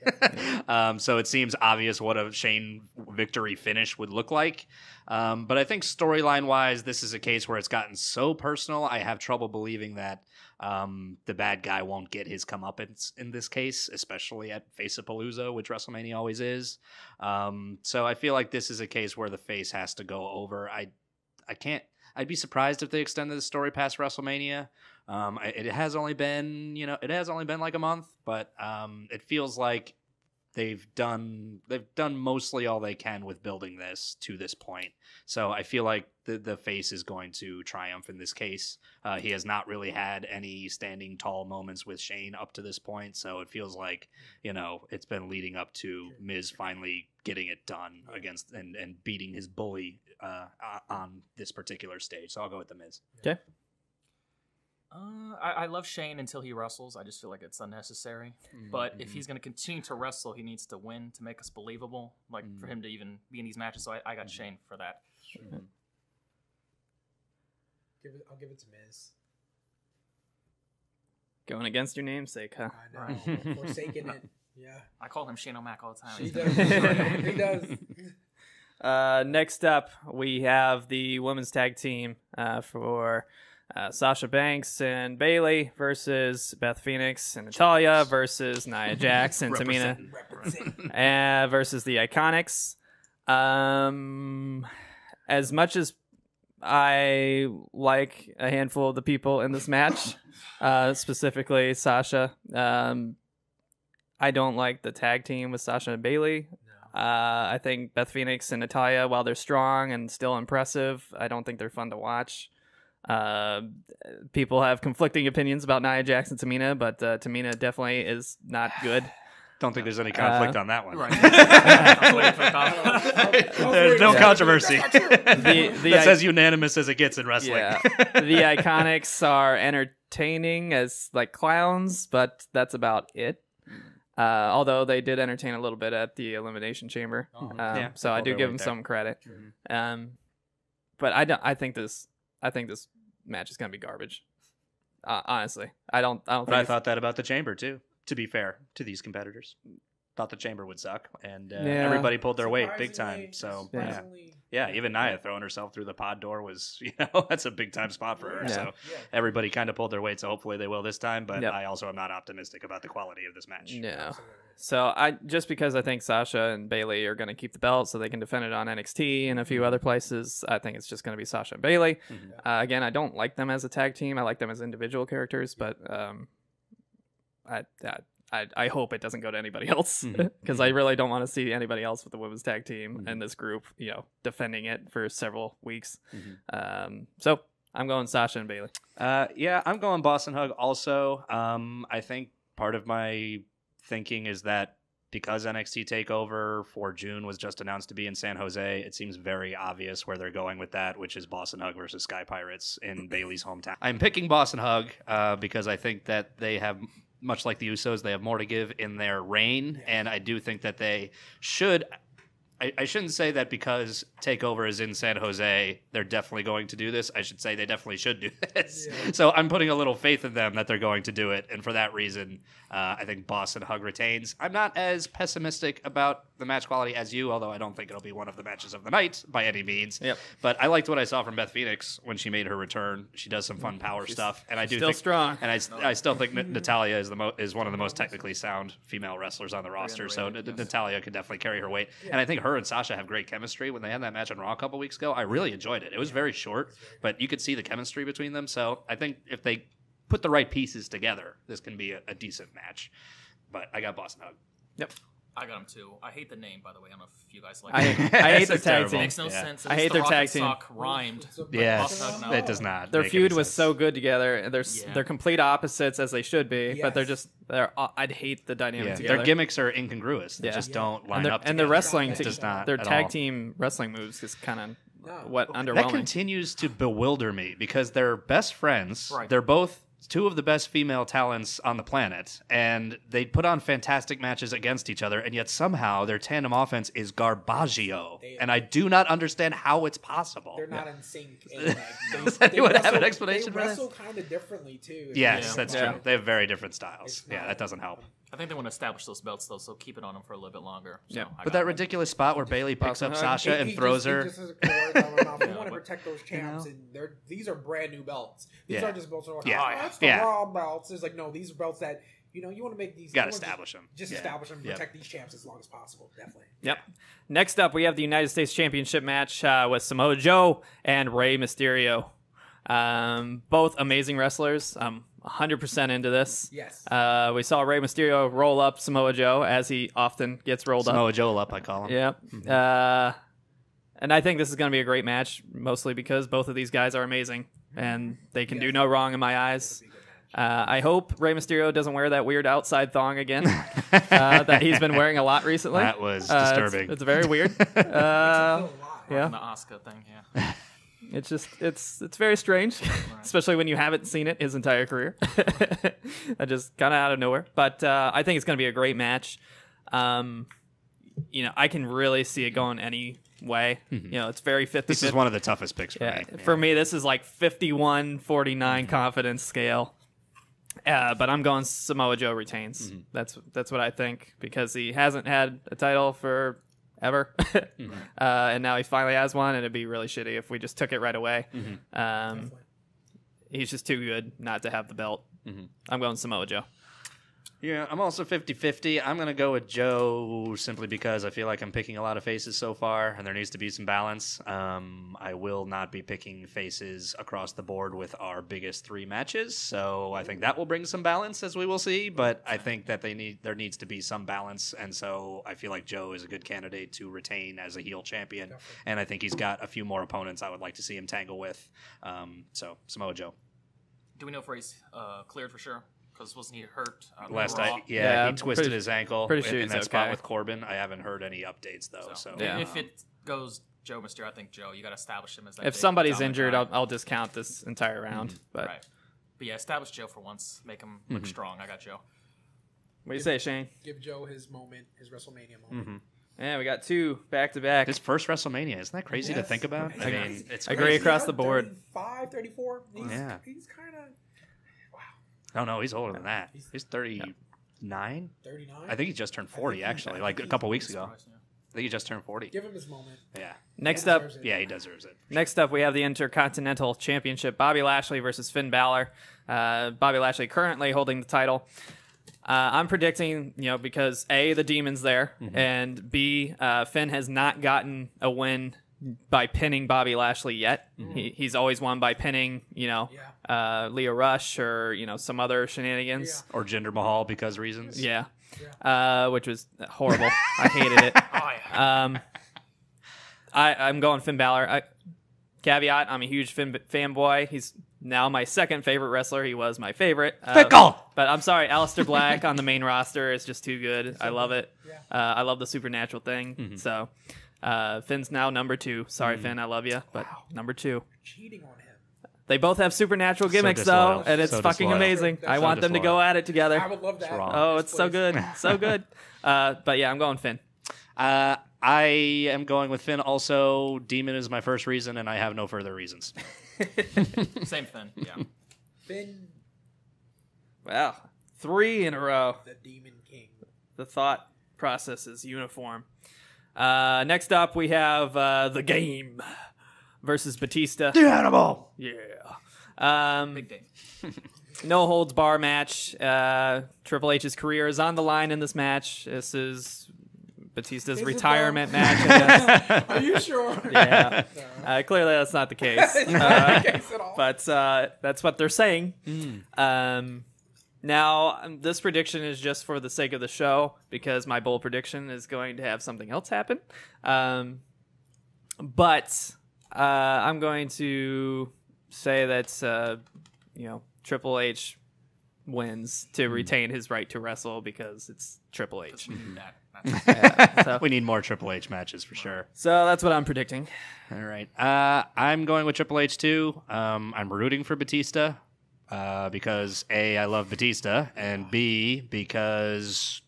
So it seems obvious what a Shane victory finish would look like. But I think storyline-wise, this is a case where it's gotten so personal, I have trouble believing that the bad guy won't get his comeuppance in this case, especially at Face-a-Palooza, which WrestleMania always is. So I feel like this is a case where the face has to go over. I'd be surprised if they extended the story past WrestleMania. It has only been like a month, but it feels like they've done mostly all they can with building this to this point. So I feel like the face is going to triumph in this case. He has not really had any standing tall moments with Shane up to this point. So it feels like, it's been leading up to Miz finally getting it done against and beating his bully on this particular stage. So I'll go with the Miz. Okay. I love Shane until he wrestles. I just feel like it's unnecessary. But if he's going to continue to wrestle, he needs to win to make us believable, for him to even be in these matches. So I got Shane for that. I'll give it to Miz. Going against your namesake, huh? I know. Forsaking it. Yeah. I call him Shane O'Mac all the time. He does. He does. Next up, we have the women's tag team for Sasha Banks and Bayley versus Beth Phoenix and Natalya versus Nia Jax and Tamina versus the Iconics. As much as I like a handful of the people in this match, specifically Sasha, I don't like the tag team with Sasha and Bayley. I think Beth Phoenix and Natalya, while they're strong and still impressive, I don't think they're fun to watch. People have conflicting opinions about Nia Jax and Tamina, but Tamina definitely is not good. Don't think there's any conflict on that one. Right. There's no controversy. That's as unanimous as it gets in wrestling. Yeah. The Iconics are entertaining as like clowns, but that's about it. Although they did entertain a little bit at the Elimination Chamber, so I do give them some credit. But I think this match is gonna be garbage. Honestly, I don't. But I thought that about the Chamber too. To be fair to these competitors, thought the Chamber would suck, and everybody pulled their weight big time. So yeah, even Nia throwing herself through the pod door was, that's a big time spot for her. Yeah. So everybody kind of pulled their weight. So hopefully they will this time. But Yep. I also am not optimistic about the quality of this match. No. So just because I think Sasha and Bayley are going to keep the belt so they can defend it on NXT and a few other places, I think it's just going to be Sasha and Bayley. Again, I don't like them as a tag team. I like them as individual characters, but I hope it doesn't go to anybody else because I really don't want to see anybody else with the women's tag team and this group, defending it for several weeks. So I'm going Sasha and Bayley. Yeah, I'm going Boston Hug also. I think part of my thinking is that because NXT Takeover for June was just announced to be in San Jose, it seems very obvious where they're going with that, which is Boston Hug versus Sky Pirates in Bayley's hometown. I'm picking Boston Hug because I think that they have, much like the Usos, they have more to give in their reign, and I do think that they should. I shouldn't say that because TakeOver is in San Jose, they're definitely going to do this. I should say they definitely should do this. Yeah. So I'm putting a little faith in them that they're going to do it. And for that reason, I think Boston Hug retains. I'm not as pessimistic about the match quality as you, although I don't think it'll be one of the matches of the night by any means. Yep. But I liked what I saw from Beth Phoenix when she made her return. She does some fun power stuff. And I do still think, strong. And I still think Natalya is one of the most technically sound female wrestlers on the roster. So Natalya could definitely carry her weight. Yeah. And I think her and Sasha have great chemistry. When they had that match on Raw a couple weeks ago, I really enjoyed it. It was very short, but you could see the chemistry between them. So I think if they put the right pieces together, this can be a decent match. But I got Boston Hug. Yep. I got him too. I hate the name, by the way. I don't know if you guys like I it. hate their tag team. It makes no sense. I hate their tag team. Rhymed. Yes, it does not. Their feud was so good together. They're complete opposites as they should be, but I'd hate the dynamic together. Their gimmicks are incongruous. They just don't line up. And the wrestling, does not. Their tag team wrestling moves is kind of underwhelming. That continues to bewilder me because they're best friends. Right. They're both two of the best female talents on the planet, and they put on fantastic matches against each other, and yet somehow their tandem offense is garbaggio, and I do not understand how it's possible. They're not in sync. Does anyone have an explanation for that? They wrestle kind of differently, too. Yes, that's true. They have very different styles. Yeah, that doesn't help. I think they want to establish those belts, though, so keep it on them for a little bit longer. So but that ridiculous spot where Bayley picks up Sasha and throws her. We want to protect those champs, and these are brand new belts. These aren't just belts that are like, that's the Raw belts. It's like, no, these are belts that, you want to make these. You got to establish them. Just establish them, protect these champs as long as possible. Definitely. Yep. Next up, we have the United States Championship match with Samoa Joe and Rey Mysterio. Both amazing wrestlers. 100% into this. Yes. We saw Rey Mysterio roll up Samoa Joe, as he often gets rolled up. Samoa Joe up, I call him. Yep. Mm-hmm. And I think this is going to be a great match, mostly because both of these guys are amazing, and they can do no wrong in my eyes. I hope Rey Mysterio doesn't wear that weird outside thong again that he's been wearing a lot recently. That was disturbing. It's very weird. The Asuka thing, yeah. It's just it's very strange, especially when you haven't seen it his entire career. Just kind of out of nowhere. But I think it's going to be a great match. I can really see it going any way. Mm-hmm. It's very 50-50. This is one of the toughest picks for me. For me, this is like 51-49 confidence scale. But I'm going Samoa Joe retains. Mm-hmm. That's what I think, because he hasn't had a title for ever. Mm-hmm. And now he finally has one, and it'd be really shitty if we just took it right away. Mm-hmm. He's just too good not to have the belt. Mm-hmm. I'm going Samoa Joe. Yeah, I'm also 50-50. I'm going to go with Joe simply because I feel like I'm picking a lot of faces so far, and there needs to be some balance. I will not be picking faces across the board with our biggest three matches, so I think that will bring some balance, as we will see, but I think that there needs to be some balance, and so I feel like Joe is a good candidate to retain as a heel champion, and I think he's got a few more opponents I would like to see him tangle with. So, Samoa Joe. Do we know if he's cleared for sure? Because wasn't he hurt? He twisted his ankle in that spot okay. with Corbin. I haven't heard any updates though. So if it goes Joe Mysterio, I think Joe, you got to establish him as that. If somebody's injured, I'll discount this entire round. Mm-hmm. But yeah, establish Joe for once. Make him look strong. I got Joe. What do you say, Shane? Give Joe his moment, his WrestleMania moment. Mm-hmm. Yeah, we got two back-to-back. His first WrestleMania. Isn't that crazy to think about? I mean, it's agree across the board. 35, 34. He's kind of... Oh, no, he's older than that. He's 39? 39? I think he just turned 40, actually, like a couple weeks ago. I think he just turned 40. Give him his moment. Yeah. Next up... Yeah, he deserves it. Next up, we have the Intercontinental Championship. Bobby Lashley versus Finn Balor. Bobby Lashley currently holding the title. I'm predicting, because A, the Demon's there, and B, Finn has not gotten a win by pinning Bobby Lashley yet. He's always won by pinning, Leo Rush or, some other shenanigans. Or Jinder Mahal because reasons. Yeah. Which was horrible. I hated it. I'm going Finn Balor. Caveat, I'm a huge Finn fanboy. He's now my second favorite wrestler. He was my favorite. Fickle! But I'm sorry, Aleister Black on the main roster is just too good. I love it. Yeah. I love the supernatural thing. So Finn's now number 2. Sorry, Finn, I love you, but number 2. Cheating on him. They both have supernatural gimmicks, disloyal. though, and it's So fucking disloyal. amazing. So I want them to go disloyal. at it together. I would love that. wrong. Oh, it's so good. So good. But yeah, I'm going Finn. I am going with Finn. Also, Demon is my first reason, and I have no further reasons. Same thing. Yeah. Finn, Wow. 3 in a row. the Demon King. The thought process is uniform. Next up, we have The Game versus Batista. The animal! Yeah. Big day. No holds bar match. Triple H's career is on the line in this match. This is Batista's Is it retirement though? match, I guess. Are you sure? Yeah. Clearly, that's not the case. It's not the case at all. But that's what they're saying. Now, this prediction is just for the sake of the show because my bold prediction is going to have something else happen. But I'm going to say that Triple H wins to retain his right to wrestle because it's Triple H. So We need more Triple H matches for sure. that's what I'm predicting. All right. I'm going with Triple H too. I'm rooting for Batista because A, I love Batista, and B, because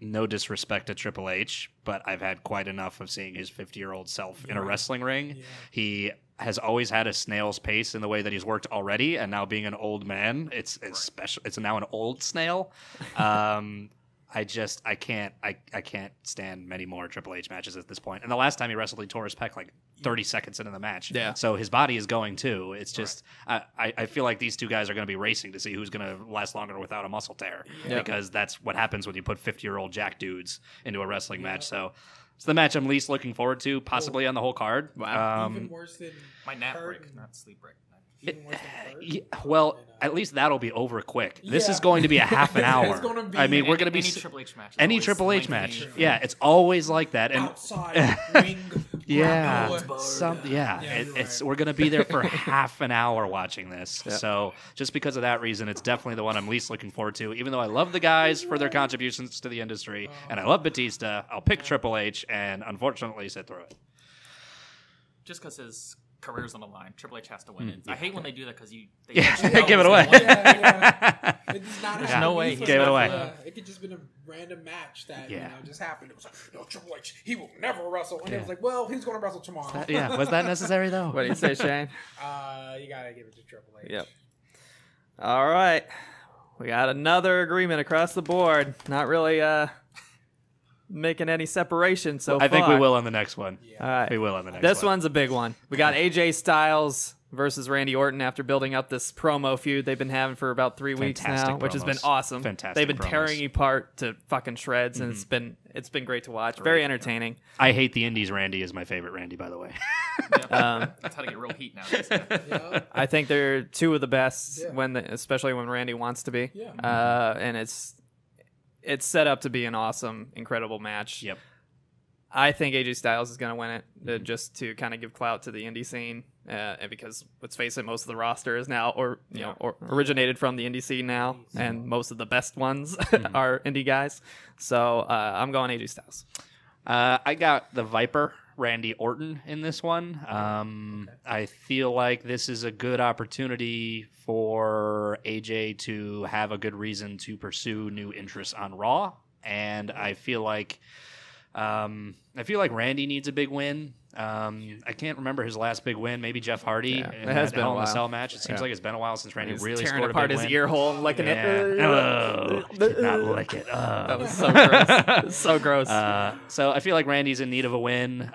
no disrespect to Triple H, but I've had quite enough of seeing his 50-year-old self in a wrestling ring. Yeah. He has always had a snail's pace in the way that he's worked already, and now being an old man, it's special. It's now an old snail. I can't stand many more Triple H matches at this point. And the last time he wrestled, he tore his pec like 30 seconds into the match. Yeah. So his body is going too. It's just I feel like these two guys are going to be racing to see who's going to last longer without a muscle tear because that's what happens when you put 50-year-old jack dudes into a wrestling match. So it's the match I'm least looking forward to, possibly on the whole card. Wow. Even worse than My nap Kurt break, not sleep break. Even worse than Kurt. Yeah, well, at least that'll be over quick. This Yeah. is going to be a half an hour. It's gonna be- I mean, we're going to be Any Triple H match. is any always Triple H lengthy. match. Yeah, it's always like that. And outside ring. yeah, grapple. it's we're going to be there for half an hour watching this. So just because of that reason, it's definitely the one I'm least looking forward to. Even though I love the guys for their contributions to the industry, and I love Batista, I'll pick Triple H and unfortunately sit through it. Just because his career's on the line, Triple H has to win it. I hate when they do that because they Yeah, let you know give who's it away. gonna win. Yeah. It does not There's happen. no way It he's Give it not away. gonna- It could just been a random match that Yeah. just happened. It was like, no, Triple H, he will never wrestle. And it was like, well, he's going to wrestle tomorrow. Yeah, was that necessary though? What do you say, Shane? You gotta give it to Triple H. Yep. All right. We got another agreement across the board. Not really making any separation so far. I think we will on the next one. All right. We will on the next This one. one's a big one. We got AJ Styles versus Randy Orton after building up this promo feud they've been having for about 3 weeks Fantastic now, which has been promos. awesome. Fantastic They've been promos. tearing apart to fucking shreds, and it's been great to watch. Very entertaining. I hate the Indies. Randy is my favorite Randy, by the way. That's how to get real heat nowadays. Yeah. I think they're two of the best Yeah. especially when Randy wants to be. Yeah. And it's set up to be an awesome, incredible match. Yep. I think AJ Styles is going to win it just to kind of give clout to the indie scene, and because let's face it, most of the roster is now or originated from the indie scene now, and most of the best ones are indie guys. So I'm going AJ Styles. I got the Viper, Randy Orton, in this one. I feel like this is a good opportunity for AJ to have a good reason to pursue new interests on Raw, and I feel like Randy needs a big win. I can't remember his last big win. Maybe Jeff Hardy in it has that been a Hell in a while. Cell match. It seems like it's been a while since Randy He's really tearing scored apart a big his win. ear hole, licking Yeah. it. Oh, did not lick it. That was so gross. So gross. So I feel like Randy's in need of a win.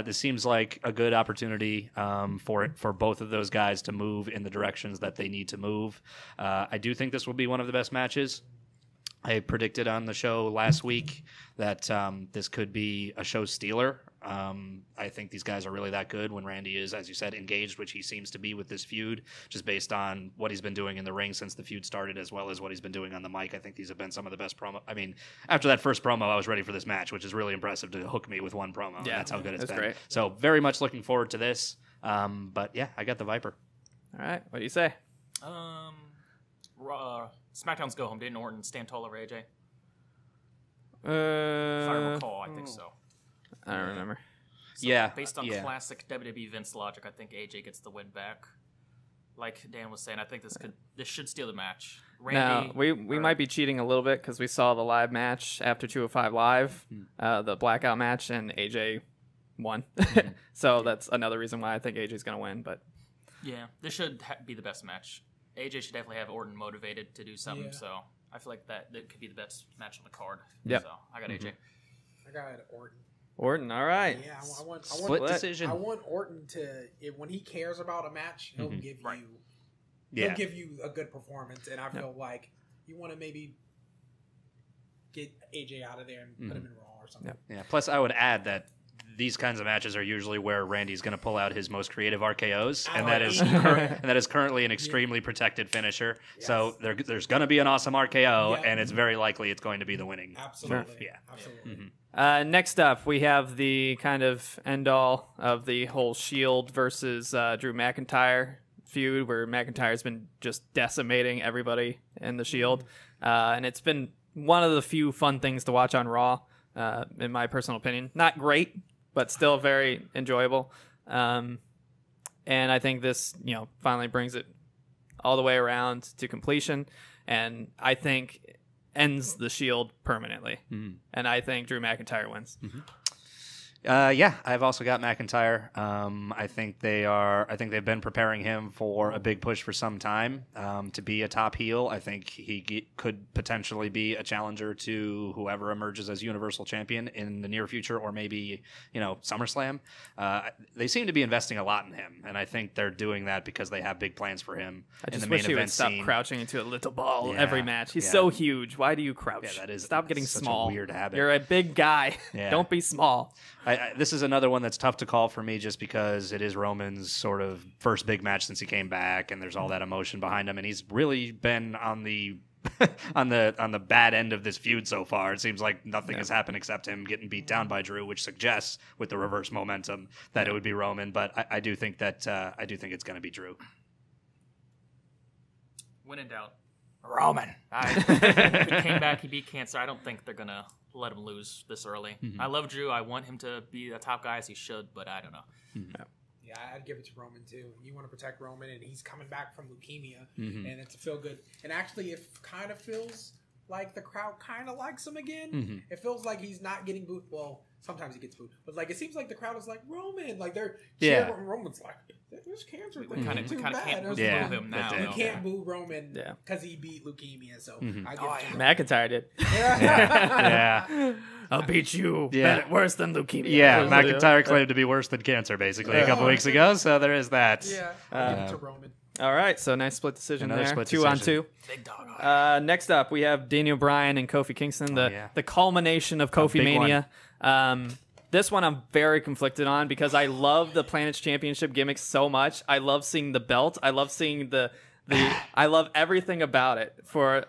This seems like a good opportunity for both of those guys to move in the directions that they need to move. I do think this will be one of the best matches. I predicted on the show last week that this could be a show stealer. I think these guys are really that good when Randy is, as you said, engaged, which he seems to be with this feud, just based on what he's been doing in the ring since the feud started, as well as what he's been doing on the mic. I think these have been some of the best promo. I mean, after that first promo, I was ready for this match, which is really impressive to hook me with one promo. Yeah, and that's how good it's that's been. great. So very much looking forward to this. But yeah, I got the Viper. All right, what do you say? SmackDown's go home. Didn't Orton stand tall over AJ? If I Uh, recall, I think so. I don't remember. So Yeah, based on yeah. classic WWE Vince logic, I think AJ gets the win back. Like Dan was saying, I think this should steal the match. Randy, Now, we might be cheating a little bit because we saw the live match after 205 Live, the blackout match, and AJ won. So that's another reason why I think AJ's going to win. But yeah, this should be the best match. AJ should definitely have Orton motivated to do something. Yeah. So I feel like that could be the best match on the card. Yep. So I got AJ. I got Orton. Orton, all right. Yeah, I want Split decision. I want Orton to, when he cares about a match, he'll give you, Yeah. he'll give you a good performance, and I feel like you want to maybe get AJ out of there and put him in Raw or something. Yeah. Plus, I would add that these kinds of matches are usually where Randy's going to pull out his most creative RKOs, and that is currently an extremely protected finisher. Yes. So there's going to be an awesome RKO, and it's very likely it's going to be the winning. Absolutely. Yeah. Absolutely. Next up, we have the kind of end-all of the whole Shield versus Drew McIntyre feud, where McIntyre's been just decimating everybody in the Shield. And it's been one of the few fun things to watch on Raw, in my personal opinion. Not great, but still very enjoyable. And I think this, finally brings it all the way around to completion. And I think ends the Shield permanently. And I think Drew McIntyre wins. Yeah, I've also got McIntyre. I think they've been preparing him for a big push for some time to be a top heel. I think he could potentially be a challenger to whoever emerges as Universal Champion in the near future, or maybe SummerSlam. They seem to be investing a lot in him, and I think they're doing that because they have big plans for him I in just the wish main he would event stop scene. crouching into a little ball every match. He's Yeah. so huge. Why do you crouch? Yeah, that is Stop getting such a small. weird habit. You're a big guy. Yeah. Don't be small. This is another one that's tough to call for me, just because it is Roman's sort of first big match since he came back, and there's all that emotion behind him, and he's really been on the on the bad end of this feud so far. It seems like nothing has happened except him getting beat down by Drew, which suggests with the reverse momentum that it would be Roman. But I do think that it's going to be Drew. When in doubt, Roman. He came back. He beat cancer. I don't think they're gonna let him lose this early. I love Drew. I want him to be the top guy as he should, but I don't know. Yeah, I'd give it to Roman too. You want to protect Roman, and he's coming back from leukemia, and it's a feel good. And actually, it kind of feels like the crowd kind of likes him again. It feels like he's not getting booed. Well, sometimes he gets booed, but like it seems like the crowd is like Roman, like they're cheering. Roman's like, this cancer thing We kind of too can't bad. boo him now. You though. can't boo Roman because he beat leukemia. So I give it to McIntyre did. Yeah. I'll beat you. Yeah. Worse than leukemia. Yeah, McIntyre claimed to be worse than cancer, basically, a couple weeks ago, so there is that. Yeah, I'll give it to Roman. All right, so nice split decision Another there. split 2 on decision. 2. Big dog. Next up, we have Daniel Bryan and Kofi Kingston, the culmination of Kofi big Mania. This one I'm very conflicted on because I love the Planets Championship gimmick so much. I love seeing the belt. I love seeing I love everything about it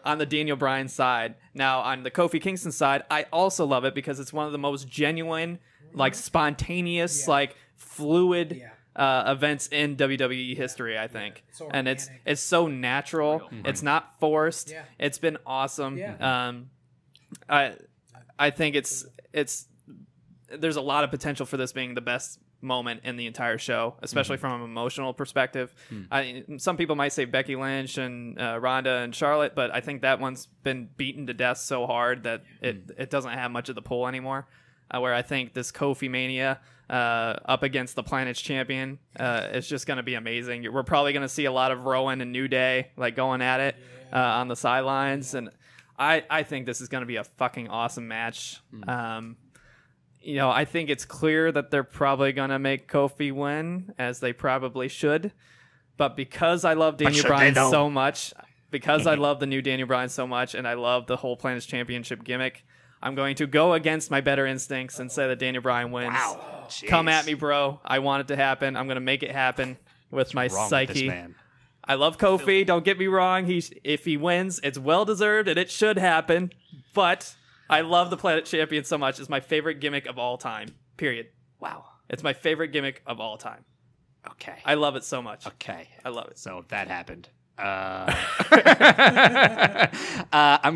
on the Daniel Bryan side. Now, on the Kofi Kingston side, I also love it because it's one of the most genuine, like spontaneous, like fluid events in WWE history, I think. So and organic. it's so natural. It's not forced. Yeah. It's been awesome. Yeah. I think it's there's a lot of potential for this being the best moment in the entire show, especially from an emotional perspective. Some people might say Becky Lynch and Ronda and Charlotte, but I think that one's been beaten to death so hard that it doesn't have much of the pull anymore. Where I think this Kofi Mania up against the Planet's Champion is just going to be amazing. We're probably going to see a lot of Rowan and New Day like going at it on the sidelines, and I think this is going to be a fucking awesome match. I think it's clear that they're probably going to make Kofi win, as they probably should. But because I love Daniel Bryan so much, because I love the new Daniel Bryan so much, and I love the whole Planet's Championship gimmick, I'm going to go against my better instincts and say that Daniel Bryan wins. Wow. Come at me, bro. I want it to happen. I'm going to make it happen with my Wrong psyche. with this man? I love Kofi. Don't get me wrong. If he wins, it's well-deserved, and it should happen. But I love the Planet Champion so much. It's my favorite gimmick of all time. Period. Wow. It's my favorite gimmick of all time. Okay. I love it so much. Okay. I love it. So that happened. I'm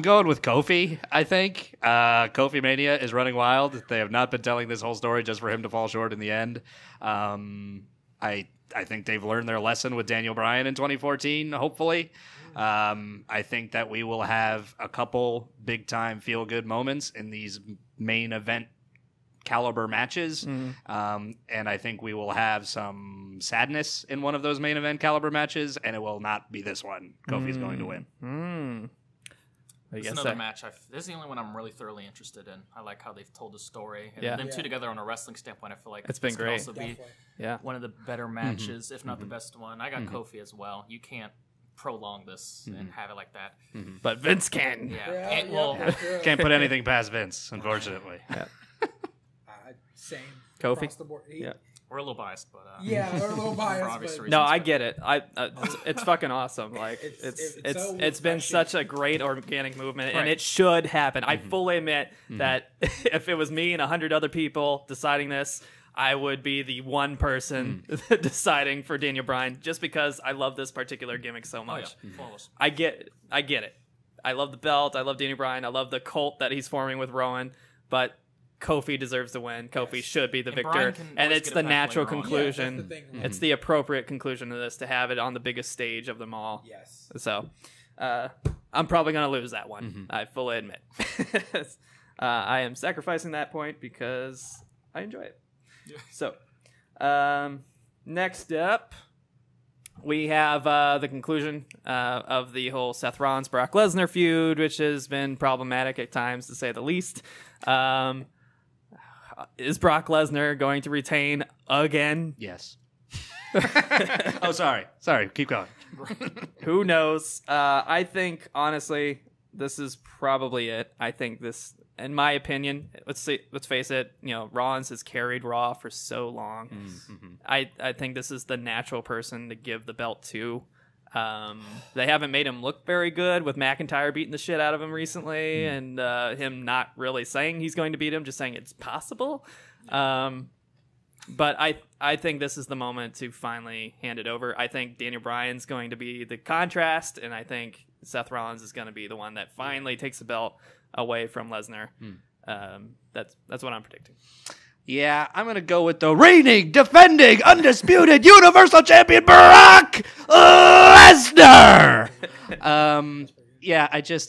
going with Kofi, I think. Kofi Mania is running wild. They have not been telling this whole story just for him to fall short in the end. I think they've learned their lesson with Daniel Bryan in 2014, hopefully. I think that we will have a couple big-time feel-good moments in these main event caliber matches. And I think we will have some sadness in one of those main event caliber matches, and it will not be this one. Kofi's going to win. This is another match. This is the only one I'm really thoroughly interested in. I like how they've told the story. And them two together on a wrestling standpoint, I feel like it's been great. Could also be one of the better matches, if not the best one. I got Kofi as well. You can't prolong this and have it like that. But Vince can. Can't put anything past Vince, unfortunately. Same. Kofi? Across the board. We're a little biased, but we're a little biased. No, I get it. It's fucking awesome. Like it's been such a great organic movement, and it should happen. I fully admit that if it was me and 100 other people deciding this, I would be the one person deciding for Daniel Bryan, just because I love this particular gimmick so much. I get it. I love the belt. I love Daniel Bryan. I love the cult that he's forming with Rowan, but Kofi deserves to win. Kofi should be the victor. And it's the natural conclusion. It's the appropriate conclusion to this, to have it on the biggest stage of them all. Yes. So I'm probably going to lose that one. I fully admit. I am sacrificing that point because I enjoy it. So next up, we have the conclusion of the whole Seth Rollins-Brock Lesnar feud, which has been problematic at times, to say the least. Is Brock Lesnar going to retain again? Yes. Oh, sorry. Keep going. Who knows? I think, honestly, this is probably it. I think this, in my opinion, let's face it, Rollins has carried Raw for so long. I think this is the natural person to give the belt to. They haven't made him look very good, with McIntyre beating the shit out of him recently, and him not really saying he's going to beat him, just saying it's possible. But I think this is the moment to finally hand it over. I think Daniel Bryan's going to be the contrast, and I think Seth Rollins is going to be the one that finally takes the belt away from Lesnar. That's what I'm predicting. Yeah, I'm going to go with the reigning, defending, undisputed Universal Champion Brock Lesnar.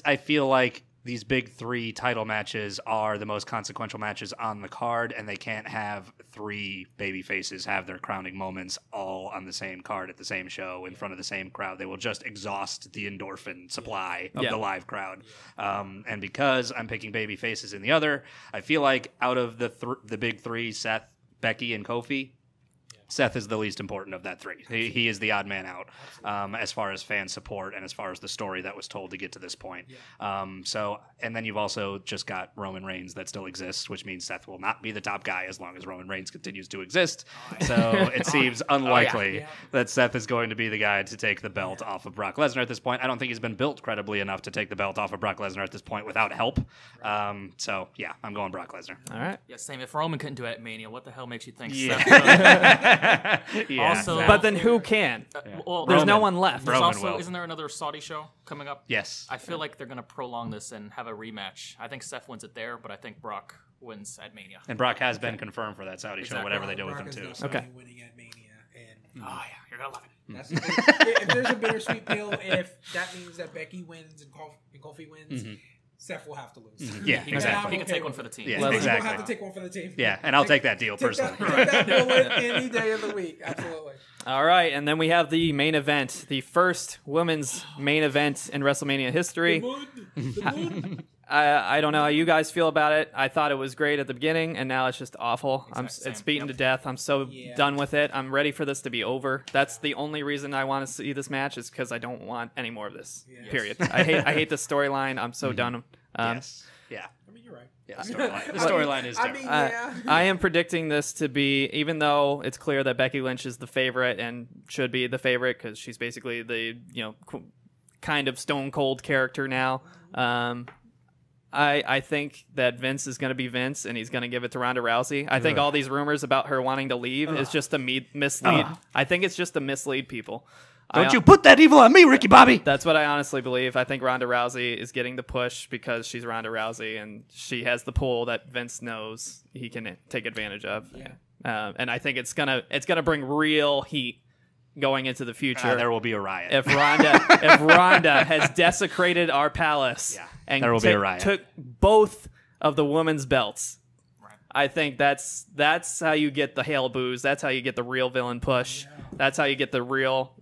I feel like these big three title matches are the most consequential matches on the card, and they can't have three baby faces have their crowning moments all on the same card at the same show in front of the same crowd. They will just exhaust the endorphin supply of the live crowd. And because I'm picking baby faces in the other, I feel like out of the big three, Seth, Becky, and Kofi, Seth is the least important of that three. He is the odd man out as far as fan support and as far as the story that was told to get to this point. And then you've also just got Roman Reigns that still exists, which means Seth will not be the top guy as long as Roman Reigns continues to exist. So it seems unlikely that Seth is going to be the guy to take the belt off of Brock Lesnar at this point. I don't think he's been built credibly enough to take the belt off of Brock Lesnar at this point without help. I'm going Brock Lesnar. All right. Yeah, same. If Roman couldn't do it at Mania, what the hell makes you think Yeah. Also, but then who can? Well, there's no one left. There's also, isn't there another Saudi show coming up? Yes. I feel like they're going to prolong this and have a rematch. I think Seth wins it there, but I think Brock wins at Mania. And Brock has been confirmed for that Saudi show, whatever they do with him too. Winning at Mania, and you're gonna love it. That's if there's a bittersweet pill, if that means that Becky wins and Kofi wins. Seth will have to lose. Yeah, exactly. He can take one for the team. Yeah, exactly. He'll have to take one for the team. Yeah, and I'll take that deal personally. Take that bullet any day of the week. Absolutely. All right, and then we have the main event, the first women's main event in WrestleMania history. I don't know how you guys feel about it. I thought it was great at the beginning, and now it's just awful. It's beaten to death. I'm so done with it. I'm ready for this to be over. That's the only reason I want to see this match, is because I don't want any more of this. Period. I hate the storyline. I'm so done. Yes. Yeah. I mean, you're right. Yeah, the storyline is different. I am predicting this to be, even though it's clear that Becky Lynch is the favorite and should be the favorite because she's basically the kind of Stone Cold character now. I think that Vince is going to be Vince, and he's going to give it to Ronda Rousey. I think all these rumors about her wanting to leave is just to mislead. I think it's just to mislead people. Don't you put that evil on me, Ricky Bobby. That's what I honestly believe. I think Ronda Rousey is getting the push because she's Ronda Rousey, and she has the pull that Vince knows he can take advantage of. Yeah. And I think it's gonna bring real heat going into the future. There will be a riot. If Ronda has desecrated our palace and there will be a riot. Took both of the women's belts, I think that's how you get the hail boos. That's how you get the real villain push. That's how you get the real,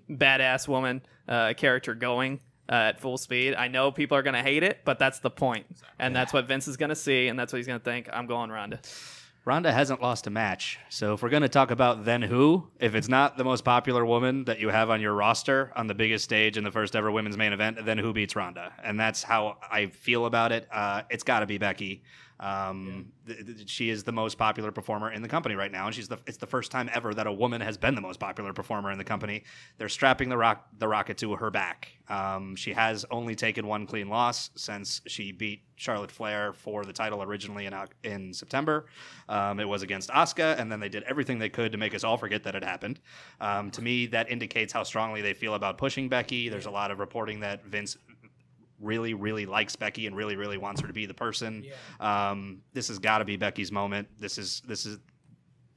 badass woman character going at full speed. I know people are going to hate it, but that's the point. And that's what Vince is going to see, and that's what he's going to think. I'm going Ronda. Ronda hasn't lost a match. So if we're going to talk about then who, if it's not the most popular woman that you have on your roster on the biggest stage in the first ever women's main event, then who beats Ronda? And that's how I feel about it. It's got to be Becky. She is the most popular performer in the company right now, and it's the first time ever that a woman has been the most popular performer in the company. They're strapping the rocket to her back. She has only taken one clean loss since she beat Charlotte Flair for the title originally in September. It was against Asuka, and then they did everything they could to make us all forget that it happened. To me, that indicates how strongly they feel about pushing Becky. There's a lot of reporting that Vince really, really likes Becky and really, really wants her to be the person. Yeah. This has got to be Becky's moment. This is.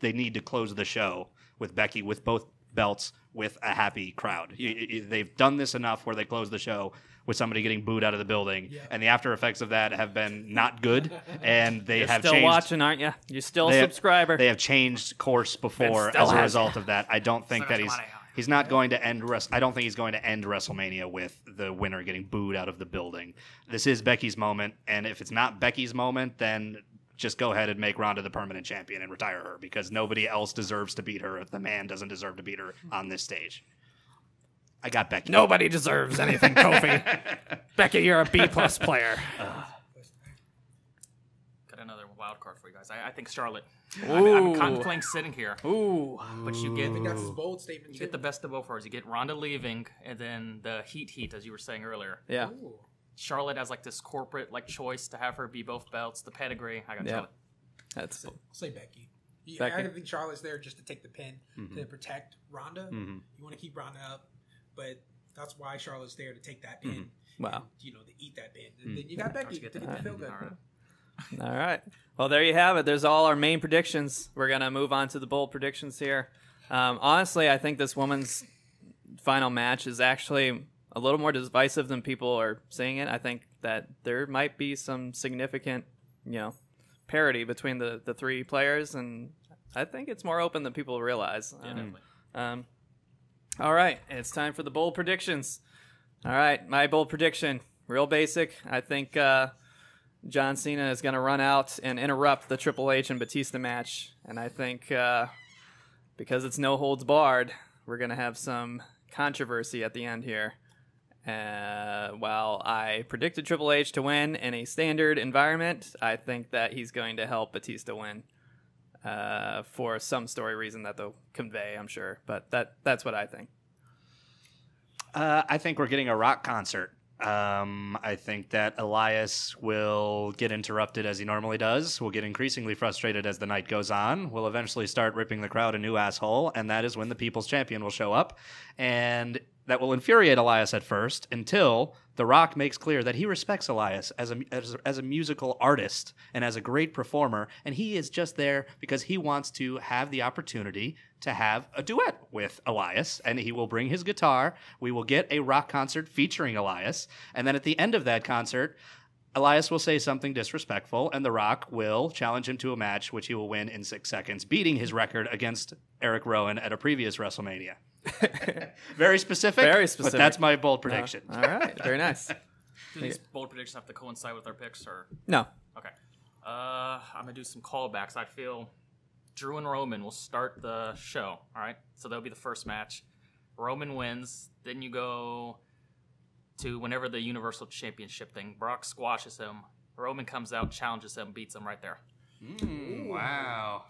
They need to close the show with Becky with both belts with a happy crowd. They've done this enough where they close the show with somebody getting booed out of the building, and the after effects of that have been not good. And they have still changed. Watching, aren't you? You're still a subscriber. They have changed course before as a result of that. I don't think that he's not going to end. I don't think he's going to end WrestleMania with the winner getting booed out of the building. This is Becky's moment, and if it's not Becky's moment, then just go ahead and make Ronda the permanent champion and retire her, because nobody else deserves to beat her if the man doesn't deserve to beat her on this stage. I got Becky. Nobody deserves anything, Kofi. Becky, you're a B+ player. Got another wild card for you guys. I think Charlotte. I'm contemplating sitting here. Ooh. But you get... I think that's his bold statement, You get the best of both worlds. You get Ronda leaving, and then the heat, as you were saying earlier. Yeah. Ooh. Charlotte has this corporate choice to have her be both belts, the pedigree. I got Charlotte. That's I'll say Becky. Becky. I think Charlotte's there just to take the pin to protect Ronda. You want to keep Ronda up, but that's why Charlotte's there to take that pin. Wow. And, to eat that pin. And then you got Becky to get the feel good. All right. Well, there you have it. There's all our main predictions. We're going to move on to the bold predictions here. Honestly, I think this woman's final match is actually a little more divisive than people are saying it. I think that there might be some significant, parity between the three players, and I think it's more open than people realize. Yeah, definitely. All right. It's time for the bold predictions. All right. My bold prediction, real basic. I think John Cena is going to run out and interrupt the Triple H and Batista match. And I think because it's no holds barred, we're going to have some controversy at the end here. While I predicted Triple H to win in a standard environment, I think that he's going to help Batista win for some story reason that they'll convey, I'm sure. But that's what I think. I think we're getting a rock concert. I think that Elias will get interrupted as he normally does. Will get increasingly frustrated as the night goes on. Will eventually start ripping the crowd a new asshole, and that is when the People's Champion will show up. And that will infuriate Elias at first until The Rock makes clear that he respects Elias as a musical artist and as a great performer, and he is just there because he wants to have the opportunity to have a duet with Elias, and he will bring his guitar. We will get a rock concert featuring Elias, and then at the end of that concert, Elias will say something disrespectful, and The Rock will challenge him to a match, which he will win in 6 seconds, beating his record against Eric Rowan at a previous WrestleMania. Very specific, but that's my bold prediction. All right, very nice. Do these bold predictions have to coincide with our picks, or no? Okay. I'm gonna do some callbacks. I feel Drew and Roman will start the show. All right, so that'll be the first match. Roman wins. Then you go to whenever the Universal Championship thing. Brock squashes him. Roman comes out, challenges him, beats him right there. Wow.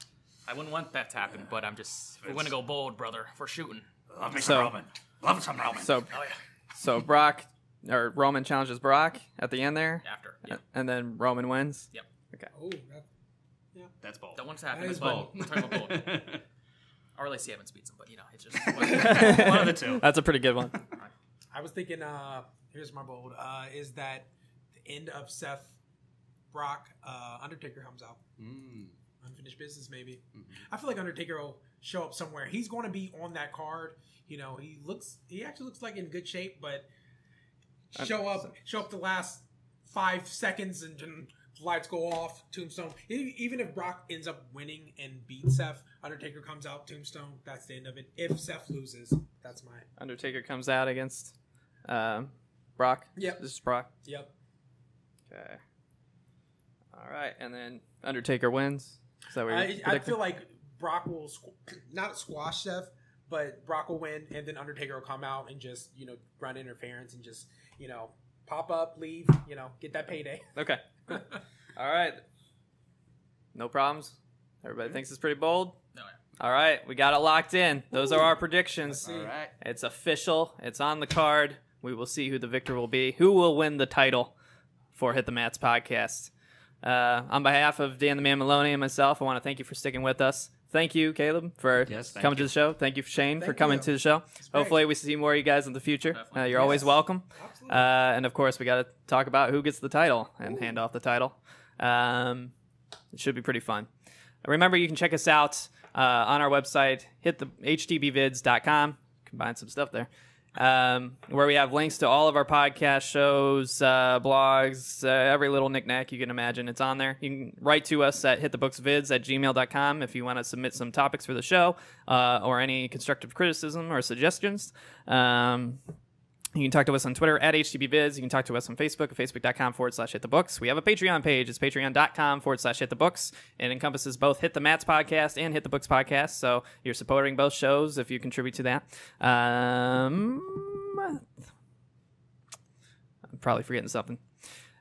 I wouldn't want that to happen, but we're going to go bold, brother. We're shooting. Love me some Roman. Love some Roman. So Brock or Roman challenges Brock at the end there, After. Yep. and then Roman wins. Yep. Okay. Oh, That's bold. That one's That happening. is That's bold. bold. We're talking about bold. Or at least Evans beats him, but it's just One of the two. That's a pretty good one. I was thinking. Here's my bold. Is that the end of Seth, Brock, Undertaker comes out. Unfinished business, maybe. I feel like Undertaker will show up somewhere. He's going to be on that card. He actually looks like in good shape, but show up the last 5 seconds and lights go off. Tombstone. Even if Brock ends up winning and beats Seth, Undertaker comes out. Tombstone. That's the end of it. If Seth loses, that's my Undertaker comes out against Brock. Yep. This is Brock. Yep. Okay. All right, and then Undertaker wins. Is that what you're I predicting? feel like Brock will not squash Seth, but Brock will win, and then Undertaker will come out and just run interference and just pop up, leave, get that payday. Okay. Cool. All right. No problems. Everybody thinks it's pretty bold. no. All right, we got it locked in. Those are our predictions. All right. It's official. It's on the card. We will see who the victor will be. Who will win the title for Hit the Mats podcast? On behalf of Dan the Man Maloney and myself, I want to thank you for sticking with us. Thank you, Caleb, for coming to the show. Thank you, Shane, for coming to the show. Hopefully, we see more of you guys in the future. You're always welcome. Absolutely. And of course, we got to talk about who gets the title and hand off the title. It should be pretty fun. Remember, you can check us out on our website, hdbvids.com. Combine some stuff there. Where we have links to all of our podcast shows, blogs, every little knickknack you can imagine. It's on there. You can write to us at hitthebooksvids@gmail.com if you want to submit some topics for the show or any constructive criticism or suggestions. You can talk to us on Twitter at HTBVids. You can talk to us on Facebook at facebook.com/hitthebooks. We have a Patreon page. It's patreon.com/hitthebooks. It encompasses both Hit the Mats podcast and Hit the Books podcast. So you're supporting both shows if you contribute to that. I'm probably forgetting something.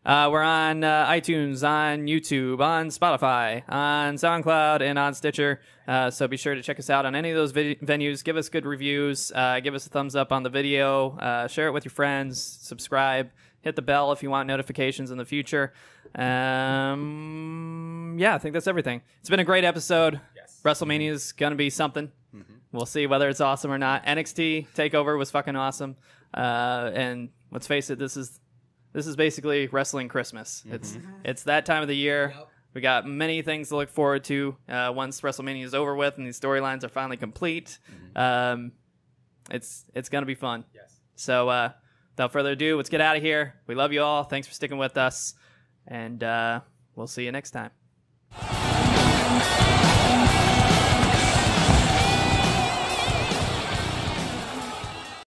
We're on iTunes, on YouTube, on Spotify, on SoundCloud, and on Stitcher. So be sure to check us out on any of those venues. Give us good reviews. Give us a thumbs up on the video. Share it with your friends. Subscribe. Hit the bell if you want notifications in the future. Yeah, I think that's everything. It's been a great episode. Yes. WrestleMania is going to be something. We'll see whether it's awesome or not. NXT Takeover was fucking awesome. And let's face it, this is basically wrestling Christmas. It's that time of the year. Yep. We got many things to look forward to once WrestleMania is over with and these storylines are finally complete. It's going to be fun. Yes. So without further ado, let's get out of here. We love you all. Thanks for sticking with us. And we'll see you next time.